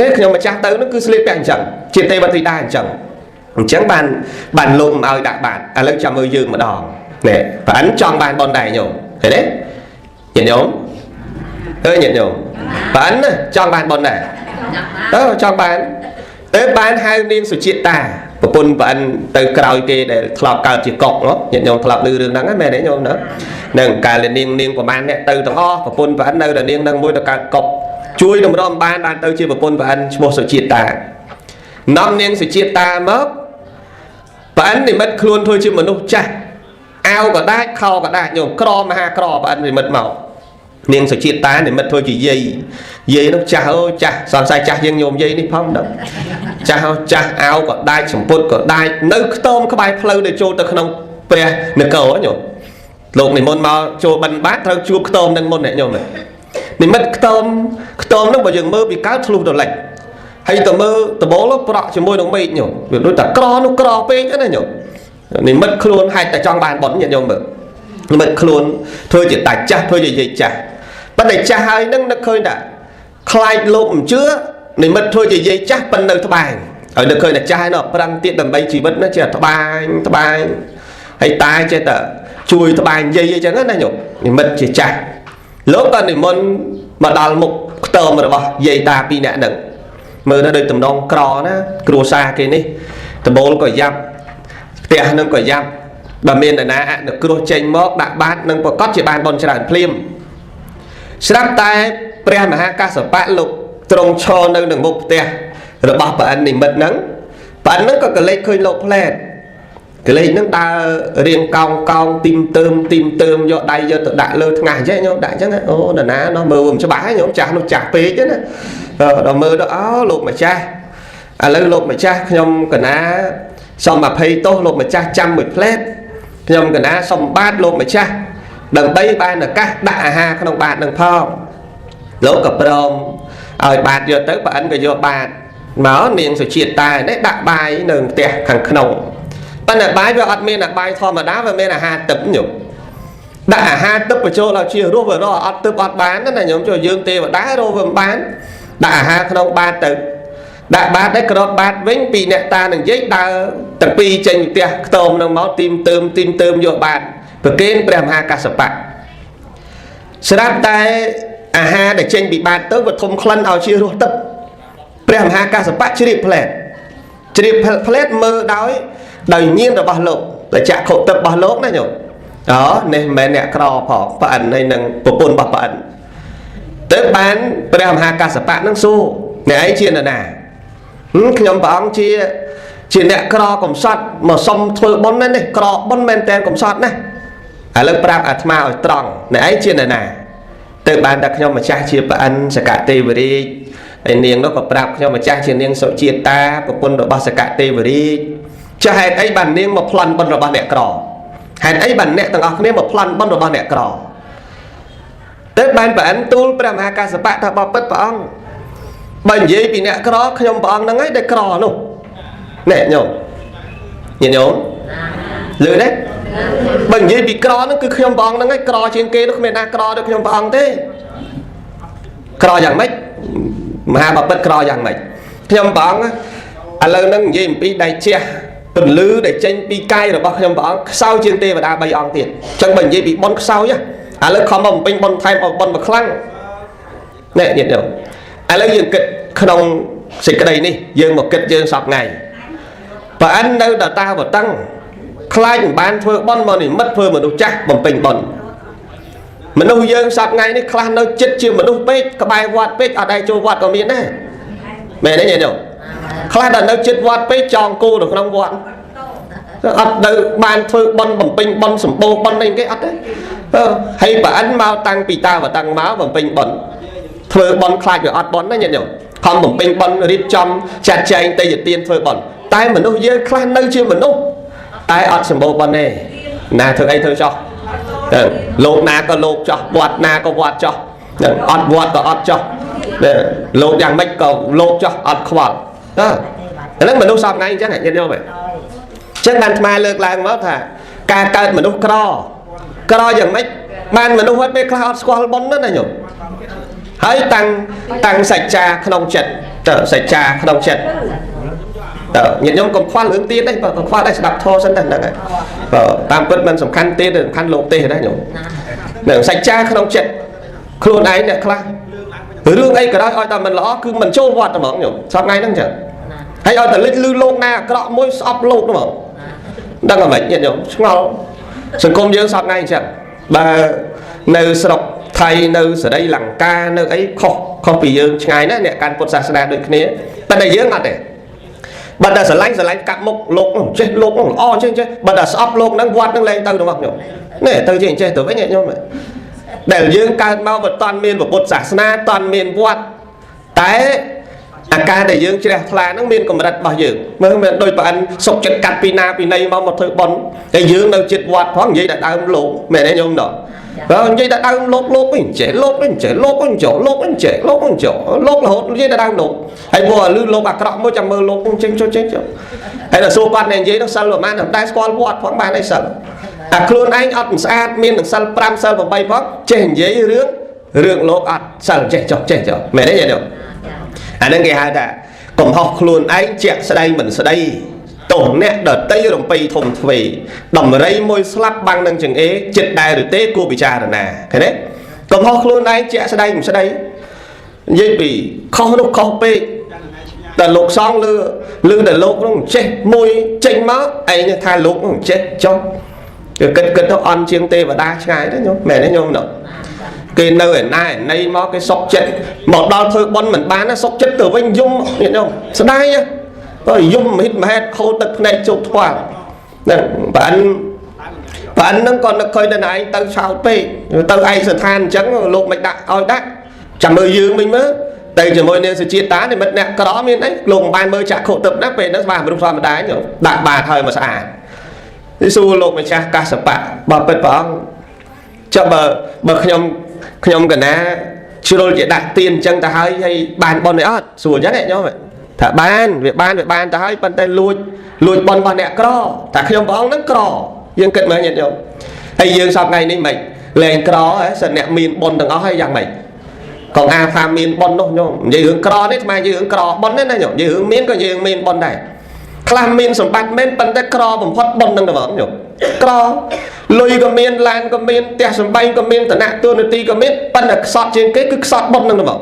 នេះខ្ញុំម្ចាស់ទៅនោះគឺស្លៀកពាក់អញ្ចឹងជាទេវធីតាអញ្ចឹងបានលោកមិនឲ្យដាក់បាតឥឡូវចាំមើលយើងម្ដងនេះប្រអិនចង់បានបនដែរញោមឃើញទេញាតិញោមញាតិញោមប្រអិនចង់បានបនដែរចង់បានទៅបានហៅនាងសុជាតាប្រពន្ធប្រអិនទៅក្រោយគេដែលធ្លាប់កើតជាកុកញាតិញោមធ្លាប់ឮរឿងហ្នឹងហ្នឹងមែនទេញោមណានឹងកាលនាងប្រហែលអ្នកទៅទាំងអស់ប្រពន្ធប្រអិននៅតែនាងនឹងមួយទៅកើតកុកជួយតម្រុំបានទៅជាប្រពន្ធប្រអិនឈ្មោះសុជាតានាំនាងសុជាតាមកប្រអិននិមិត្តខ្លួនធ្វើជាមនុស្សចាស់អាវក៏ដាច់ខោក៏ដាច់ញោមក្រមហាក្រប្រអិននិមិត្តមកនាងសុជាតានិមិត្តធ្វើជាយាយនោះចាស់ចាស់សង្ស័យចាស់យើងញោមយាយនេះផងដល់ចាស់អាវក៏ដាច់សម្ពុតក៏ដាច់នៅខ្ទមក្បែរផ្លូវដែលចូលទៅក្នុងព្រះនគរញោមលោកនិមន្តមកចូលបិណ្ឌបាតត្រូវជួបខ្ទមនឹងមុនញោមនិមិត្តខ្ទមនោះបើយើងមើលពីកើតឆ្លុះទៅលិចហើយទៅមើលដបូលប្រក់ជាមួយនឹងមេឃញោមវាដូចតែក្រនោះក្រពេកណាញោមនិមិត្តខ្លួនហេតុតែចង់បានបុណ្យញោមមើលនិមិត្តខ្លួនធ្វើជាតាចាស់ធ្វើជាយាយចាស់ប៉ុន្តែចាស់ហើយនឹងនឹកឃើញថាខ្លាចលោកមិនជឿនិមិត្តធ្វើជាយាយចាស់ប៉ុន្តែនៅត្បាញហើយនឹកឃើញតែចាស់ហើយនោះប្រឹងទៀតដើម្បីជីវិតណាចេះត្បាញហើយតាចេះតែជួយត្បាញយាយអញ្ចឹងណាញោមនិមិត្តជាចាស់លោកក៏និមន្តមកដល់មុខខ្ទមរបស់យាយតាពីរនាក់ហ្នឹងមើលទៅដូចតំណងក្រណាគ្រួសារគេនេះដបូលក៏យ៉ាប់ផ្ទះនឹងក៏យ៉ាប់បើមាននរណាអនុគ្រោះចេញមកដាក់បាតនឹងប្រកាសជាបានបនច្រើនភ្លាមស្រាប់តែព្រះមហាកាសបៈលោកទ្រង់ឈរនៅនឹងមុខផ្ទះរបស់ប្រអិននិមិត្តហ្នឹងប្រអិនហ្នឹងក៏កលេចឃើញលោកផ្លែតកលេចហ្នឹងដើររៀងកោងទីមទើមយកដៃយកទៅដាក់លើថ្ងាសអញ្ចឹងញោមដាក់អញ្ចឹងអូនរណានោះមើលមិនច្បាស់ញោមចាស់នោះចាស់ពេកណាដល់មើលទៅលោកម្ចាស់ឥឡូវលោកម្ចាស់ខ្ញុំកណាសុំ20ទោសលោកម្ចាស់ចាំមួយផ្លែតខ្ញុំកណាសុំបាតលោកម្ចាស់ដើម្បីបានឱកាសដាក់អាហារក្នុងបាតនឹងផងលោកក៏ព្រមឲ្យបាតយកទៅប្រអិនក៏យកបាតមកនាងសុជាតានេះដាក់បាយនៅផ្ទះខាងក្នុងប៉ុន្តែបាយវាអត់មានបាយធម្មតាវាមានអាហារទឹកញោមដាក់អាហារទឹកបញ្ចូលឲ្យជារស់វារស់អត់ទឹកអត់បានណាញោមចូលយើងទេវតារស់វាមិនបានដាក់អាហារក្នុងបាតទៅដាក់បាតđấyក្របបាតវិញពីអ្នកតានឹងនិយាយដើរទាំងពីរចេញផ្ទះខ្ទមនឹងមកទីមទើមយកបាតប្រគេនព្រះមហាកាសបៈស្រាប់តែអាហារដែលចេញពីបាតទៅវាធំក្លិនឲ្យជារស់ទឹកព្រះមហាកាសបៈជ្រាបផ្លែតមើលដោយញៀនរបស់លោកតែចក្ខុទឹករបស់លោកណាញោមនេះមិនមែនអ្នកក្រផងប្រអិនហើយនឹងប្រពន្ធរបស់ប្រអិនទៅបានព្រះមហាកាសបៈនឹងសួរអ្នកឯងជានរណាខ្ញុំព្រះអង្គជាអ្នកក្រកំសត់មកសុំធ្វើបុណ្យនេះក្របុណ្យមែនតែនកំសត់ណាឥឡូវប្រាប់អាត្មាឲ្យត្រង់អ្នកឯងជានរណាទៅបានតែខ្ញុំម្ចាស់ជាប្រអិនសកទេវរាជហើយនាងនោះក៏ប្រាប់ខ្ញុំម្ចាស់ជានាងសុជាតាប្រពន្ធរបស់សកទេវរាជចាហេតុអីបាននាងមកប្លន់បុណ្យរបស់អ្នកក្រហេតុអីបានអ្នកទាំងអស់គ្នាមកប្លន់បុណ្យរបស់អ្នកក្រទៅបានប្រអិនទូលព្រះមហាកាសបៈថាបបិទ្ធព្រះអង្គបើនិយាយពីអ្នកក្រខ្ញុំព្រះអង្គហ្នឹងឯងដែលក្រនោះណែញោមញោមលឺទេបើនិយាយពីក្រហ្នឹងគឺខ្ញុំព្រះអង្គហ្នឹងឯងក្រជាងគេនោះគ្មានណាក្រដូចខ្ញុំព្រះអង្គទេក្រយ៉ាងម៉េច mà bà bất cò dạng mày nhầm bóng à lần nâng gì bị đầy che tuần lư để tranh bị cay rồi bác nhầm bóng sau trên tê và đa bay on tiền chẳng bệnh gì bị bon sau nhá à lần không bông pin bon thay bon bạc khăn nè nhận được à lần dương kịch không xịt cái đây đi dương một kịch dương sọt ngày và anh đâu đã ta vào tăng khai ban phơi bon mà này mất phơi mà đâu chắc bằng pin bon mình đâu dương sọt ngày đi khai đâu chết chưa mà đâu biết cái bài quạt biết ở đây cho quạt có miếng này mẹ đấy nhận được khai là đâu chết quạt biết tròn cô được không quạt ở đâu ban phơi bon bằng pin bon sủng bô bon lên cái ắt đấy hay bà anh mau tăng pì ta và tăng máu bằng pin bon phơi bon khai rồi ắt bon đấy nhận được không bằng pin bon rít trong chặt chẽ tây dịch tiên phơi bon tay mình đâu dương khai đâu chưa mình đâu tay ắt sủng bô bon này nè thưa anh thưa cho lột na có lột cho vọt na có vọt cho ọt vọt có ọt cho lột dạng mấy có lột cho ọt vọt đó thế nên mình đâu xong ngay chắc hẳn nhân nhau vậy chắc đàn mai lược lại mất thà ca ca mình đâu cro dạng mấy ban mình đâu hết mấy cloud squall bón đó này nhỉ hãy tăng sạch trà không chật sạch trà không chật nhận nhau còn khoa lớn tiên đấy còn khoa đây sẽ đọc thô sân đần này tam bất mình sầm khăn tiên được khăn lột tê đấy nhỉ để sạch cha không chết khuôn ấy nè khla lương ấy cái đó oi ta mình ló cứ mình trôn vọt mà nhỉ sao ngay đang chẳng hay oi ta lít lư lông na cái đó môi sọp lột nó mà đang là bệnh nhận nhỉ ngon sừng công dương sọp ngay chẳng bà nơi sọc thầy nơi ở đây lằng ca nơi ấy kho bị dương ngày đó nè can bột sà sà được kia ta đây dương mặt này bạn đã sờ lánh cặp mốc lột chết lột o chết chết bạn đã sọp lột đang quạt đang lên từ đúng không nhỉ này từ chuyện chơi từ với nhẹ nhõm vậy để dương ca mau vật toàn miền của bột giả na toàn miền quạt tái ca để dương chơi là nó miền còn đặt bao giờ mới đôi bạn sọc chết cắt pina pinay mau một thứ bón cái dương đâu chết quạt thoáng gì đã đau lột mẹ đấy nhung đó rồi gì đã đau lột mình trẻ lột là hốt gì đã đau lột hay mua lư lột bạc cọ mua chầm mơ lột trên cho chết hay là số quan này gì nó săn lột man làm đai squall quạt khoảng ba này sợ khuôn anh ọt sát miên được săn pram săn vào bay bóc trên giấy rương lột ọt săn chạy chọc mẹ đấy vậy được nên nghe hai đã còn học khuôn anh chạy sẽ đây mình sẽ đây tổn nè đợt tây đồng pay thùng thủy đầm đây môi slap băng đang chừng ế chết đài được tê cô bị trà rồi nè thế đấy còn học khuôn anh chạy sẽ đây mình sẽ đây dây bị khó pê là lột xong lư để lột nó chết môi chênh máu ấy như thay lột nó chết cho cái nó ăn chiên tê và đa trái đấy nhôm mẹ đấy nhôm nữa cái nơi này nay nó cái sọc chết một đo thôi bon mình bán nó sọc chết từ bên dung hiểu không sao đây nhá rồi dung hít mà hết khâu tật này chụp thoáng và anh nó còn nó khơi đây này tao sao pê tao ai sẽ than trắng lột mạch đại oi đắt chẳng mơ dương mình mới đây chỉ mỗi nên sự chia tá thì mất nè cái đó miếng đấy lồng bài mơ chặt khổ tập đắp về nó vào mà đúng sao mà đá nhở đại bà thời mà xả đi xu lục mà cha ca sập bạ bà bật vào cho bờ nhom cái ná chưa rồi vậy đặt tiền chân ta hơi hay bàn bon này ớt sủa chắc vậy nhau vậy thả ban ta hơi bàn tay lùi bon nè cro thả nhom bóng nó cro dương kịch mà nhận nhau hay dương sau ngày này mình lên cro ấy sân nè miền bon đằng ó hay dạng mày còn a tham miền bon đâu nhom vậy hướng cro đấy mà hướng cro bon đấy này nhom vậy hướng miền có vậy hướng miền bon này làm miền sủng bạch miền bàn tay cro bằng phát bon đằng đó nhom cro lùi có miền lan có miền tè sủng bay có miền tận nạ tuôn ti có miền bàn là sọt trên cái cứ sọt bon đằng đó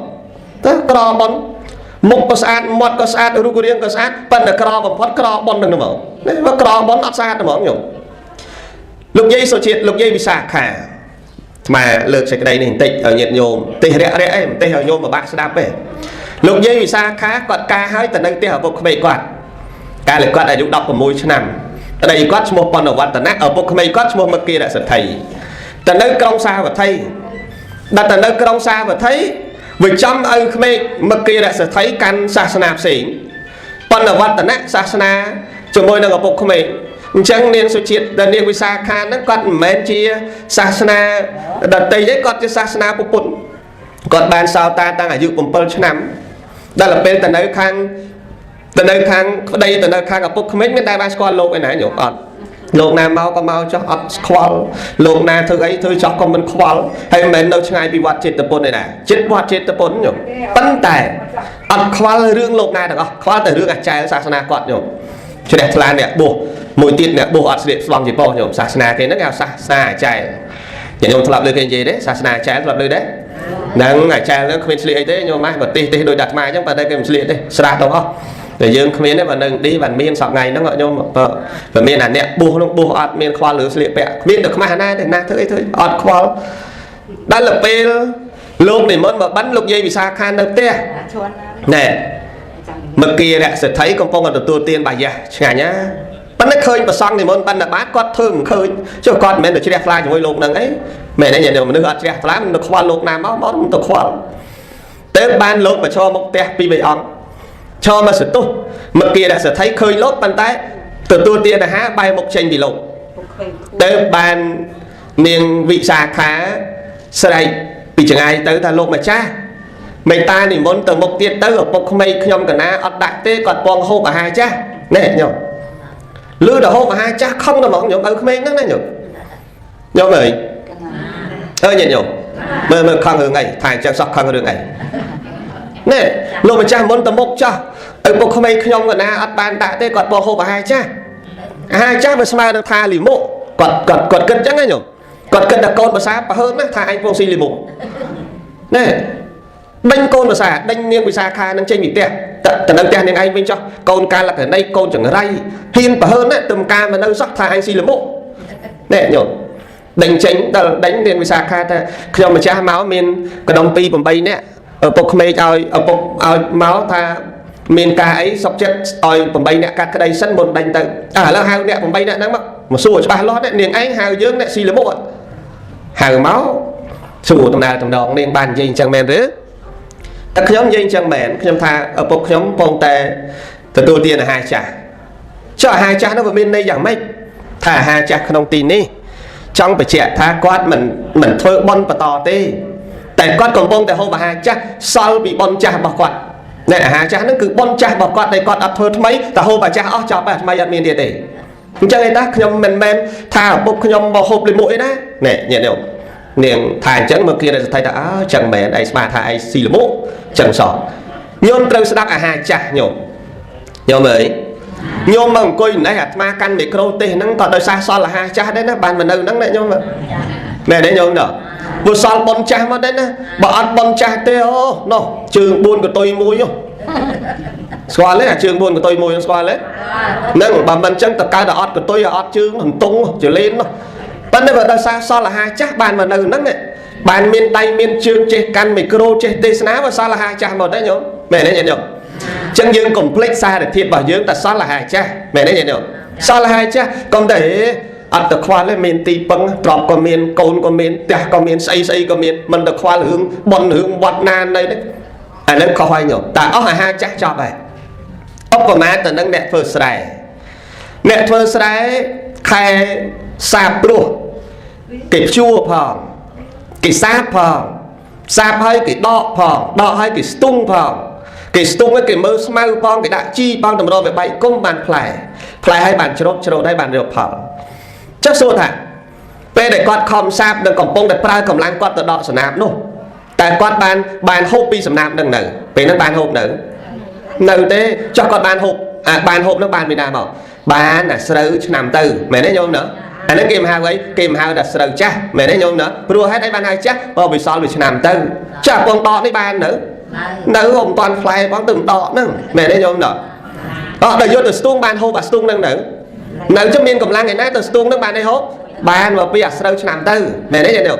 đó cro bon một có sát một có sát rùa riêng có sát bàn là cro bằng phát cro bon đằng đó đấy và cro bon ắt sát đó nhom lục dây sổ triệt lục dây bị sạc khả mà lược sẽ cái đây này tịch ở nhiệt nhôm tịch rẽ tịch ở nhôm mà bạn sẽ đáp về lục dây bị xa khá quạt ca hai tận đây tịch ở bộ khmei quạt ca lại quạt ở dụng đọc của môi chân nằm ở đây quát một con ở vật tận nát ở bộ khmei quát một kia đã sẽ thầy tận đây công xa và thầy đặt tận đây công xa và thấy vì trong ơi khmei mà kia đã sẽ thấy căn sa nạp xỉn con ở vật tận nát sa na cho môi đang ở bộ khmei chẳng nên số chuyện đợt niệm với sa khan nó còn men chia sasana đợt tây đấy còn cho sasana của bụng còn ban sao ta đang ở dự cùng pol năm đây là bên tận đây khang đây tận đây khang ở bụng mấy bên đây ban squad lô cái này nhổ còn លោកណាមកក៏មកចោះអត់ខ្វល់លោកណាធ្វើអីធ្វើចោះក៏មិនខ្វល់ហើយមិនមែននៅឆ្ងាយពីវត្តចេតពុនទេណាចិត្តវត្តចេតពុនញោមប៉ុន្តែអត់ខ្វល់រឿងលោកណាទាំងអស់ខ្វល់តែរឿងអាចារ្យសាសនាគាត់ញោមជ្រះថ្លាអ្នកបួសមួយទៀតអ្នកបួសអត់ស្លៀកស្លំជាពោះញោមសាសនាគេហ្នឹងគេហៅសាសនាអាចារ្យញោមធ្លាប់លើគេនិយាយទេសាសនាអាចារ្យធ្លាប់លើទេហ្នឹងអាចារ្យហ្នឹងគ្មានស្លៀកអីទេញោមម៉ែប្រទេសដូចដាត់ម៉ាអញ្ចឹងប៉ុន្តែគេមិនស្លៀកទេស្រាស់ទៅអស់តែយើងគ្មានទេបើនៅឌីបានមានសប្ងៃហ្នឹងញោមបើមានអាអ្នកបួសនោះបួសអត់មានខ្វល់លើស្លៀកពាក់គ្មានតែខ្មាស់ណាទេណាធ្វើអីធ្វើអត់ខ្វល់ដល់ទៅពេលលោកនិមន្តមកបិណ្ឌលោកយាយវិសាខានៅផ្ទះណែមកគិរៈសេដ្ឋីកំពុងតែទទួលទានបាយឆ្ងាញ់ណាប៉ុន្តែឃើញប្រសង់និមន្តបិណ្ឌបាតគាត់ធ្វើមិនឃើញចុះគាត់មិនមែនទៅជ្រះថ្លាជាមួយលោកហ្នឹងអីមែនទេញោមមនុស្សអត់ជ្រះថ្លាមិនទៅខ្វល់លោកណាមកមិនទៅខ្វល់ទៅបានលោកមកឈរមុខផ្ទះពីរបីអង្គឈរមកសតុះមកគិរៈសេដ្ឋីឃើញលោកប៉ុន្តែទទួលទានអាហារបែរមុខចេញពីលោកទៅបាននាងវិសាខាស្រែកពីចង្អាយទៅថាលោកម្ចាស់មេតានិមន្តទៅមុខទៀតទៅឪពុកក្មេងខ្ញុំកណាអត់ដាក់ទេគាត់ពងហូបអាហារចាស់ណែញោមលឺដល់ហូបអាហារចាស់ខឹងតែហ្មងញោមឪក្មេងហ្នឹងណាញោមញោមអើយញោមមើលខឹងរឿងអីថាអញ្ចឹងសោះខឹងរឿងអីណែលោកម្ចាស់មុនទៅមុខចាស់ឪពុកក្មេងខ្ញុំកណាអត់បានដាក់ទេគាត់ពងហូបអាហារចាស់វាស្មើនឹងថាលីមុខគាត់គិតអញ្ចឹងណាញោមគាត់គិតថាកូនភាសាប្រហើនណាថាឯងពងស៊ីលីមុខណែដេញកូនភាសាដេញនាងវិសាខានឹងចេញពីផ្ទះទៅនៅផ្ទះនាងឯងវិញចុះកូនកាលក្ខណីកូនចង្រៃហ៊ានប្រហើនណាទំការមកនៅសោះថាឯងស៊ីលមុខណែញោមដេញចេញដល់ដេញនាងវិសាខាថាខ្ញុំម្ចាស់មកមានកដុំ2 8នាក់ឪពុកក្មេងឲ្យឪពុកឲ្យមកថាមានការអីសុកចិត្តឲ្យ8នាក់កាត់ក្តីសិនមុនដេញទៅឥឡូវហៅអ្នក8នាក់ហ្នឹងមកសួរច្បាស់លាស់នាងឯងហៅយើងអ្នកស៊ីលមុខហៅមកសួរដំណើរតំណងនាងបាននិយាយអញ្ចឹងមែនទេតែខ្ញុំនិយាយអញ្ចឹងមែនខ្ញុំថាឪពុកខ្ញុំពងតែទទួលទានអាហារចាស់ចុះអាហារចាស់នោះវាមានន័យយ៉ាងម៉េចថាអាហារចាស់ក្នុងទីនេះចង់បញ្ជាក់ថាគាត់មិនធ្វើបុណ្យបន្តទេតែគាត់កំពុងតែហូបអាហារចាស់សល់ពីបុណ្យចាស់របស់គាត់ណែអាហារចាស់ហ្នឹងគឺបុណ្យចាស់របស់គាត់ដែលគាត់អត់ធ្វើថ្មីតែហូបអាចាស់អស់ចប់ហើយថ្មីអត់មានទៀតទេអញ្ចឹងឯតាខ្ញុំមិនមែនថាឪពុកខ្ញុំមកហូបលិមុខអីណាណែញាតិញោមនាងថាអញ្ចឹងមកគិរៈសេដ្ឋីថាអើចឹងមែនឯងស្មានថាឯងស៊ីលមុខចឹងសោះញោមត្រូវស្ដាប់អាហារចាស់ញោមអើយញោមមកអង្គុយនេះអាត្មាកាន់មីក្រូទេសហ្នឹងក៏ដោយសារសល់អាហារចាស់ដែរណាបានមកនៅហ្នឹងណាញោមមែនទេញោមដល់ព្រោះសល់ប៉ុនចាស់មកដែរណាបើអត់ប៉ុនចាស់ទេអូនោះជើង4កតុយមួយស្គាល់ទេអាជើង4កតុយមួយស្គាល់ទេហ្នឹងបើមិនចឹងតើកើតតែអត់កតុយអត់ជើងហន្ទង់ចលេននោះប៉ុន្តែបើដោយសារសល់អាហារចាស់បានមកនៅហ្នឹងបានមានដៃមានជើងចេះកាន់មីក្រូចេះទេសនាបើសល់អាហារចាស់មកដែរញោមមែនទេញោមចឹងយើងកុំភ្លេចសារធាតុរបស់យើងតែសល់អាហារចាស់មែនទេញោមសល់អាហារចាស់កុំតែអត់ទៅខ្វល់ទេមានទីពឹងទ្រព្យក៏មានកូនក៏មានផ្ទះក៏មានស្អីក៏មានមិនទៅខ្វល់រឿងបន់រឿងវត្តណាណីទេអានេះខុសហើយញោមតែអស់អាហារចាស់ចប់ហើយឧបមាទៅនឹងអ្នកធ្វើស្រែខែសាបព្រោះគេភ្ជួរផងគេសាបផងសាបហើយគេដកផងដកហើយគេស្ទង់ផងគេស្ទង់ហើយគេមើលស្មៅផងគេដាក់ជីផងតម្រូវឲ្យបែកគុំបានផ្លែហើយបានច្រូតហើយបានរកផលចុះសួរថាពេលដែលគាត់ខំសាបនឹងកំពុងតែប្រើកម្លាំងគាត់ទៅដកសំណាបនោះតែគាត់បានហូបពីសំណាបនឹងនៅពេលហ្នឹងបានហូបនៅទេចុះគាត់បានហូបបានហូបនឹងបានពីណាមកបានតែស្រូវឆ្នាំទៅមែនទេញោមណាអានេះគេមហៅអីគេមហៅថាស្រូវចាស់មែនទេញោមណាព្រោះហេតុអីបានហៅចាស់បើវាសល់វាឆ្នាំទៅចាស់ពងដកនេះបាននៅមិនតាន់ផ្លែផងទៅដកហ្នឹងមែនទេញោមណាដល់យកទៅស្ទូងបានហូបអាស្ទូងហ្នឹងនៅចឹងមានកម្លាំងឯណាទៅស្ទូងហ្នឹងបានអីហូបបានមកពីអាស្រូវឆ្នាំទៅមែនទេញោម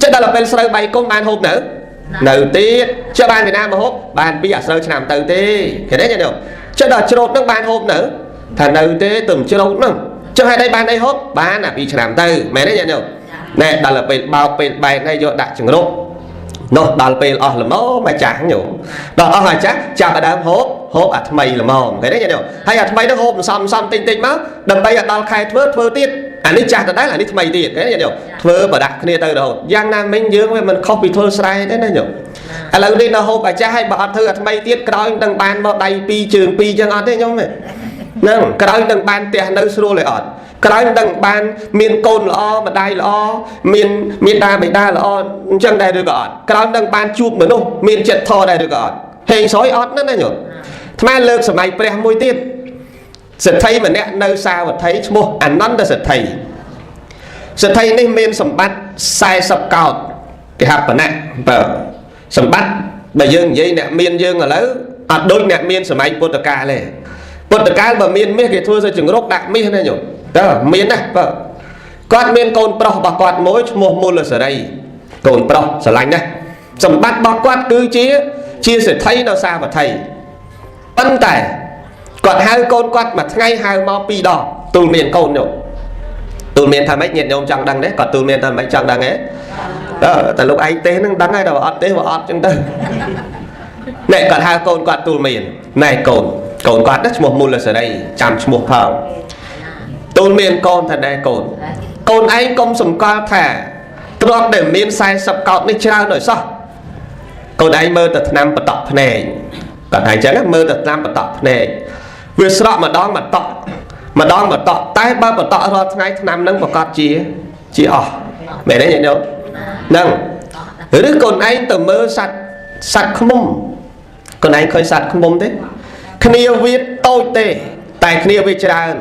ចឹងដល់ពេលស្រូវបែកគុំបានហូបនៅទៀតចុះបានពីណាមកហូបបានពីអាស្រូវឆ្នាំទៅទេឃើញទេញោមចុះដល់ច្រូតហ្នឹងបានហូបថានៅទេទៅច្រូតហ្នឹងចុះហេតុអីបានអីហូបបានអា2ឆ្នាំទៅមែនទេញោមណែដល់ពេលបោកពេលបែកហើយយកដាក់ចង្រុកនោះដល់ពេលអស់ល្មមអាចាស់ញោមដល់អស់អាចាស់ចាប់ដើមហូបអាថ្មីល្មមឃើញទេញោមហើយអាថ្មីហ្នឹងហូបសំតិចមកដើម្បីឲ្យដល់ខែធ្វើទៀតអានេះចាស់ដដែលអានេះថ្មីទៀតឃើញទេញោមធ្វើប្រដាក់គ្នាទៅរហូតយ៉ាងណាមិញយើងវាមិនខុសពីធ្វើស្រែទេណាញោមឥឡូវនេះនៅហូបអាចាស់ហើយបើអត់ធ្វើអាថ្មីទៀតក្រោយនឹងបានមកដៃ2ជើង2ចឹងអត់ទេញោមហ្នឹងក្រោយនឹងបានផ្ទះនៅស្រួលឯអត់ ក្រោយដឹងបានមានកូនល្អម្ដាយល្អមានតាបិតាល្អអញ្ចឹងដែរឬក៏អត់ក្រោយដឹងបានជួបមនុស្សមានចិត្តធម៌ដែរឬក៏អត់ហេងស្រ័យអត់ណាញោមថ្មលើកសម័យព្រះមួយទៀតសិទ្ធិម្នាក់នៅសាវត្ថីឈ្មោះអនន្តសិទ្ធិសិទ្ធិនេះមានសម្បត្តិ40កោដគេហៅបណ្ណៈបើសម្បត្តិបើយើងនិយាយអ្នកមានយើងឥឡូវអត់ដូចអ្នកមានសម័យពុទ្ធកាលទេពុទ្ធកាលបើមានមាសគេធ្វើទៅចង្រុកដាក់មាសណាញោមតើមានណាបើគាត់មានកូនប្រុសរបស់គាត់មួយឈ្មោះមូលសេរីកូនប្រុសស្រឡាញ់ណាស់សម្បត្តិរបស់គាត់គឺជាសេដ្ឋីនៅសាវត្ថីប៉ុន្តែគាត់ហៅកូនគាត់មួយថ្ងៃហៅមក2ដងទូលមានកូនញោមទូលមានថាម៉េចញាតិញោមចង់ដឹងទេគាត់ទូលមានថាម៉េចចង់ដឹងទេតែលោកឯងទេនឹងដឹងហើយតែបើអត់ទេបើអត់ចឹងទៅណែគាត់ហៅកូនគាត់ទូលមានណែកូនគាត់ណាឈ្មោះមូលសេរីចាំឈ្មោះផងទូលមានកូនថាណែកូនឯងកុំសម្គាល់ថាទ្រព្យដែលមាន40កោដនេះច្រើនដោយសោះកូនឯងមើលតែឆ្នាំបតក់ភ្នែកគាត់ឯងចឹងមើលតែឆ្នាំបតក់ភ្នែកវាស្រក់ម្ដងបតក់តែបើបតក់រាល់ថ្ងៃឆ្នាំហ្នឹងប្រកាសជាអស់មែនទេញាតិញោមហ្នឹងឬកូនឯងទៅមើលសត្វឃ្មុំកូនឯងឃើញសត្វឃ្មុំទេគ្នាវាតូចទេតែគ្នាវាច្រើន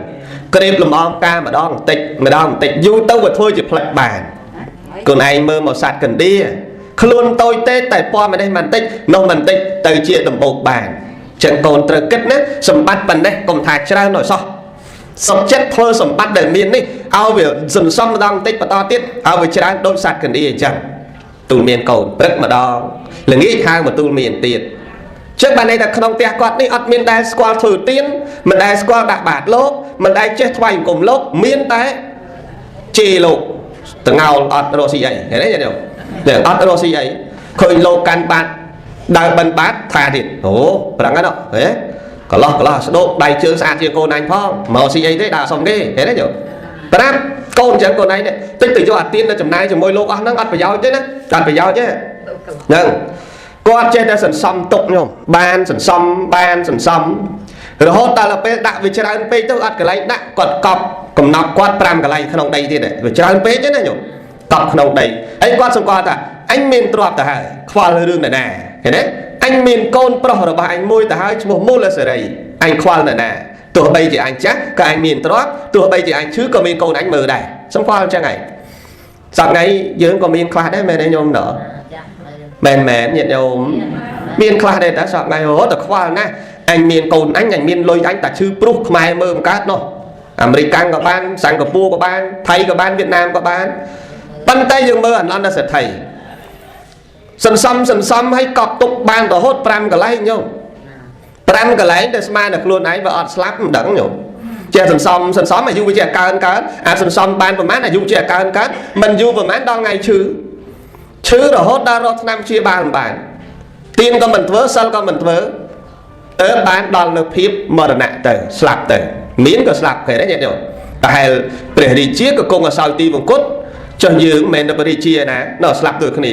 ក្រេបលំអងការម្ដងបន្តិចយូរទៅវាធ្វើជាផ្លិចបានកូនឯងមើលមកសត្វកណ្ដៀខ្លួនតូចទេតែពណ៌មិននេះមិនតិចនោះមិនតិចទៅជាដំបូកបានចឹងកូនត្រូវគិតណាសម្បត្តិប៉ុណ្ណេះកុំថាច្រើនឲ្យសោះសុខចិត្តធ្វើសម្បត្តិដែលមាននេះឲ្យវាសន្សំម្ដងបន្តិចបន្តទៀតឲ្យវាច្រើនដូចសត្វកណ្ដៀអញ្ចឹងទូលមានកូនព្រឹកម្ដងល្ងាចហៅមកទូលមានទៀតចឹងបានន័យថាក្នុងផ្ទះគាត់នេះអត់មានដែលស្គាល់ធ្វើទៀនមិនដែលស្គាល់ដាក់បាតលោកមិនដែលចេះថ្វាយបង្គំលោកមានតែជេរលោកតងោលអត់រស់ស៊ីអីឃើញទេញោមតែអត់រស់ស៊ីអីឃើញលោកកាន់បាតដើរបិណ្ឌបាតថាទៀតអូប្រឹងហ្នឹងហ៎កន្លោះស្ដោកដៃជើងស្អាតជាងកូនឯងផងមកស៊ីអីទេដាក់សុំគេឃើញទេញោមប្រាប់កូនអញ្ចឹងកូនឯងតិចទៅយកអាទៀនទៅចំណាយជាមួយលោកអស់ហ្នឹងអត់ប្រយោជន៍ទេណាអត់ប្រយោជន៍ទេហ្នឹងគាត់ចេះតែសន្សំទុកញោមបានសន្សំរហូតដល់ពេលដាក់វាច្រើនពេកទៅអត់កន្លែងដាក់គាត់កប់កំណត់គាត់5កន្លែងក្នុងដីទៀតវាច្រើនពេកទេណាញោមកប់ក្នុងដីហើយគាត់សង្កល់ថាអញមានទ្រព្យទៅហើយខ្វល់រឿងណាឃើញទេអញមានកូនប្រុសរបស់អញមួយទៅហើយឈ្មោះមូលសេរីអញខ្វល់ណាទោះបីជាអញចាស់ក៏អញមានទ្រព្យទោះបីជាអញឈឺក៏មានកូនអញមើលដែរសង្កល់អញ្ចឹងហើយសប្តាហ៍យើងក៏មានខ្លះដែរមែនទេញោមណ៎មែនញាតិញោមមានខ្លះដែរតែសប្តាហ៍តែខ្វល់ណាស់អញមានកូនអញមានលុយអញតែឈឺព្រោះខ្មែរមើលមិនកើតនោះអាមេរិកកាំងក៏បានសិង្ហបុរីក៏បានថៃក៏បានវៀតណាមក៏បានប៉ុន្តែយើងមើលអនន្តសេដ្ឋីសន្សំឲ្យកប់ទុកបានរហូត5កន្លែងញោម5កន្លែងតែស្មើនឹងខ្លួនឯងបើអត់ស្លាប់មិនដឹងញោមចេះសន្សំអាយុវាចេះកើនអាចសន្សំបានប្រហែលអាយុចេះកើនមិនយូរប្រហែលដល់ថ្ងៃឈឺរហូតដល់រកឆ្នាំព្យាបាលមិនបានទៀនក៏មិនធ្វើសិលក៏មិនធ្វើបានដល់នៅភាពមរណៈទៅស្លាប់ទៅមានក៏ស្លាប់គេដែរញាតិញោមតែហេលព្រះរាជាក៏គង់ឲ្យសោយទីវង្គតចុះយើងមិនមែនព្រះរាជាណានៅស្លាប់ដូចគ្នា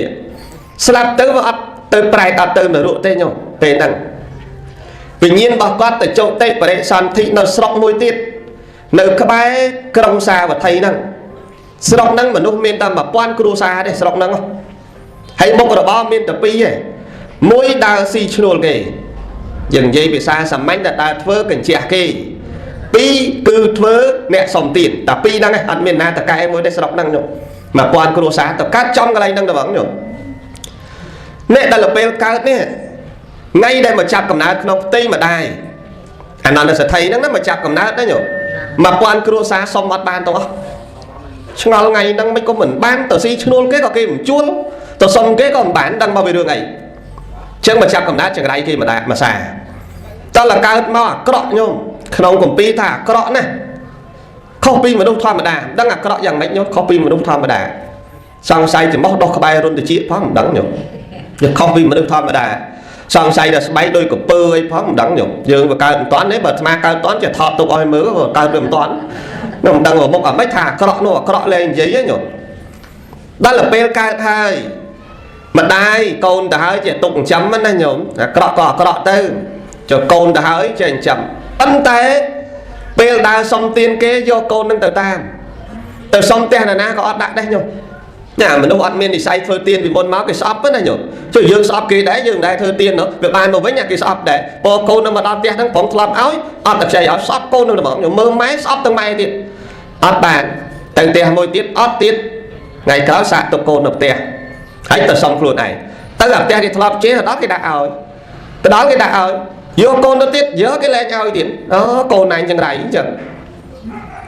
ស្លាប់ទៅវាអត់ទៅប្រែតអត់ទៅនរកទេញោមពេលហ្នឹងវិញ្ញាណរបស់គាត់ទៅចុតិបរិសន្ធិនៅស្រុកមួយទៀតនៅក្បែរក្រុងសាវត្ថីហ្នឹងស្រុកហ្នឹងមនុស្សមានតែ1000គ្រួសារទេស្រុកហ្នឹងហើយមុខរបរមានតែ2ឯងមួយដើរស៊ីឈ្នួលគេយើងនិយាយភាសាសាមញ្ញតែដើរធ្វើកញ្ជះគេ2គឺធ្វើអ្នកសំទៀនតែ2ហ្នឹងឯងអត់មានណាតកែមួយទេស្រុកហ្នឹងញោម1000គ្រួសារទៅកាត់ចំកន្លែងហ្នឹងទៅហ្មងញោមអ្នកដែលពេលកើតនេះថ្ងៃដែលមកចាប់កំណើតក្នុងផ្ទៃម្ដាយអនន្តសេដ្ឋីហ្នឹងណាមកចាប់កំណើតណាញោម1000គ្រួសារសុំអត់បានទៅអស់ឆ្ងល់ថ្ងៃហ្នឹងមិនក៏មិនបានទៅស៊ីឈ្នួលគេក៏គេមិនជួលទៅសុំគេក៏មិនបានដឹងមកពីរឿងអីចឹងមកចាប់កំណើតចង្រៃគេម្ដាយមកសាតើលកើតមកអាក្រក់ញោមក្នុងគម្ពីរថាអាក្រក់ណាស់ខុសពីមនុស្សធម្មតាដឹងអាក្រក់យ៉ាងម៉េចញោមខុសពីមនុស្សធម្មតាសង្ស័យចំោះដោះក្បែររុនតិចផងមិនដឹងញោមយើងខុសពីមនុស្សធម្មតាសង្ស័យដល់ស្បែកដូចកពើអីផងមិនដឹងញោមយើងបើកើតមិនតាន់ទេបើស្មាកើតតាន់ចេះថតទុកឲ្យមើលកើតវាមិនតាន់ខ្ញុំមិនដឹងមុខអាម៉េចថាអាក្រក់នោះអាក្រក់លែងនិយាយទេញោមដល់ទៅពេលកើតហើយម្ដាយកូនទៅហើយចេះទុកចិញ្ចឹមណាញោមអាក្រក់ក៏អាក្រក់ទៅចុះកូនទៅហើយចេះចិញ្ចឹមប៉ុន្តែ ពេលដើរសុំទានគេយកកូននឹងទៅតាមទៅសុំផ្ទះណាក៏អត់ដាក់ដែរញោមណាមនុស្សអត់មាននិស័យធ្វើទានពីមុនមកគេស្អប់ណាញោមចុះយើងស្អប់គេដែរយើងដែរធ្វើទាននោះវាបានមកវិញគេស្អប់ដែរពរកូននឹងមកដល់ផ្ទះហ្នឹងប្រងធ្លាប់ឲ្យអត់តែខ្ចីឲ្យស្អប់កូននឹងហ្មងញោមមើលម៉ែស្អប់ទាំងម៉ែទៀតអត់បានទៅផ្ទះមួយទៀតអត់ទៀតថ្ងៃក្រោយសាកទុកកូននៅផ្ទះហើយទៅសុំខ្លួនឯងទៅអាផ្ទះគេធ្លាប់ជេរដល់គេដាក់ឲ្យទៅដល់គេដាក់ឲ្យយកកូនទៅទៀតយកគេលែងឲ្យទៀតអូកូនឯងចង្រៃអញ្ចឹង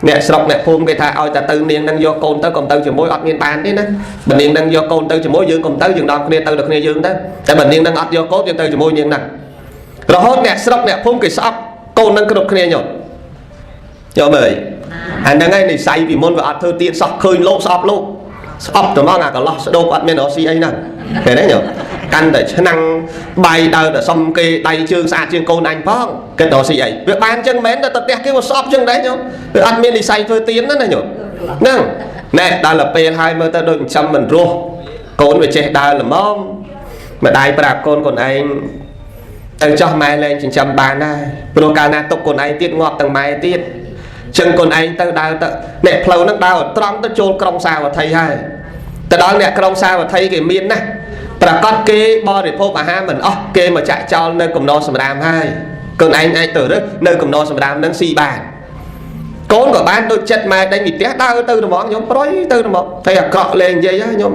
អ្នកស្រុកអ្នកភូមិគេថាឲ្យតែទៅនាងនឹងយកកូនទៅកុំទៅជាមួយអត់មានបានទេណាបើនាងនឹងយកកូនទៅជាមួយយើងកុំទៅយើងដល់គ្នាទៅដល់គ្នាយើងទៅតែបើនាងនឹងអត់យកកូនយើងទៅជាមួយនាងហ្នឹងរហូតអ្នកស្រុកអ្នកភូមិគេស្អប់កូននឹងគ្រប់គ្នាញោមយកមើលអាហ្នឹងឯងនិស័យពីមុនវាអត់ធ្វើទៀតសោះឃើញលោកស្អប់លោកស្អប់តែមកអាកន្លោះស្ដោកអត់មានរកស៊ីអីហ្នឹងឃើញទេញោមកាន់តែឆ្នាំងបាយដើរតែសុំគេដៃជើងស្អាតជាងកូនអញផងគេរកស៊ីអីវាបានចឹងមែនតែផ្ទះគេវាស្អប់ចឹងដែរញោមវាអត់មាននិស័យធ្វើទៀនណាញោមហ្នឹងណែដល់ទៅពេលហើយមើលទៅដូចចិញ្ចឹមមិនរស់កូនវាចេះដើរល្មមម្ដាយប្រាប់កូនឯងទៅចោះម៉ែលែងចិញ្ចឹមបានដែរព្រោះកាលណាទុកកូនឯងទៀតងាប់ទាំងម៉ែទៀតចឹងកូនឯងទៅដើរទៅអ្នកផ្លូវហ្នឹងដើរត្រង់ទៅចូលក្រុងសាវត្ថីហើយទៅដល់អ្នកក្រុងសាវត្ថីគេមានណាប្រកាសគេបរិភោគអាហារមិនអស់គេមកចាក់ចោលនៅកំណរសម្រាមហើយកូនឯងអាចទៅរើសនៅកំណរសម្រាមហ្នឹងស៊ីបានកូនក៏បានដូចចិត្តម៉ែដេញពីផ្ទះដើរទៅហ្មងខ្ញុំប្រុយទៅហ្មងតែអាក្រក់លេងនិយាយខ្ញុំ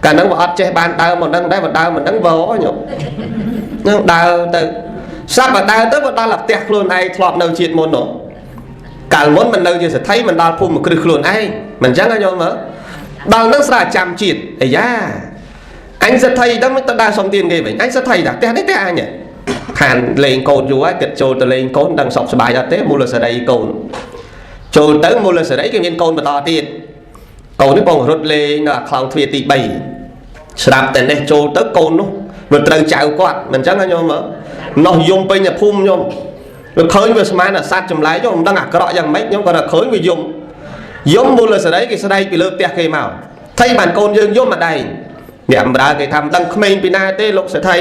កាលហ្នឹងបើអត់ចេះបានដើរមកហ្នឹងដែរបើដើរមិនហ្នឹងវោខ្ញុំហ្នឹងដើរទៅស្រាប់តែដើរទៅបើដល់ផ្ទះខ្លួនឯងធ្លាប់នៅជាតិមុននោះកាលមុនមិននៅជាសេដ្ឋីមិនដល់ភូមិគ្រឹះខ្លួនឯងមិនអញ្ចឹងណាខ្ញុំមើលដល់នឹងស្រាចាំជាតិអាយ៉ាអញសេដ្ឋីដល់មិនទៅដើរសុំទានគេវិញអញសេដ្ឋីតាផ្ទះនេះផ្ទះអញខានលេងកូនយូរហើយគិតចូលទៅលេងកូនដឹងសុខសប្បាយអត់ទេមូលសេរីកូនចូលទៅមូលសេរីគេមានកូនបន្តទៀតកូននេះបងរត់លេងនៅខ្លោងទ្វារទី3ស្រាប់តែនេះចូលទៅកូននោះវាត្រូវចៅគាត់មិនអញ្ចឹងណាខ្ញុំមើលនោះយំពេញតែភូមិខ្ញុំវាឃើញវាស្មានអាសត្វចម្លែកខ្ញុំមិនដឹងអាក្រក់យ៉ាងម៉េចខ្ញុំគាត់ថាឃើញវាយំមូលសេរីគេស្ដែកពីលើផ្ទះគេមកថៃបានកូនយើងយំម្ដាយអ្នកអំរើគេថាមិនដឹងក្មេងពីណាទេលោកសេដ្ឋី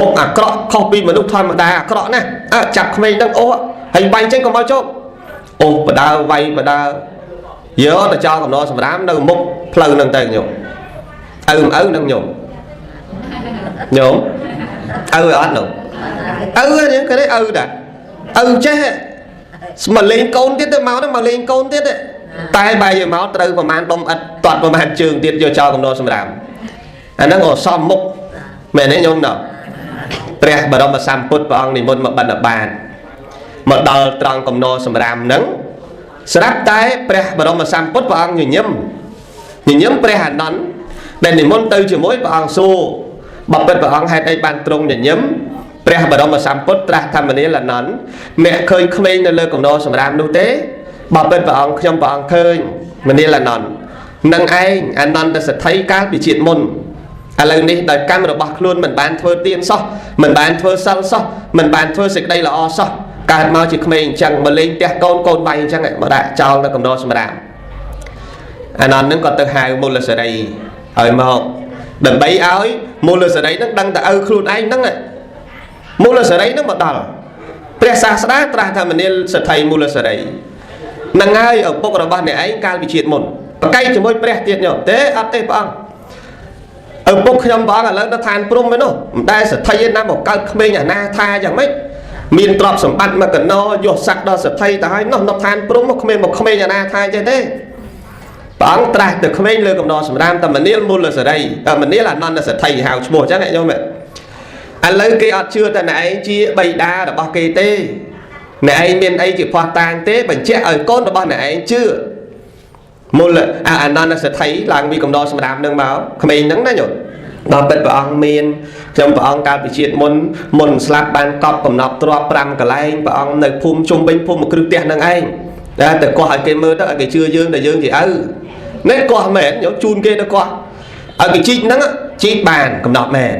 មុខអាក្រក់ខុសពីមនុស្សធម្មតាអាក្រក់ណាស់ចាប់ក្មេងហ្នឹងអូហើយវាយចេញកុំឲ្យជោគអូបដើវាយបដើយកទៅចោលកំណរសម្រាមនៅមុខផ្លូវហ្នឹងទៅខ្ញុំឪហ្នឹងខ្ញុំឪអត់នោះឪគេនេះឪតាឪចេះមកលេងកូនទៀតទៅមកហ្នឹងមកលេងកូនទៀតតែបែរយកមកត្រូវប្រមាណដុំអិតតាត់ប្រមាណជើងទៀតយកចោលកំណរសម្រាមអាហ្នឹងក៏សំមុខមែនទេខ្ញុំណោះព្រះបរមសម្ពុទ្ធព្រះអង្គនិមន្តមកបិណ្ឌបាតមកដល់ត្រង់កំណរសម្រាមហ្នឹងស្រាប់តែព្រះបរមសម្ពុទ្ធព្រះអង្គញញឹមព្រះអានន្ទដែលនិមន្តទៅជាមួយព្រះអង្គសួរបបិទ្ធព្រះអង្គហេតុអីបានទ្រង់ញញឹមព្រះបរមសម្ពុទ្ធត្រាស់ធម្មនាលអានន្ទអ្នកឃើញក្មេងនៅលើកំណរសម្រាមនោះទេបបិទ្ធព្រះអង្គខ្ញុំព្រះអង្គឃើញមនាលអានន្ទនឹងឯងអានន្ទសេដ្ឋីកាលពីជាតិមុនឥឡូវនេះដោយកម្មរបស់ខ្លួនមិនបានធ្វើទានសោះមិនបានធ្វើសិលសោះមិនបានធ្វើសេចក្តីល្អសោះកើតមកជាក្មេងអញ្ចឹងមកលេងផ្ទះកូនវាយអញ្ចឹងមកដាក់ចោលនៅកំណរសម្រាមអានន្ទនឹងក៏ទៅហៅមូលសេរីឲ្យមកដើម្បីឲ្យមូលសេរីនឹងដឹងតែឪខ្លួនឯងហ្នឹងមូលសេរីនឹងមកដល់ព្រះសាស្តាត្រាស់ថាមនាលសេដ្ឋីមូលសេរីនឹងហើយឪពុករបស់អ្នកឯងកាលពីជាតិមុនប្រកែកជាមួយព្រះទៀតញោមទេអត់ទេព្រះអង្គឪពុកខ្ញុំព្រះអង្គឥឡូវទៅឋានព្រំឯនោះមិនដែលសេដ្ឋីឯណាមកកើតក្មេងអាណាថាយ៉ាងម៉េចមានទ្រព្យសម្បត្តិមកកណោយកស័ក្តិដល់សេដ្ឋីទៅហើយនោះនៅឋានព្រំមកក្មេងអាណាថាចេះទេព្រះអង្គត្រាស់ទៅក្មេងលើកំណរសម្រាមតែមនាលមូលសេរីមនាលអានន្ទសេដ្ឋីហៅឈ្មោះអញ្ចឹងញោមឥឡូវគេអត់ជឿតែអ្នកឯងជាបិតារបស់គេទេអ្នកឯងមានអីជាផោះតាងទេបញ្ជាក់ឲ្យកូនរបស់អ្នកឯងជឿមូលអានន្ទសេដ្ឋីឡើងពីកំណរសម្រាមនឹងមកក្មេងហ្នឹងណាញោមដល់ពិតព្រះអង្គមានខ្ញុំព្រះអង្គកាលពីជាតិមុនស្លាប់បានកប់កំណប់ទ្រព្យ5កន្លែងព្រះអង្គនៅភូមិជុំវិញភូមិគ្រឹះផ្ទះនឹងឯងតែកោះឲ្យគេមើលទៅឲ្យគេជឿយើងតែយើងជាឪនេះកោះមែនញោមជូនគេទៅកោះឲ្យគេជីកហ្នឹងជីកបានកំណត់មែន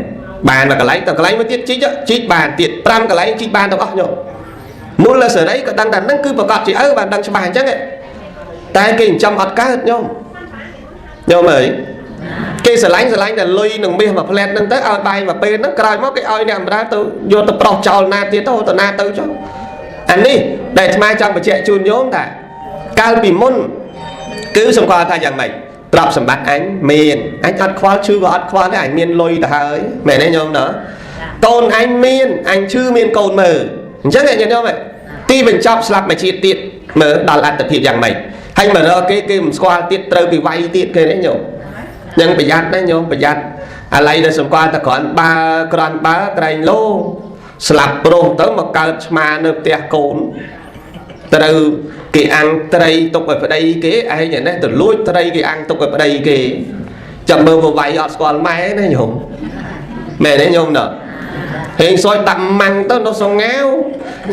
បានមួយកន្លែងទៅកន្លែងមួយទៀតជីកបានទៀត5កន្លែងជីកបានទាំងអស់ញោមមូលសេរីក៏ដឹងតែហ្នឹងគឺប្រកាសជាឪបានដឹងច្បាស់អញ្ចឹងតែគេចិញ្ចឹមអត់កើតញោមអើយគេស្រឡាញ់តែលុយនឹងមាសមួយផ្លែតហ្នឹងទៅឲ្យបាយមួយពេលហ្នឹងក្រោយមកគេឲ្យអ្នកអំរើទៅយកទៅប្រោះចោលណាទៀតទៅណាទៅចុះអានេះ ដែលថ្មចង់បញ្ជាក់ជូនញោមថាកាលពីមុនគឺសម្គាល់ថាយ៉ាងម៉េចទ្រព្យសម្បត្តិអញមានអញអត់ខ្វល់ឈឺក៏អត់ខ្វល់ដែរអញមានលុយទៅហើយមែនទេញោមណាកូនអញមានអញឈឺមានកូនមើលអញ្ចឹងញោមទីបញ្ចប់ស្លាប់មួយជាតិទៀតមើលដល់អត្តភាពយ៉ាងម៉េចហើយមករកគេមិនស្គាល់ទៀតត្រូវពីវាយទៀតគេទេញោមយ៉ាងប្រយ័ត្នដែរញោមប្រយ័ត្នអាឡ័យដែលសម្គាល់តែគ្រាន់បើក្រែងលោស្លាប់ប្រុសទៅមកកើតឆ្មានៅផ្ទះកូនត្រូវគេអាំងត្រីទុកឲ្យប្តីគេឯងនេះទៅលួចត្រីគេអាំងទុកឲ្យប្តីគេចាំមើលមកវាយអត់ស្គាល់ម៉ែណាញោមមែនទេញោមណាហេងសួយដាក់ម៉ាំងទៅនៅសងងាវ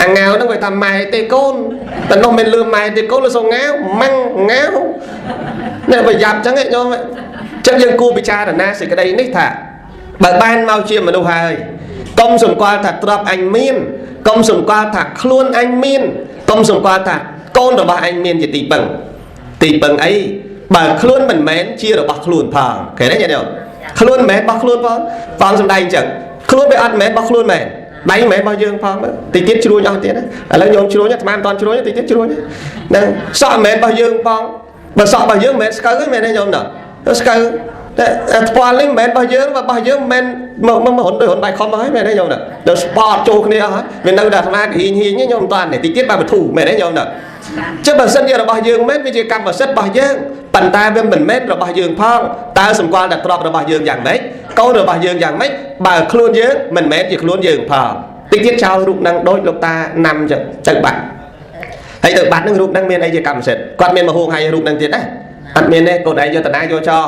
អាងាវហ្នឹងវាថាម៉ែទេកូនតែនោះមិនលឿម៉ែទេកូននៅសងងាវម៉ាំងងាវនេះប្រយ័ត្នចឹងញោមចឹងយើងគួរពិចារណាសេចក្តីនេះថាបើបានមកជាមនុស្សហើយកុំសម្គាល់ថាទ្រព្យអញមានកុំសម្គាល់ថាខ្លួនអញមានកុំសម្គាល់ថាកូនរបស់អញមានជាទីពឹងអីបើខ្លួនមិនមែនជារបស់ខ្លួនផងឃើញទេញោមខ្លួនមិនមែនរបស់ខ្លួនផងសំដែងអញ្ចឹងខ្លួនវាអត់មែនរបស់ខ្លួនមែនដៃមិនមែនរបស់យើងផងតិចទៀតជ្រួញអស់ទៀតឥឡូវញោមជ្រួញអាត្មាមិនតាន់ជ្រួញតិចទៀតជ្រួញហ្នឹងសក់មិនមែនរបស់យើងផងបើសក់របស់យើងមិនមែនស្កើទេមែនទេញោមណាស្កើតែថ្ពាល់នេះមិនមែនរបស់យើងមិនមែនមកហ៊ុនដូចហ៊ុនបាយខំមកហើយមែនទេញោមណាដល់ស្ពតចូលគ្នាអស់ហើយវានៅតែអាត្មាហ៊ីងញោមមិនតាន់តិចទៀតបើបធូមែនទេញោមណាចឹងបើសិនជារបស់យើងមែនវាជាកម្មសិទ្ធិរបស់យើងប៉ុន្តែវាមិនមែនរបស់យើងផងតើសម្គាល់តែទ្រព្យរបស់យើងយ៉ាងម៉េចកូនរបស់យើងយ៉ាងម៉េចបើខ្លួនយើងមិនមែនជាខ្លួនយើងផងតិចទៀតចោលរូបនឹងដូចលោកតាណាំចឹងទៅបាត់ហើយទៅបាត់នឹងរូបនឹងមានអីជាកម្មសិទ្ធិគាត់មានមកហួងហើយរូបនឹងទៀតណាអត់មានទេកូនឯងយកតាណាយកចោល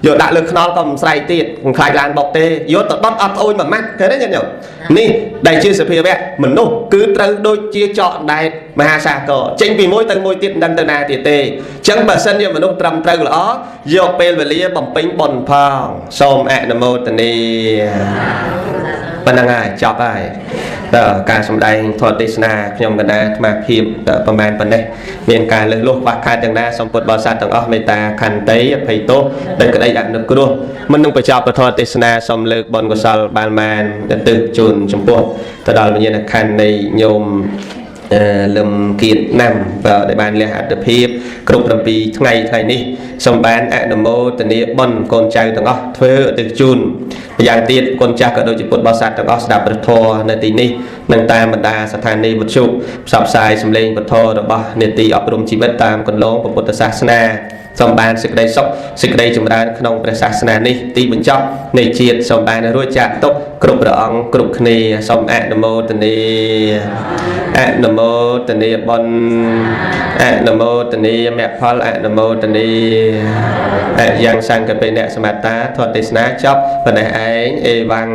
យកដាក់លើខ្នល់ក៏មិនស្រែកទៀតមិនខ្លាចឡានបុកទេយកទៅដុតអត់អូនមួយម៉ាត់ឃើញទេញោមនេះដែលជាសភាវៈមនុស្សគឺត្រូវដូចជាចកដែតមហាសាគរចេញពីមួយទៅមួយទៀតមិនដឹងទៅណាទៀតទេអញ្ចឹងបើសិនជាមនុស្សត្រឹមត្រូវល្អយកពេលវេលាបំពេញបុណ្យផងសូមអនុមោទនាប៉ុណ្ណឹងហើយចប់ហើយដល់ការសម្ដែងធម៌ទេសនាខ្ញុំកណ្ដាអាត្មាភាពប្រមាណប៉ុណ្ណេះមានការលើសលុះខ្វះខាតយ៉ាងណាសូមពុទ្ធបរិស័ទទាំងអស់មេត្តាខន្តីអភ័យទោសដោយក្តីអនុគ្រោះមុននឹងបញ្ចប់ធម៌ទេសនាសូមលើកបុណ្យកុសលបានទិដ្ឋជូនចំពោះទៅដល់វិញ្ញាណក្ខន្ធនៃញោមលំគៀតណាំដែលបានលះអត្តភាពគ្រប់7ថ្ងៃនេះសូមបានអនុមោទនាបុណ្យកូនចៅទាំងអស់ធ្វើឧទ្ទិសជូនម្យ៉ាងទៀតកូនចាស់ក៏ដូចជាពុទ្ធបរិស័ទទាំងអស់ស្ដាប់ព្រះធម៌នៅទីនេះនឹងតាមបណ្ដាស្ថានីយ៍វិទ្យុផ្សព្វផ្សាយសម្លេងពធរបស់នេតិអប់រំជីវិតតាមគន្លងពុទ្ធសាសនាសូមបានសេចក្តីសុខសេចក្តីចម្រើនក្នុងព្រះសាសនានេះទីបញ្ចប់នៃជាតិសូមបានរួចចាកទុកគ្រប់ព្រះអង្គគ្រប់គ្នាសូមអនុមោទនាបុណ្យអនុមោទនាមគ្គផលអនុមោទនាយ៉ាងសង្ឃពេអ្នកសមត្តាធម៌ទេសនាចប់ប៉ុណ្ណេះឯងអេវ៉ាំង